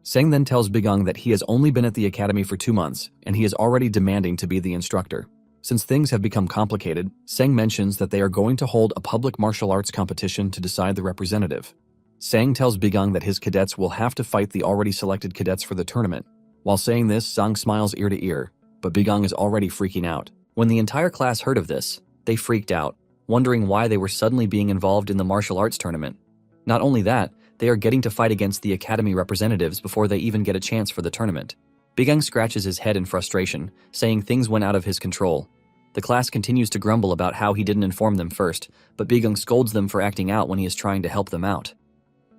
Sang then tells Bigang that he has only been at the academy for 2 months, and he is already demanding to be the instructor. Since things have become complicated, Sang mentions that they are going to hold a public martial arts competition to decide the representative. Sang tells Bigang that his cadets will have to fight the already selected cadets for the tournament. While saying this, Sang smiles ear to ear, but Bigang is already freaking out. When the entire class heard of this, they freaked out, wondering why they were suddenly being involved in the martial arts tournament. Not only that, they are getting to fight against the academy representatives before they even get a chance for the tournament. Bigang scratches his head in frustration, saying things went out of his control. The class continues to grumble about how he didn't inform them first, but Bigang scolds them for acting out when he is trying to help them out.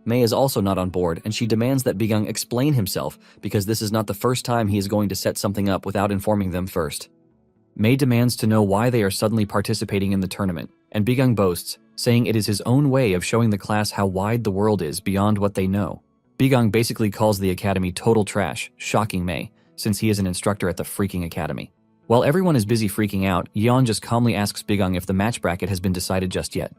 Mei is also not on board, and she demands that Bigang explain himself because this is not the first time he is going to set something up without informing them first. Mei demands to know why they are suddenly participating in the tournament, and Bigang boasts, saying it is his own way of showing the class how wide the world is beyond what they know. Bigang basically calls the academy total trash, shocking Mei, since he is an instructor at the freaking academy. While everyone is busy freaking out, Yeon just calmly asks Bigang if the match bracket has been decided just yet.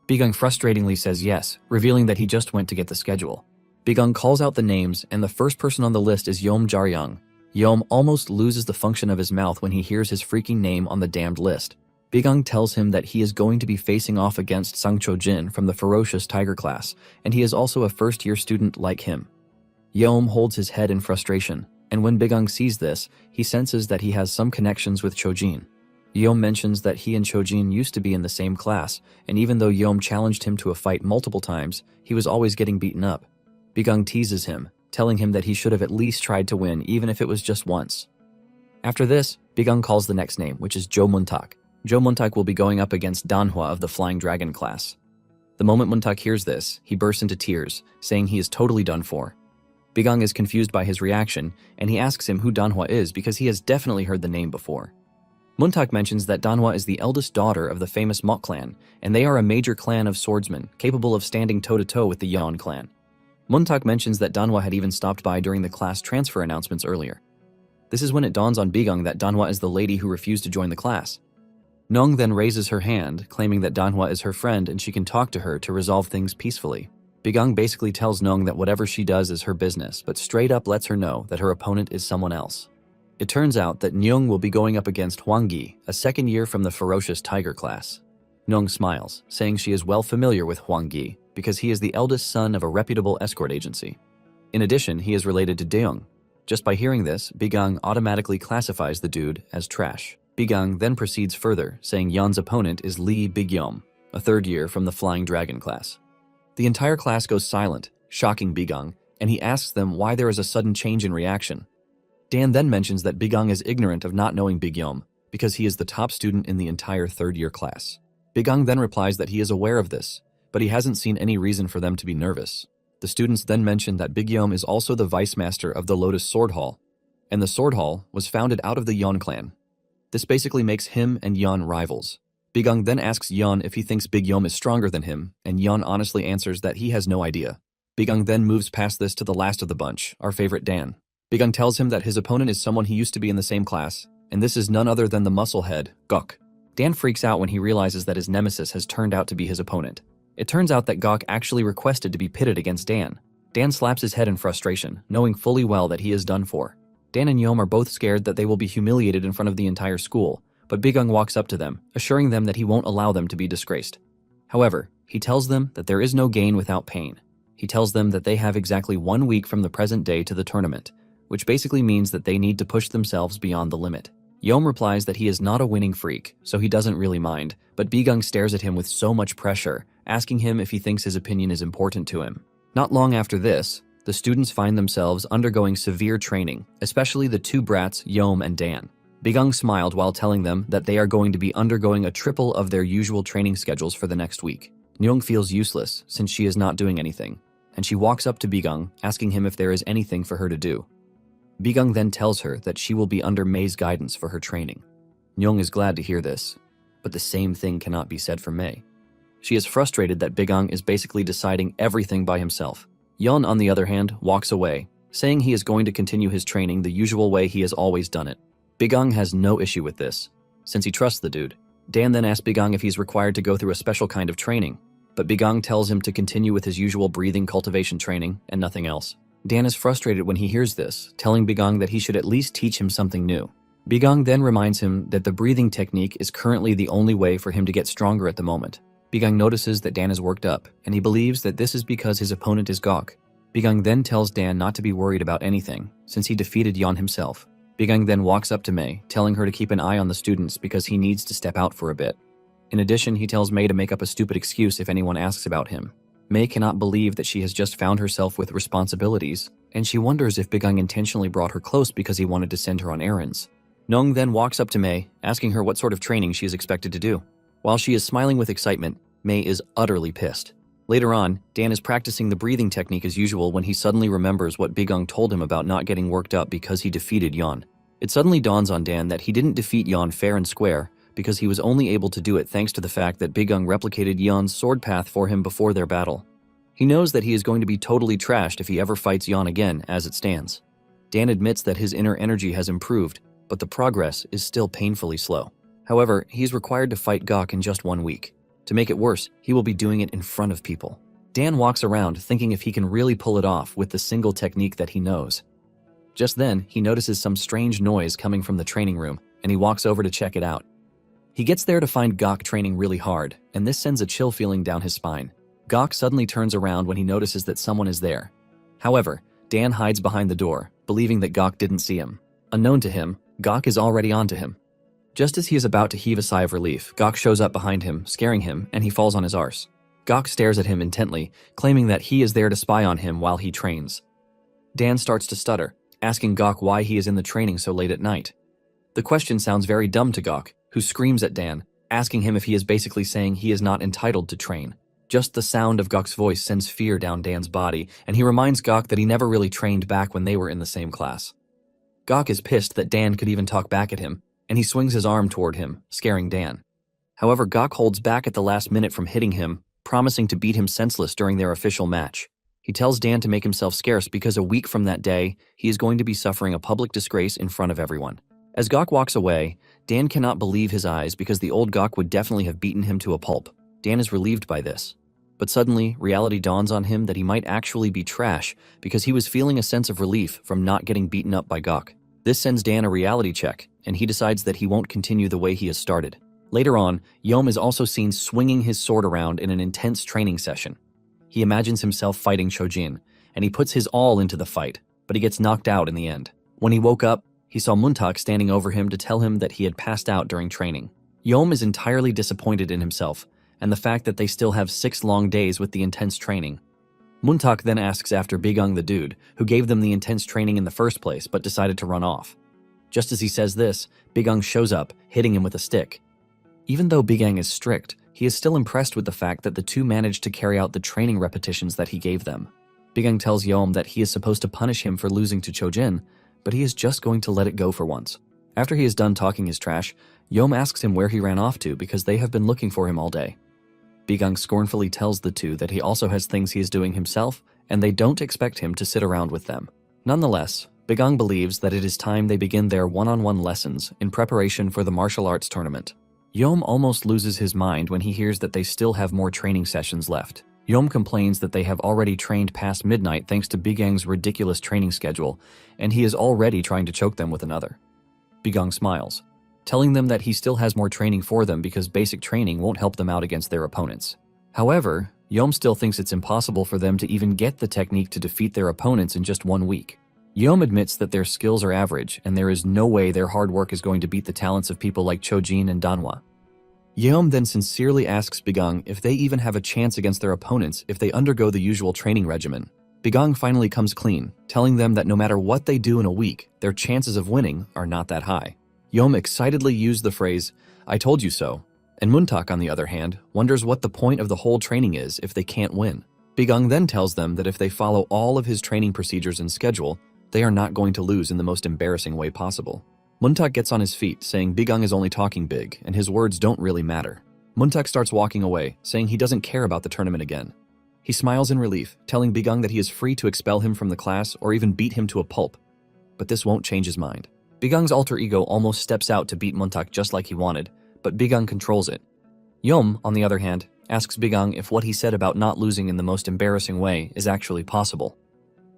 Bigang frustratingly says yes, revealing that he just went to get the schedule. Bigang calls out the names, and the first person on the list is Yeom Jaryang. Yeom almost loses the function of his mouth when he hears his freaking name on the damned list. Bigang tells him that he is going to be facing off against Sang Cho-jin from the Ferocious Tiger class, and he is also a first-year student like him. Yeom holds his head in frustration, and when Bigang sees this, he senses that he has some connections with Cho-jin. Yeom mentions that he and Cho-jin used to be in the same class, and even though Yeom challenged him to a fight multiple times, he was always getting beaten up. Bigang teases him, telling him that he should have at least tried to win even if it was just once. After this, Bigang calls the next name, which is Jo Muntak. Jo Muntak will be going up against Danhwa of the Flying Dragon class. The moment Muntak hears this, he bursts into tears, saying he is totally done for. Bigang is confused by his reaction, and he asks him who Danhwa is because he has definitely heard the name before. Muntak mentions that Danhwa is the eldest daughter of the famous Mok clan, and they are a major clan of swordsmen capable of standing toe-to-toe with the Yeon clan. Muntak mentions that Danhwa had even stopped by during the class transfer announcements earlier. This is when it dawns on Bigang that Danhwa is the lady who refused to join the class. Nong then raises her hand, claiming that Danhwa is her friend and she can talk to her to resolve things peacefully. Bigang basically tells Nong that whatever she does is her business, but straight up lets her know that her opponent is someone else. It turns out that Nyung will be going up against Hwang-gi, a second year from the ferocious tiger class. Nong smiles, saying she is well familiar with Hwang-gi because he is the eldest son of a reputable escort agency. In addition, he is related to Daeung. Just by hearing this, Bigang automatically classifies the dude as trash. Bigang then proceeds further, saying Yeon's opponent is Lee Bigyom, a third year from the Flying Dragon class. The entire class goes silent, shocking Bigang, and he asks them why there is a sudden change in reaction. Dan then mentions that Bigang is ignorant of not knowing Bigyom because he is the top student in the entire third-year class. Bigang then replies that he is aware of this, but he hasn't seen any reason for them to be nervous. The students then mention that Bigyom is also the vice master of the Lotus Sword Hall, and the Sword Hall was founded out of the Yeon clan. This basically makes him and Yeon rivals. Bigang then asks Yeon if he thinks Bigyom is stronger than him, and Yeon honestly answers that he has no idea. Bigang then moves past this to the last of the bunch, our favorite Dan. Bigang tells him that his opponent is someone he used to be in the same class, and this is none other than the musclehead, Gok. Dan freaks out when he realizes that his nemesis has turned out to be his opponent. It turns out that Gok actually requested to be pitted against Dan. Dan slaps his head in frustration, knowing fully well that he is done for. Dan and Yeom are both scared that they will be humiliated in front of the entire school, but Bigang walks up to them, assuring them that he won't allow them to be disgraced. However, he tells them that there is no gain without pain. He tells them that they have exactly 1 week from the present day to the tournament, which basically means that they need to push themselves beyond the limit. Yeom replies that he is not a winning freak, so he doesn't really mind, but Bigang stares at him with so much pressure, asking him if he thinks his opinion is important to him. Not long after this, the students find themselves undergoing severe training, especially the two brats, Yeom and Dan. Bigang smiled while telling them that they are going to be undergoing a triple of their usual training schedules for the next week. Nyung feels useless since she is not doing anything, and she walks up to Bigang, asking him if there is anything for her to do. Bigang then tells her that she will be under May's guidance for her training. Nyung is glad to hear this, but the same thing cannot be said for May. She is frustrated that Bigang is basically deciding everything by himself. Yeon, on the other hand, walks away, saying he is going to continue his training the usual way he has always done it. Bigang has no issue with this, since he trusts the dude. Dan then asks Bigang if he's required to go through a special kind of training, but Bigang tells him to continue with his usual breathing cultivation training and nothing else. Dan is frustrated when he hears this, telling Bigang that he should at least teach him something new. Bigang then reminds him that the breathing technique is currently the only way for him to get stronger at the moment. Bigang notices that Dan is worked up, and he believes that this is because his opponent is Gok. Bigang then tells Dan not to be worried about anything, since he defeated Yeon himself. Bigang then walks up to May, telling her to keep an eye on the students because he needs to step out for a bit. In addition, he tells May to make up a stupid excuse if anyone asks about him. May cannot believe that she has just found herself with responsibilities, and she wonders if Bigang intentionally brought her close because he wanted to send her on errands. Nong then walks up to May, asking her what sort of training she is expected to do. While she is smiling with excitement, May is utterly pissed. Later on, Dan is practicing the breathing technique as usual when he suddenly remembers what Bigang told him about not getting worked up because he defeated Yeon. It suddenly dawns on Dan that he didn't defeat Yeon fair and square because he was only able to do it thanks to the fact that Bigang replicated Yeon's sword path for him before their battle. He knows that he is going to be totally trashed if he ever fights Yeon again as it stands. Dan admits that his inner energy has improved, but the progress is still painfully slow. However, he is required to fight Gok in just 1 week. To make it worse, he will be doing it in front of people. Dan walks around thinking if he can really pull it off with the single technique that he knows. Just then, he notices some strange noise coming from the training room, and he walks over to check it out. He gets there to find Gok training really hard, and this sends a chill feeling down his spine. Gok suddenly turns around when he notices that someone is there. However, Dan hides behind the door, believing that Gok didn't see him. Unknown to him, Gok is already onto him. Just as he is about to heave a sigh of relief, Gok shows up behind him, scaring him, and he falls on his arse. Gok stares at him intently, claiming that he is there to spy on him while he trains. Dan starts to stutter, asking Gok why he is in the training so late at night. The question sounds very dumb to Gok, who screams at Dan, asking him if he is basically saying he is not entitled to train. Just the sound of Gok's voice sends fear down Dan's body, and he reminds Gok that he never really trained back when they were in the same class. Gok is pissed that Dan could even talk back at him, and he swings his arm toward him, scaring Dan. However, Gok holds back at the last minute from hitting him, promising to beat him senseless during their official match. He tells Dan to make himself scarce because a week from that day, he is going to be suffering a public disgrace in front of everyone. As Gok walks away, Dan cannot believe his eyes because the old Gok would definitely have beaten him to a pulp. Dan is relieved by this. But suddenly, reality dawns on him that he might actually be trash because he was feeling a sense of relief from not getting beaten up by Gok. This sends Dan a reality check, and he decides that he won't continue the way he has started. Later on, Yom is also seen swinging his sword around in an intense training session. He imagines himself fighting Chojin, and he puts his all into the fight, but he gets knocked out in the end. When he woke up, he saw Muntak standing over him to tell him that he had passed out during training. Yom is entirely disappointed in himself, and the fact that they still have 6 long days with the intense training. Muntak then asks after Bigung the dude, who gave them the intense training in the first place but decided to run off. Just as he says this, Bigung shows up, hitting him with a stick. Even though Bigung is strict, he is still impressed with the fact that the two managed to carry out the training repetitions that he gave them. Bigung tells Yom that he is supposed to punish him for losing to Chojin, but he is just going to let it go for once. After he is done talking his trash, Yom asks him where he ran off to because they have been looking for him all day. Bigung scornfully tells the two that he also has things he is doing himself, and they don't expect him to sit around with them. Nonetheless, Bigung believes that it is time they begin their one-on-one lessons in preparation for the martial arts tournament. Yom almost loses his mind when he hears that they still have more training sessions left. Yom complains that they have already trained past midnight thanks to Bigung's ridiculous training schedule, and he is already trying to choke them with another. Bigung smiles, telling them that he still has more training for them because basic training won't help them out against their opponents. However, Yom still thinks it's impossible for them to even get the technique to defeat their opponents in just 1 week. Yom admits that their skills are average and there is no way their hard work is going to beat the talents of people like Chojin and Danhwa. Yom then sincerely asks Bigung if they even have a chance against their opponents if they undergo the usual training regimen. Bigung finally comes clean, telling them that no matter what they do in a week, their chances of winning are not that high. Yom excitedly used the phrase, "I told you so," and Muntak, on the other hand, wonders what the point of the whole training is if they can't win. Bigung then tells them that if they follow all of his training procedures and schedule, they are not going to lose in the most embarrassing way possible. Muntak gets on his feet, saying Bigung is only talking big, and his words don't really matter. Muntak starts walking away, saying he doesn't care about the tournament again. He smiles in relief, telling Bigung that he is free to expel him from the class or even beat him to a pulp. But this won't change his mind. Bigung's alter ego almost steps out to beat Muntak just like he wanted, but Bigung controls it. Yom, on the other hand, asks Bigung if what he said about not losing in the most embarrassing way is actually possible.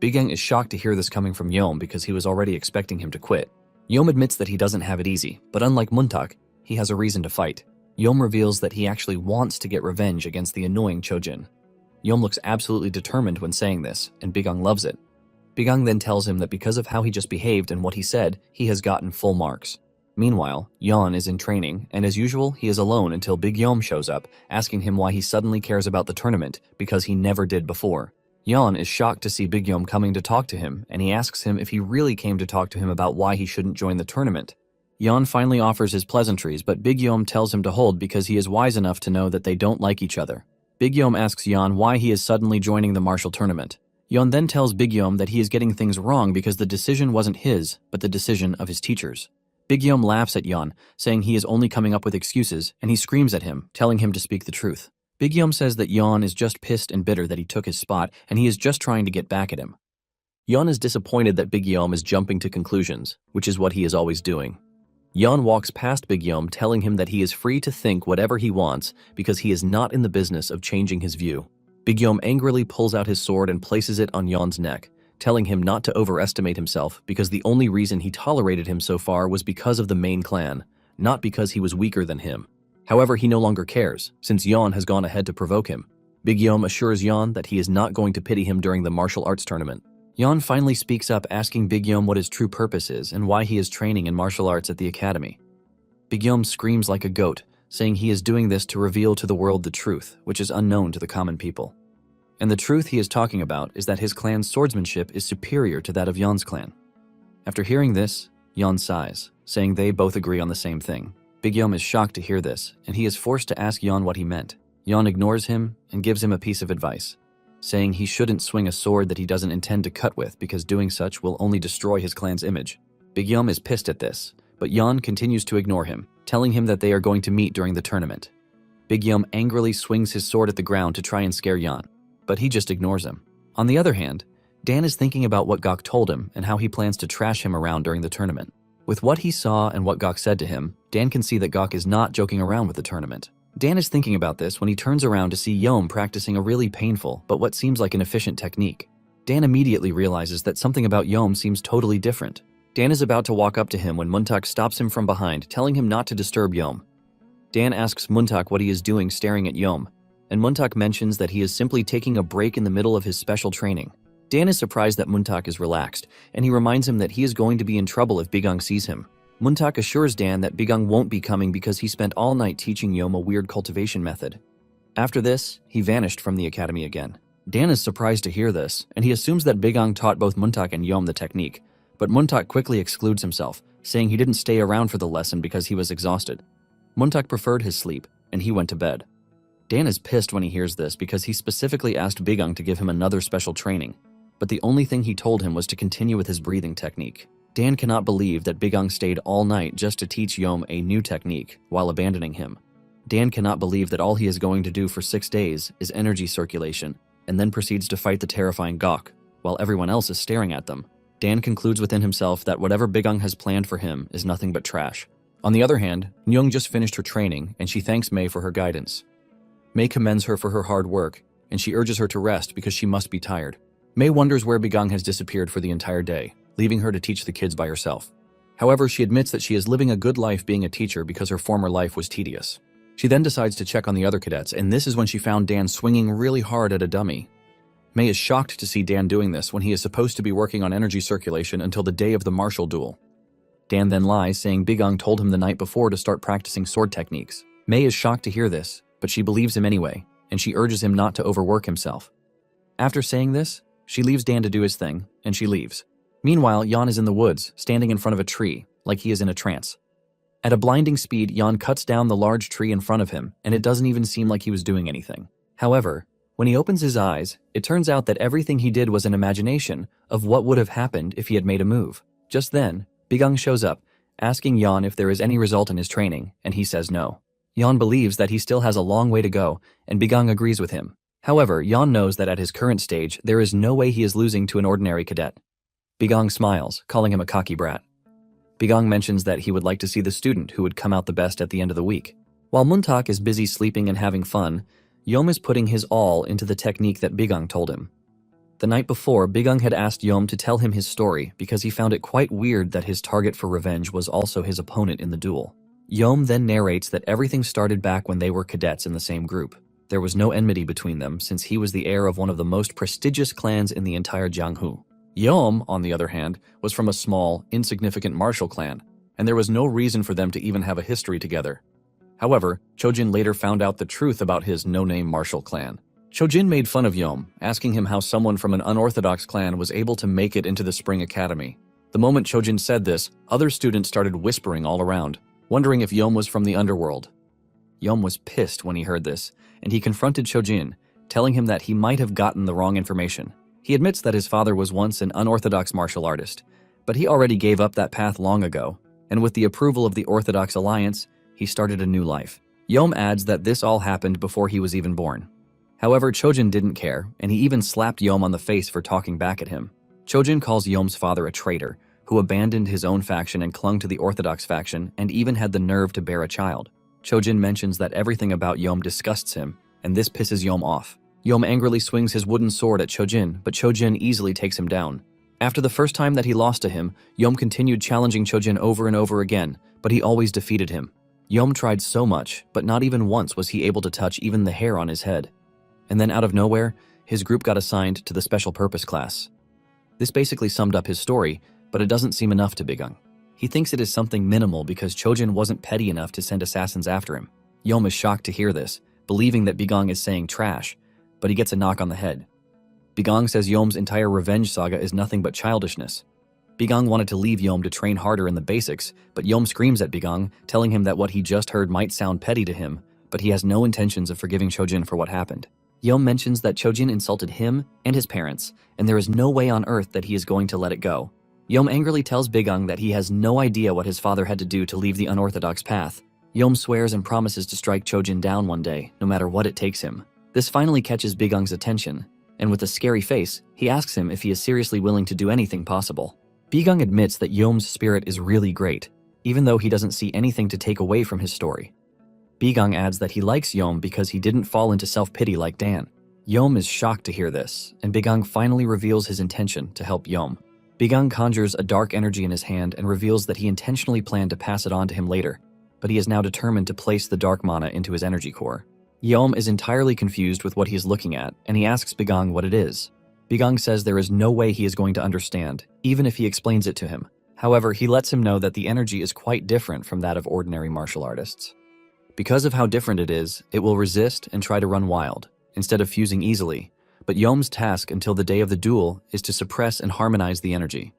Bigung is shocked to hear this coming from Yom because he was already expecting him to quit. Yom admits that he doesn't have it easy, but unlike Muntak, he has a reason to fight. Yom reveals that he actually wants to get revenge against the annoying Chojin. Yom looks absolutely determined when saying this, and Bigung loves it. Bigung then tells him that because of how he just behaved and what he said, he has gotten full marks. Meanwhile, Yon is in training, and as usual, he is alone until Big Yom shows up, asking him why he suddenly cares about the tournament, because he never did before. Yon is shocked to see Big Yom coming to talk to him, and he asks him if he really came to talk to him about why he shouldn't join the tournament. Yon finally offers his pleasantries, but Big Yom tells him to hold because he is wise enough to know that they don't like each other. Big Yom asks Yon why he is suddenly joining the martial tournament. Yon then tells Big Yom that he is getting things wrong because the decision wasn't his, but the decision of his teachers. Big Yom laughs at Yon, saying he is only coming up with excuses, and he screams at him, telling him to speak the truth. Big Yom says that Yon is just pissed and bitter that he took his spot, and he is just trying to get back at him. Yon is disappointed that Big Yom is jumping to conclusions, which is what he is always doing. Yon walks past Big Yom, telling him that he is free to think whatever he wants because he is not in the business of changing his view. Big Yom angrily pulls out his sword and places it on Yon's neck, telling him not to overestimate himself because the only reason he tolerated him so far was because of the main clan, not because he was weaker than him. However, he no longer cares, since Yon has gone ahead to provoke him. Big Yom assures Yon that he is not going to pity him during the martial arts tournament. Yon finally speaks up, asking Big Yom what his true purpose is and why he is training in martial arts at the academy. Big Yom screams like a goat, saying he is doing this to reveal to the world the truth, which is unknown to the common people. And the truth he is talking about is that his clan's swordsmanship is superior to that of Yon's clan. After hearing this, Yon sighs, saying they both agree on the same thing. Big Yom is shocked to hear this, and he is forced to ask Yon what he meant. Yon ignores him and gives him a piece of advice, saying he shouldn't swing a sword that he doesn't intend to cut with because doing such will only destroy his clan's image. Big Yum is pissed at this, but Yon continues to ignore him, telling him that they are going to meet during the tournament. Big Yum angrily swings his sword at the ground to try and scare Yon, but he just ignores him. On the other hand, Dan is thinking about what Gok told him and how he plans to trash him around during the tournament. With what he saw and what Gok said to him, Dan can see that Gok is not joking around with the tournament. Dan is thinking about this when he turns around to see Yom practicing a really painful but what seems like an efficient technique. Dan immediately realizes that something about Yom seems totally different. Dan is about to walk up to him when Muntak stops him from behind, telling him not to disturb Yom. Dan asks Muntak what he is doing staring at Yom, and Muntak mentions that he is simply taking a break in the middle of his special training. Dan is surprised that Muntak is relaxed, and he reminds him that he is going to be in trouble if Bigang sees him. Muntak assures Dan that Bigang won't be coming because he spent all night teaching Yom a weird cultivation method. After this, he vanished from the academy again. Dan is surprised to hear this, and he assumes that Bigang taught both Muntak and Yom the technique, but Muntak quickly excludes himself, saying he didn't stay around for the lesson because he was exhausted. Muntak preferred his sleep, and he went to bed. Dan is pissed when he hears this because he specifically asked Bigang to give him another special training, but the only thing he told him was to continue with his breathing technique. Dan cannot believe that Bigang stayed all night just to teach Yom a new technique while abandoning him. Dan cannot believe that all he is going to do for 6 days is energy circulation, and then proceeds to fight the terrifying Gok, while everyone else is staring at them. Dan concludes within himself that whatever Bigang has planned for him is nothing but trash. On the other hand, Nyung just finished her training, and she thanks Mei for her guidance. Mei commends her for her hard work, and she urges her to rest because she must be tired. Mei wonders where Bigang has disappeared for the entire day, leaving her to teach the kids by herself. However, she admits that she is living a good life being a teacher because her former life was tedious. She then decides to check on the other cadets, and this is when she found Dan swinging really hard at a dummy. Mei is shocked to see Dan doing this when he is supposed to be working on energy circulation until the day of the martial duel. Dan then lies, saying Bigang told him the night before to start practicing sword techniques. Mei is shocked to hear this, but she believes him anyway, and she urges him not to overwork himself. After saying this, she leaves Dan to do his thing, and she leaves. Meanwhile, Yan is in the woods, standing in front of a tree, like he is in a trance. At a blinding speed, Yan cuts down the large tree in front of him, and it doesn't even seem like he was doing anything. However, when he opens his eyes, it turns out that everything he did was an imagination of what would have happened if he had made a move. Just then, Bigang shows up, asking Yan if there is any result in his training, and he says no. Yan believes that he still has a long way to go, and Bigang agrees with him. However, Yan knows that at his current stage, there is no way he is losing to an ordinary cadet. Bigang smiles, calling him a cocky brat. Bigang mentions that he would like to see the student who would come out the best at the end of the week. While Muntak is busy sleeping and having fun, Yom is putting his all into the technique that Bigang told him. The night before, Bigang had asked Yom to tell him his story because he found it quite weird that his target for revenge was also his opponent in the duel. Yom then narrates that everything started back when they were cadets in the same group. There was no enmity between them since he was the heir of one of the most prestigious clans in the entire Jianghu. Yom, on the other hand, was from a small, insignificant martial clan, and there was no reason for them to even have a history together. However, Chojin later found out the truth about his no-name martial clan. Chojin made fun of Yom, asking him how someone from an unorthodox clan was able to make it into the Spring Academy. The moment Chojin said this, other students started whispering all around, wondering if Yom was from the underworld. Yom was pissed when he heard this, and he confronted Chojin, telling him that he might have gotten the wrong information. He admits that his father was once an unorthodox martial artist, but he already gave up that path long ago, and with the approval of the Orthodox Alliance, he started a new life. Yom adds that this all happened before he was even born. However, Chojin didn't care, and he even slapped Yom on the face for talking back at him. Chojin calls Yom's father a traitor, who abandoned his own faction and clung to the Orthodox faction and even had the nerve to bear a child. Chojin mentions that everything about Yom disgusts him, and this pisses Yom off. Yom angrily swings his wooden sword at Chojin, but Chojin easily takes him down. After the first time that he lost to him, Yom continued challenging Chojin over and over again, but he always defeated him. Yom tried so much, but not even once was he able to touch even the hair on his head. And then out of nowhere, his group got assigned to the Special Purpose class. This basically summed up his story, but it doesn't seem enough to Bigang. He thinks it is something minimal because Chojin wasn't petty enough to send assassins after him. Yom is shocked to hear this, believing that Bigang is saying trash, but he gets a knock on the head. Bigang says Yom's entire revenge saga is nothing but childishness. Bigang wanted to leave Yom to train harder in the basics, but Yom screams at Bigang, telling him that what he just heard might sound petty to him, but he has no intentions of forgiving Chojin for what happened. Yeom mentions that Chojin insulted him and his parents, and there is no way on earth that he is going to let it go. Yeom angrily tells Bigung that he has no idea what his father had to do to leave the unorthodox path. Yeom swears and promises to strike Chojin down one day, no matter what it takes him. This finally catches Bigung's attention, and with a scary face, he asks him if he is seriously willing to do anything possible. Bigung admits that Yeom's spirit is really great, even though he doesn't see anything to take away from his story. Bigung adds that he likes Yeom because he didn't fall into self-pity like Dan. Yeom is shocked to hear this, and Bigung finally reveals his intention to help Yeom. Bigung conjures a dark energy in his hand and reveals that he intentionally planned to pass it on to him later, but he is now determined to place the dark mana into his energy core. Yeom is entirely confused with what he is looking at, and he asks Bigung what it is. Bigung says there is no way he is going to understand, even if he explains it to him. However, he lets him know that the energy is quite different from that of ordinary martial artists. Because of how different it is, it will resist and try to run wild, instead of fusing easily, but Yeom's task until the day of the duel is to suppress and harmonize the energy.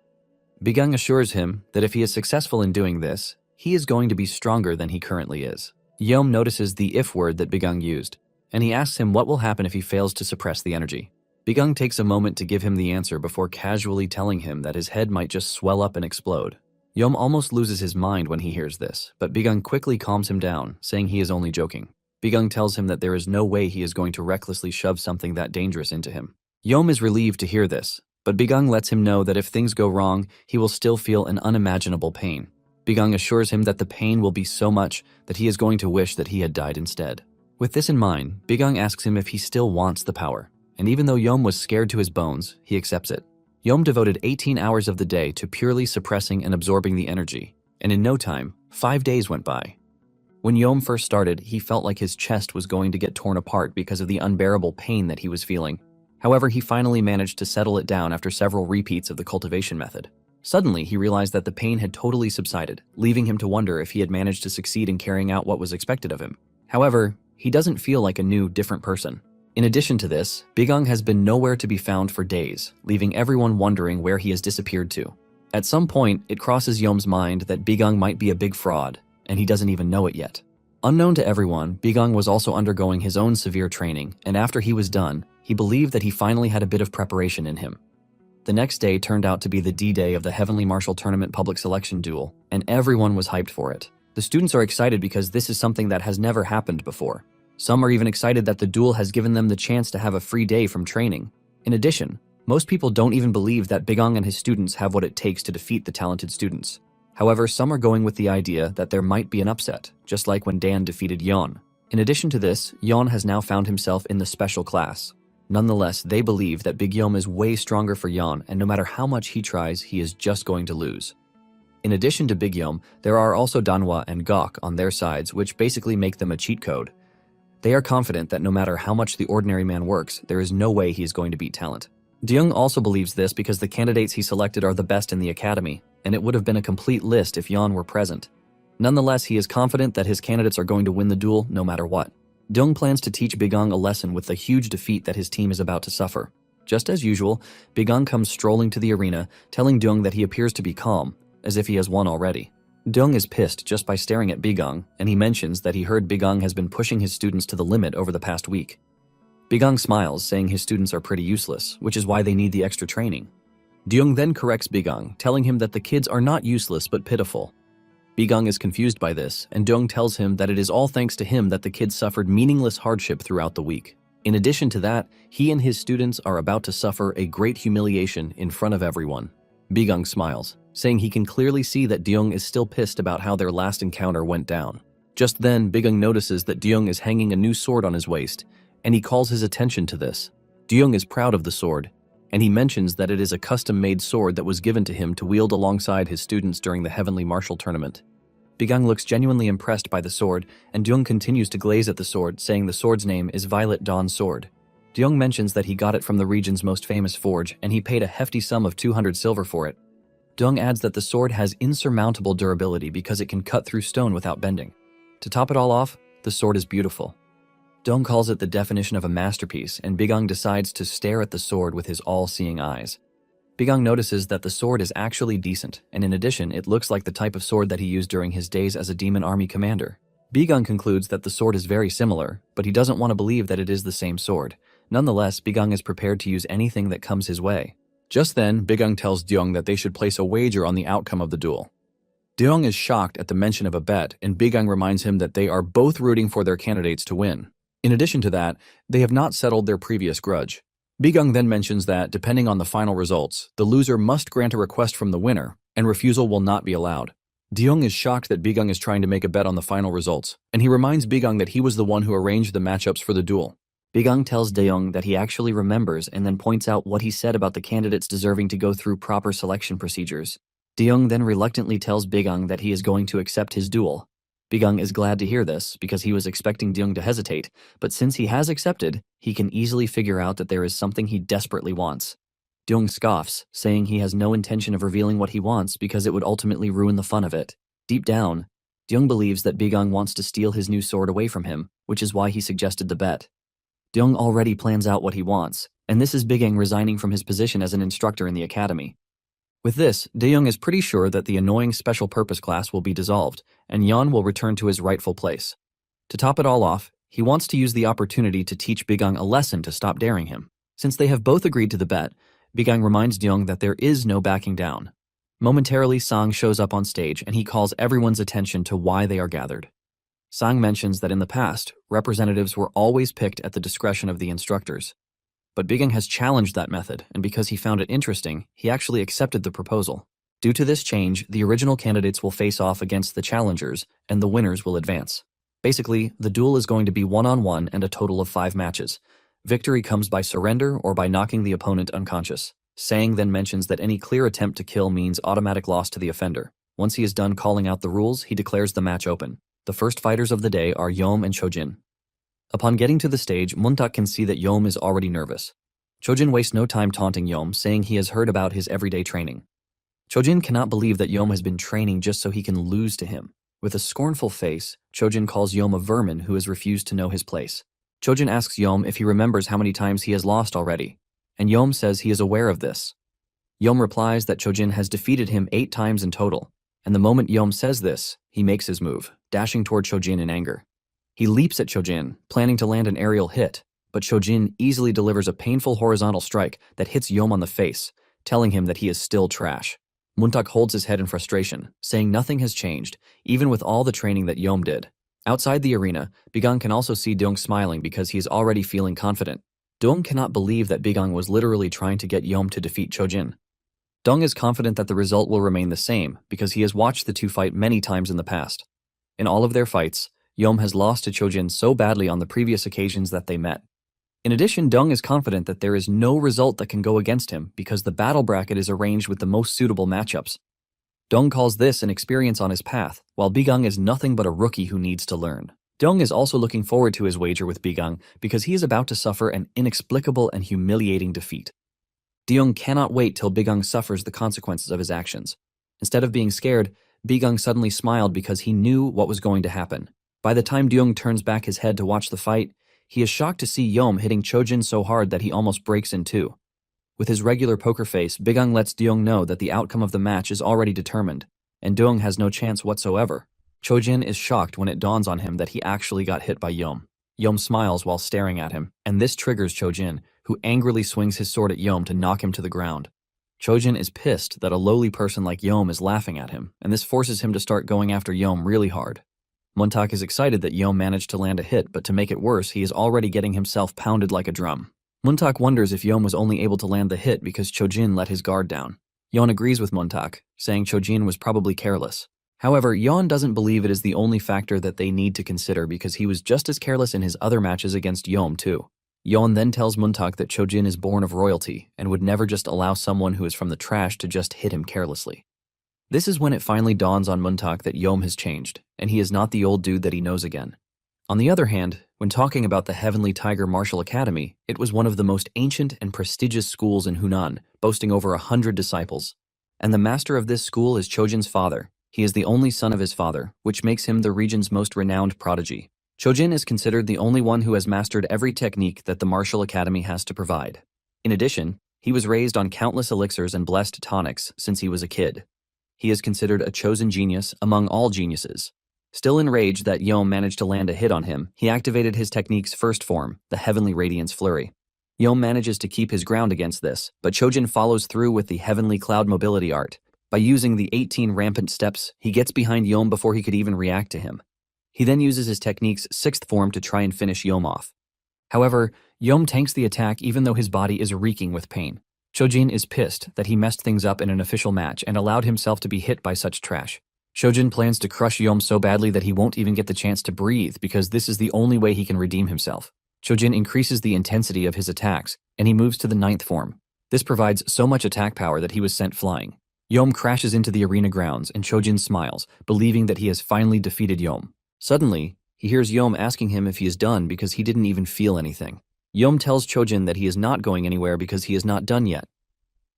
Bigung assures him that if he is successful in doing this, he is going to be stronger than he currently is. Yeom notices the if word that Bigung used, and he asks him what will happen if he fails to suppress the energy. Bigung takes a moment to give him the answer before casually telling him that his head might just swell up and explode. Yeom almost loses his mind when he hears this, but Bigung quickly calms him down, saying he is only joking. Bigung tells him that there is no way he is going to recklessly shove something that dangerous into him. Yeom is relieved to hear this, but Bigung lets him know that if things go wrong, he will still feel an unimaginable pain. Bigung assures him that the pain will be so much that he is going to wish that he had died instead. With this in mind, Bigung asks him if he still wants the power, and even though Yeom was scared to his bones, he accepts it. Yeom devoted 18 hours of the day to purely suppressing and absorbing the energy, and in no time, 5 days went by. When Yeom first started, he felt like his chest was going to get torn apart because of the unbearable pain that he was feeling. However, he finally managed to settle it down after several repeats of the cultivation method. Suddenly, he realized that the pain had totally subsided, leaving him to wonder if he had managed to succeed in carrying out what was expected of him. However, he doesn't feel like a new, different person. In addition to this, Bigung has been nowhere to be found for days, leaving everyone wondering where he has disappeared to. At some point, it crosses Yeom's mind that Bigung might be a big fraud, and he doesn't even know it yet. Unknown to everyone, Bigung was also undergoing his own severe training, and after he was done, he believed that he finally had a bit of preparation in him. The next day turned out to be the D-Day of the Heavenly Martial Tournament public selection duel, and everyone was hyped for it. The students are excited because this is something that has never happened before. Some are even excited that the duel has given them the chance to have a free day from training. In addition, most people don't even believe that Bigung and his students have what it takes to defeat the talented students. However, some are going with the idea that there might be an upset, just like when Dan defeated Yeon. In addition to this, Yeon has now found himself in the special class. Nonetheless, they believe that Big Yeom is way stronger for Yeon, and no matter how much he tries, he is just going to lose. In addition to Big Yeom, there are also Danhwa and Gok on their sides, which basically make them a cheat code. They are confident that no matter how much the ordinary man works, there is no way he is going to beat talent. Deung also believes this because the candidates he selected are the best in the academy, and it would have been a complete list if Yeon were present. Nonetheless, he is confident that his candidates are going to win the duel no matter what. Deung plans to teach Bigung a lesson with the huge defeat that his team is about to suffer. Just as usual, Bigung comes strolling to the arena, telling Deung that he appears to be calm, as if he has won already. Deung is pissed just by staring at Bigung, and he mentions that he heard Bigung has been pushing his students to the limit over the past week. Bigung smiles, saying his students are pretty useless, which is why they need the extra training. Deung then corrects Bigung, telling him that the kids are not useless but pitiful. Bigung is confused by this, and Deung tells him that it is all thanks to him that the kids suffered meaningless hardship throughout the week. In addition to that, he and his students are about to suffer a great humiliation in front of everyone. Bigung smiles, saying he can clearly see that Deung is still pissed about how their last encounter went down. Just then, Bigung notices that Deung is hanging a new sword on his waist, and he calls his attention to this. Deung is proud of the sword, and he mentions that it is a custom-made sword that was given to him to wield alongside his students during the Heavenly Martial Tournament. Bigung looks genuinely impressed by the sword, and Deung continues to glaze at the sword, saying the sword's name is Violet Dawn Sword. Deung mentions that he got it from the region's most famous forge, and he paid a hefty sum of 200 silver for it. Deung adds that the sword has insurmountable durability because it can cut through stone without bending. To top it all off, the sword is beautiful. Deung calls it the definition of a masterpiece, and Bigung decides to stare at the sword with his all-seeing eyes. Bigung notices that the sword is actually decent, and in addition, it looks like the type of sword that he used during his days as a demon army commander. Bigang concludes that the sword is very similar, but he doesn't want to believe that it is the same sword. Nonetheless, Bigang is prepared to use anything that comes his way. Just then, Bigang tells Deong that they should place a wager on the outcome of the duel. Deong is shocked at the mention of a bet, and Bigang reminds him that they are both rooting for their candidates to win. In addition to that, they have not settled their previous grudge. Bigang then mentions that, depending on the final results, the loser must grant a request from the winner, and refusal will not be allowed. Deong is shocked that Bigang is trying to make a bet on the final results, and he reminds Bigang that he was the one who arranged the matchups for the duel. Bigang tells Deong that he actually remembers and then points out what he said about the candidates deserving to go through proper selection procedures. Deong then reluctantly tells Bigang that he is going to accept his duel. Bigang is glad to hear this because he was expecting Deong to hesitate, but since he has accepted, he can easily figure out that there is something he desperately wants. Deong scoffs, saying he has no intention of revealing what he wants because it would ultimately ruin the fun of it. Deep down, Deong believes that Bigang wants to steal his new sword away from him, which is why he suggested the bet. Deong already plans out what he wants, and this is Bigang resigning from his position as an instructor in the academy. With this, Deong is pretty sure that the annoying special purpose class will be dissolved, and Yeon will return to his rightful place. To top it all off, he wants to use the opportunity to teach Bigang a lesson to stop daring him. Since they have both agreed to the bet, Bigang reminds Deong that there is no backing down. Momentarily, Sang shows up on stage and he calls everyone's attention to why they are gathered. Sang mentions that in the past, representatives were always picked at the discretion of the instructors. But Bigang has challenged that method, and because he found it interesting, he actually accepted the proposal. Due to this change, the original candidates will face off against the challengers, and the winners will advance. Basically, the duel is going to be one-on-one and a total of 5 matches. Victory comes by surrender or by knocking the opponent unconscious. Sang then mentions that any clear attempt to kill means automatic loss to the offender. Once he is done calling out the rules, he declares the match open. The first fighters of the day are Yeom and Chojin. Upon getting to the stage, Muntak can see that Yeom is already nervous. Chojin wastes no time taunting Yeom, saying he has heard about his everyday training. Chojin cannot believe that Yeom has been training just so he can lose to him. With a scornful face, Chojin calls Yeom a vermin who has refused to know his place. Chojin asks Yeom if he remembers how many times he has lost already, and Yeom says he is aware of this. Yeom replies that Chojin has defeated him 8 times in total, and the moment Yeom says this, he makes his move, dashing toward Chojin in anger. He leaps at Chojin, planning to land an aerial hit, but Chojin easily delivers a painful horizontal strike that hits Yeom on the face, telling him that he is still trash. Muntak holds his head in frustration, saying nothing has changed, even with all the training that Yeom did. Outside the arena, Bigang can also see Deong smiling because he is already feeling confident. Deong cannot believe that Bigang was literally trying to get Yeom to defeat Chojin. Deong is confident that the result will remain the same because he has watched the two fight many times in the past. In all of their fights, Yeom has lost to Chojin so badly on the previous occasions that they met. In addition, Deong is confident that there is no result that can go against him because the battle bracket is arranged with the most suitable matchups. Deong calls this an experience on his path, while Bigang is nothing but a rookie who needs to learn. Deong is also looking forward to his wager with Bigang because he is about to suffer an inexplicable and humiliating defeat. Deong cannot wait till Bigang suffers the consequences of his actions. Instead of being scared, Bigang suddenly smiled because he knew what was going to happen. By the time Deong turns back his head to watch the fight, he is shocked to see Yeom hitting Chojin so hard that he almost breaks in two. With his regular poker face, Bigang lets Deong know that the outcome of the match is already determined, and Deong has no chance whatsoever. Chojin is shocked when it dawns on him that he actually got hit by Yeom. Yeom smiles while staring at him, and this triggers Chojin, who angrily swings his sword at Yeom to knock him to the ground. Chojin is pissed that a lowly person like Yeom is laughing at him, and this forces him to start going after Yeom really hard. Muntak is excited that Yeom managed to land a hit, but to make it worse, he is already getting himself pounded like a drum. Muntak wonders if Yeom was only able to land the hit because Chojin let his guard down. Yeon agrees with Muntak, saying Chojin was probably careless. However, Yeon doesn't believe it is the only factor that they need to consider because he was just as careless in his other matches against Yeom too. Yeon then tells Muntak that Chojin is born of royalty and would never just allow someone who is from the trash to just hit him carelessly. This is when it finally dawns on Muntak that Yeom has changed, and he is not the old dude that he knows again. On the other hand, when talking about the Heavenly Tiger Martial Academy, it was one of the most ancient and prestigious schools in Hunan, boasting over 100 disciples. And the master of this school is Chojin's father. He is the only son of his father, which makes him the region's most renowned prodigy. Chojin is considered the only one who has mastered every technique that the Martial Academy has to provide. In addition, he was raised on countless elixirs and blessed tonics since he was a kid. He is considered a chosen genius among all geniuses. Still enraged that Yom managed to land a hit on him, he activated his technique's first form, the Heavenly Radiance Flurry. Yom manages to keep his ground against this, but Chojin follows through with the Heavenly Cloud Mobility art. By using the 18 rampant steps, he gets behind Yom before he could even react to him. He then uses his technique's sixth form to try and finish Yom off. However, Yom tanks the attack even though his body is reeking with pain. Chojin is pissed that he messed things up in an official match and allowed himself to be hit by such trash. Chojin plans to crush Yom so badly that he won't even get the chance to breathe because this is the only way he can redeem himself. Chojin increases the intensity of his attacks, and he moves to the ninth form. This provides so much attack power that he was sent flying. Yom crashes into the arena grounds, and Chojin smiles, believing that he has finally defeated Yom. Suddenly, he hears Yom asking him if he is done because he didn't even feel anything. Yom tells Chojin that he is not going anywhere because he is not done yet.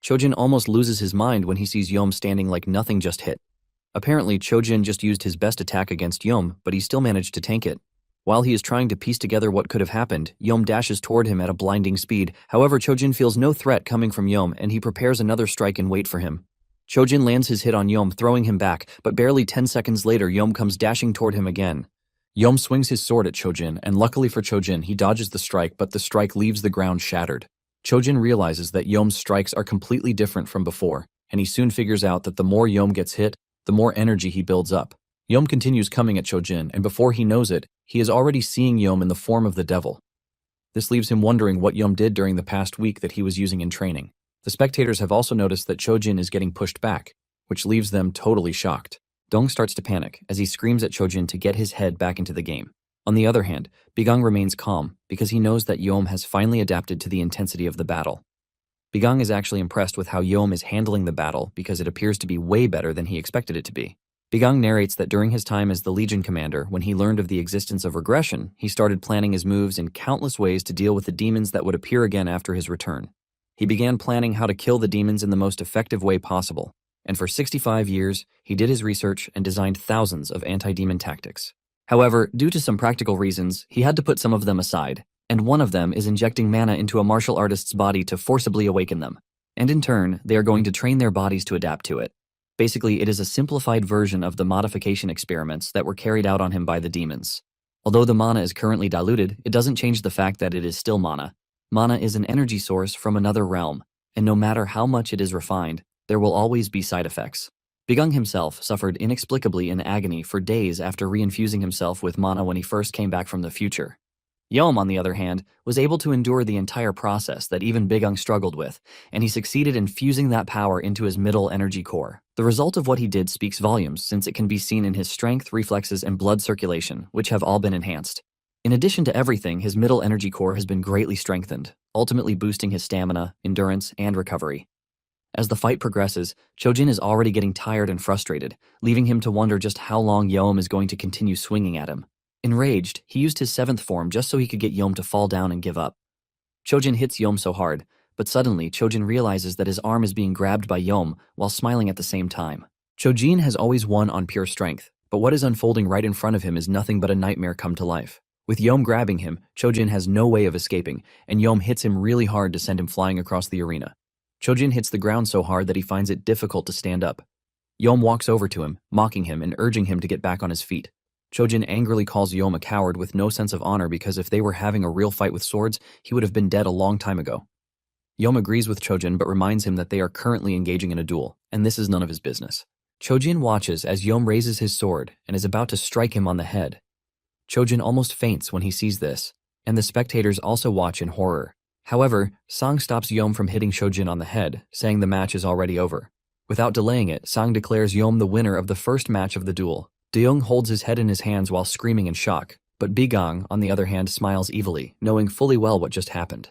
Chojin almost loses his mind when he sees Yom standing like nothing just hit. Apparently, Chojin just used his best attack against Yom, but he still managed to tank it. While he is trying to piece together what could have happened, Yom dashes toward him at a blinding speed. However, Chojin feels no threat coming from Yom, and he prepares another strike in wait for him. Chojin lands his hit on Yom, throwing him back, but barely 10 seconds later, Yom comes dashing toward him again. Yom swings his sword at Chojin, and luckily for Chojin, he dodges the strike, but the strike leaves the ground shattered. Chojin realizes that Yom's strikes are completely different from before, and he soon figures out that the more Yom gets hit, the more energy he builds up. Yom continues coming at Chojin, and before he knows it, he is already seeing Yom in the form of the devil. This leaves him wondering what Yom did during the past week that he was using in training. The spectators have also noticed that Chojin is getting pushed back, which leaves them totally shocked. Dong starts to panic as he screams at Chojin to get his head back into the game. On the other hand, Bigang remains calm because he knows that Yom has finally adapted to the intensity of the battle. Bigang is actually impressed with how Yom is handling the battle because it appears to be way better than he expected it to be. Bigang narrates that during his time as the Legion commander, when he learned of the existence of regression, he started planning his moves in countless ways to deal with the demons that would appear again after his return. He began planning how to kill the demons in the most effective way possible, and for 65 years, he did his research and designed thousands of anti-demon tactics. However, due to some practical reasons, he had to put some of them aside, and one of them is injecting mana into a martial artist's body to forcibly awaken them. And in turn, they are going to train their bodies to adapt to it. Basically, it is a simplified version of the modification experiments that were carried out on him by the demons. Although the mana is currently diluted, it doesn't change the fact that it is still mana. Mana is an energy source from another realm, and no matter how much it is refined, there will always be side effects. Bigang himself suffered inexplicably in agony for days after reinfusing himself with mana when he first came back from the future. Yom, on the other hand, was able to endure the entire process that even Bigang struggled with, and he succeeded in fusing that power into his middle energy core. The result of what he did speaks volumes since it can be seen in his strength, reflexes, and blood circulation, which have all been enhanced. In addition to everything, his middle energy core has been greatly strengthened, ultimately boosting his stamina, endurance, and recovery. As the fight progresses, Chojin is already getting tired and frustrated, leaving him to wonder just how long Yom is going to continue swinging at him. Enraged, he used his seventh form just so he could get Yom to fall down and give up. Chojin hits Yom so hard, but suddenly Chojin realizes that his arm is being grabbed by Yom while smiling at the same time. Chojin has always won on pure strength, but what is unfolding right in front of him is nothing but a nightmare come to life. With Yom grabbing him, Chojin has no way of escaping, and Yom hits him really hard to send him flying across the arena. Chojin hits the ground so hard that he finds it difficult to stand up. Yom walks over to him, mocking him and urging him to get back on his feet. Chojin angrily calls Yom a coward with no sense of honor because if they were having a real fight with swords, he would have been dead a long time ago. Yom agrees with Chojin but reminds him that they are currently engaging in a duel, and this is none of his business. Chojin watches as Yom raises his sword and is about to strike him on the head. Chojin almost faints when he sees this, and the spectators also watch in horror. However, Sang stops Yom from hitting Chojin on the head, saying the match is already over. Without delaying it, Sang declares Yom the winner of the first match of the duel. Deyoung holds his head in his hands while screaming in shock, but Bigang, on the other hand, smiles evilly, knowing fully well what just happened.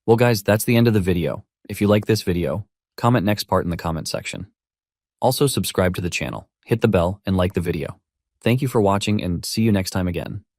Well guys, that's the end of the video. If you like this video, comment next part in the comment section. Also subscribe to the channel, hit the bell, and like the video. Thank you for watching and see you next time again.